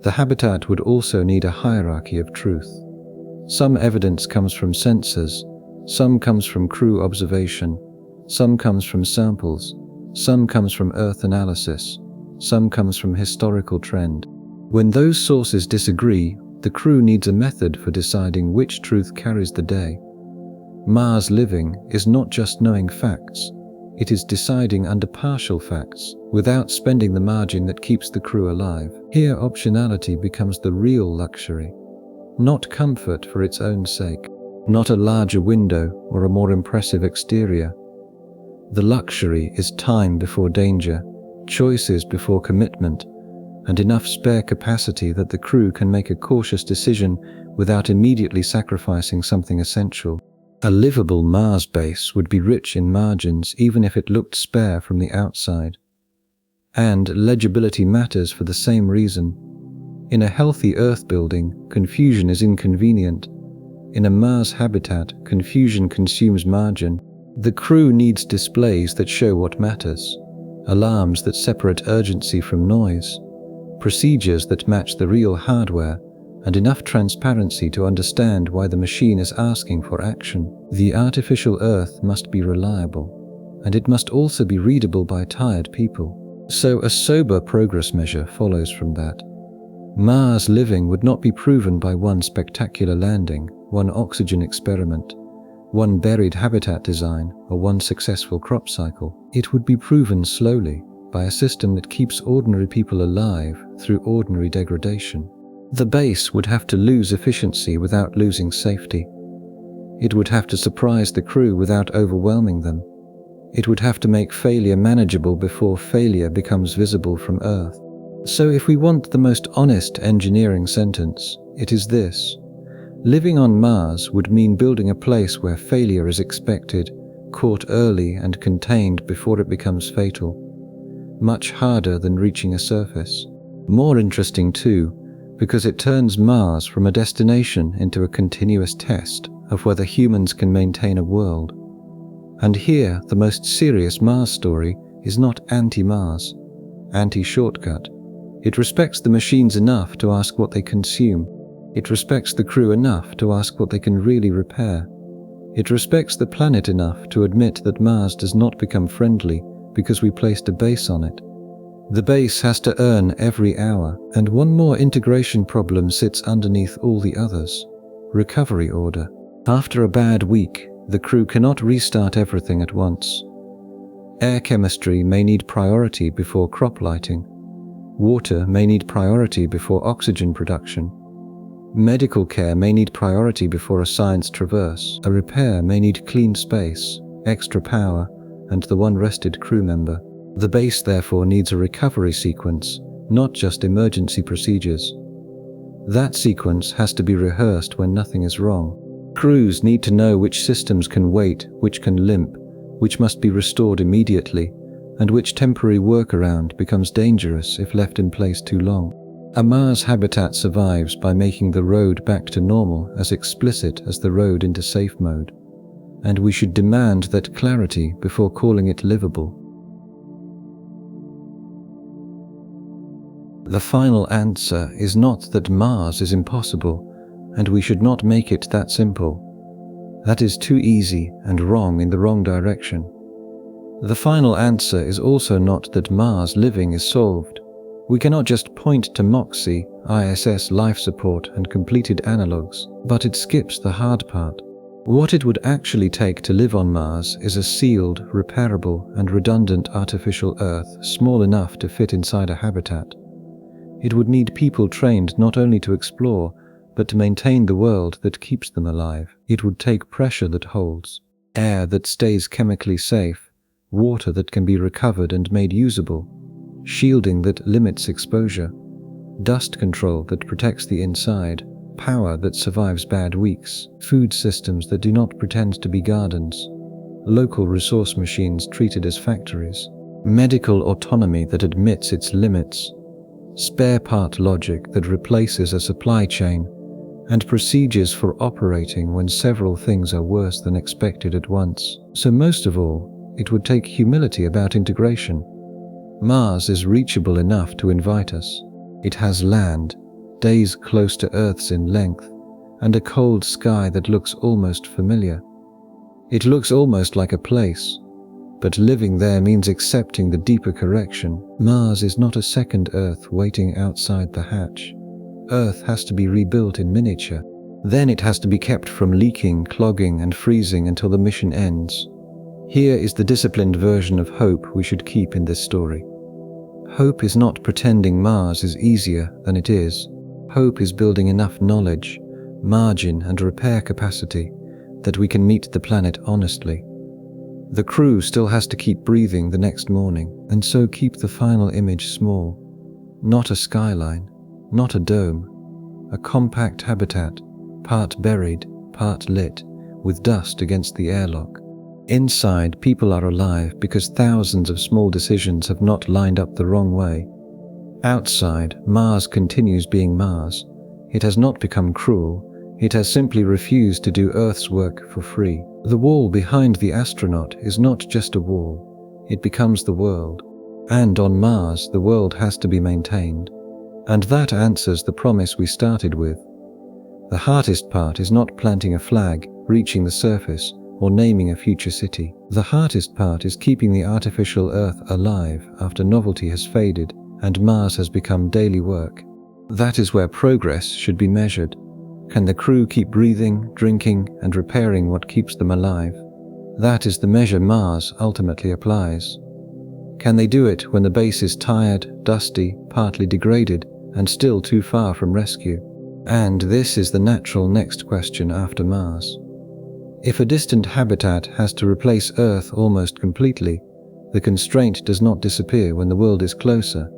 The habitat would also need a hierarchy of truth. Some evidence comes from sensors, some comes from crew observation, some comes from samples, some comes from Earth analysis, some comes from historical trend. When those sources disagree, the crew needs a method for deciding which truth carries the day. Mars living is not just knowing facts, it is deciding under partial facts, without spending the margin that keeps the crew alive. Here optionality becomes the real luxury, not comfort for its own sake, not a larger window or a more impressive exterior. The luxury is time before danger, choices before commitment, and enough spare capacity that the crew can make a cautious decision without immediately sacrificing something essential. A livable Mars base would be rich in margins even if it looked spare from the outside. And legibility matters for the same reason. In a healthy Earth building, confusion is inconvenient. In a Mars habitat, confusion consumes margin. The crew needs displays that show what matters, alarms that separate urgency from noise, procedures that match the real hardware, and enough transparency to understand why the machine is asking for action. The artificial Earth must be reliable, and it must also be readable by tired people. So a sober progress measure follows from that. Mars living would not be proven by one spectacular landing, one oxygen experiment, one buried habitat design, or one successful crop cycle. It would be proven slowly by a system that keeps ordinary people alive through ordinary degradation. The base would have to lose efficiency without losing safety. It would have to surprise the crew without overwhelming them. It would have to make failure manageable before failure becomes visible from Earth. So if we want the most honest engineering sentence, it is this: living on Mars would mean building a place where failure is expected, caught early and contained before it becomes fatal. Much harder than reaching a surface. More interesting too, because it turns Mars from a destination into a continuous test of whether humans can maintain a world. And here, the most serious Mars story is not anti-Mars, anti-shortcut. It respects the machines enough to ask what they consume. It respects the crew enough to ask what they can really repair. It respects the planet enough to admit that Mars does not become friendly because we placed a base on it. The base has to earn every hour, and one more integration problem sits underneath all the others: recovery order. After a bad week, the crew cannot restart everything at once. Air chemistry may need priority before crop lighting. Water may need priority before oxygen production. Medical care may need priority before a science traverse. A repair may need clean space, extra power, and the one rested crew member. The base therefore needs a recovery sequence, not just emergency procedures. That sequence has to be rehearsed when nothing is wrong. Crews need to know which systems can wait, which can limp, which must be restored immediately, and which temporary workaround becomes dangerous if left in place too long. A Mars habitat survives by making the road back to normal as explicit as the road into safe mode, and we should demand that clarity before calling it livable. The final answer is not that Mars is impossible, and we should not make it that simple. That is too easy and wrong in the wrong direction. The final answer is also not that Mars living is solved. We cannot just point to MOXIE, ISS life support and completed analogues, but it skips the hard part. What it would actually take to live on Mars is a sealed, repairable and redundant artificial Earth small enough to fit inside a habitat. It would need people trained not only to explore, but to maintain the world that keeps them alive. It would take pressure that holds, air that stays chemically safe, water that can be recovered and made usable, shielding that limits exposure, dust control that protects the inside, power that survives bad weeks, food systems that do not pretend to be gardens, local resource machines treated as factories, medical autonomy that admits its limits, spare part logic that replaces a supply chain, and procedures for operating when several things are worse than expected at once. So most of all, it would take humility about integration. Mars is reachable enough to invite us. It has land, days close to Earth's in length, and a cold sky that looks almost familiar. It looks almost like a place, but living there means accepting the deeper correction. Mars is not a second Earth waiting outside the hatch. Earth has to be rebuilt in miniature. Then it has to be kept from leaking, clogging, and freezing until the mission ends. Here is the disciplined version of hope we should keep in this story. Hope is not pretending Mars is easier than it is. Hope is building enough knowledge, margin, and repair capacity that we can meet the planet honestly. The crew still has to keep breathing the next morning, and so keep the final image small. Not a skyline, not a dome, a compact habitat, part buried, part lit, with dust against the airlock. Inside, people are alive because thousands of small decisions have not lined up the wrong way. Outside, Mars continues being Mars. It has not become cruel. It has simply refused to do Earth's work for free. The wall behind the astronaut is not just a wall. It becomes the world. And on Mars, the world has to be maintained. And that answers the promise we started with. The hardest part is not planting a flag, reaching the surface, or naming a future city. The hardest part is keeping the artificial Earth alive after novelty has faded and Mars has become daily work. That is where progress should be measured. Can the crew keep breathing, drinking, and repairing what keeps them alive? That is the measure Mars ultimately applies. Can they do it when the base is tired, dusty, partly degraded, and still too far from rescue? And this is the natural next question after Mars. If a distant habitat has to replace Earth almost completely, the constraint does not disappear when the world is closer.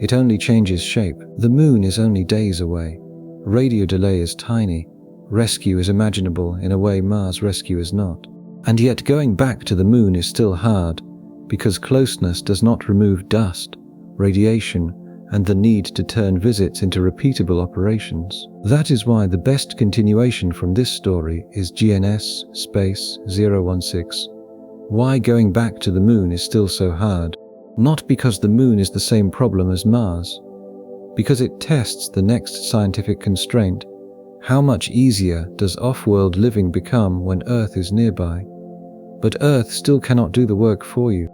It only changes shape. The moon is only days away. Radio delay is tiny. Rescue is imaginable in a way Mars rescue is not. And yet going back to the moon is still hard, because closeness does not remove dust, radiation, and the need to turn visits into repeatable operations. That is why the best continuation from this story is GNS Space 016. Why going back to the moon is still so hard. Not because the moon is the same problem as Mars, because it tests the next scientific constraint. How much easier does off-world living become when Earth is nearby? But Earth still cannot do the work for you.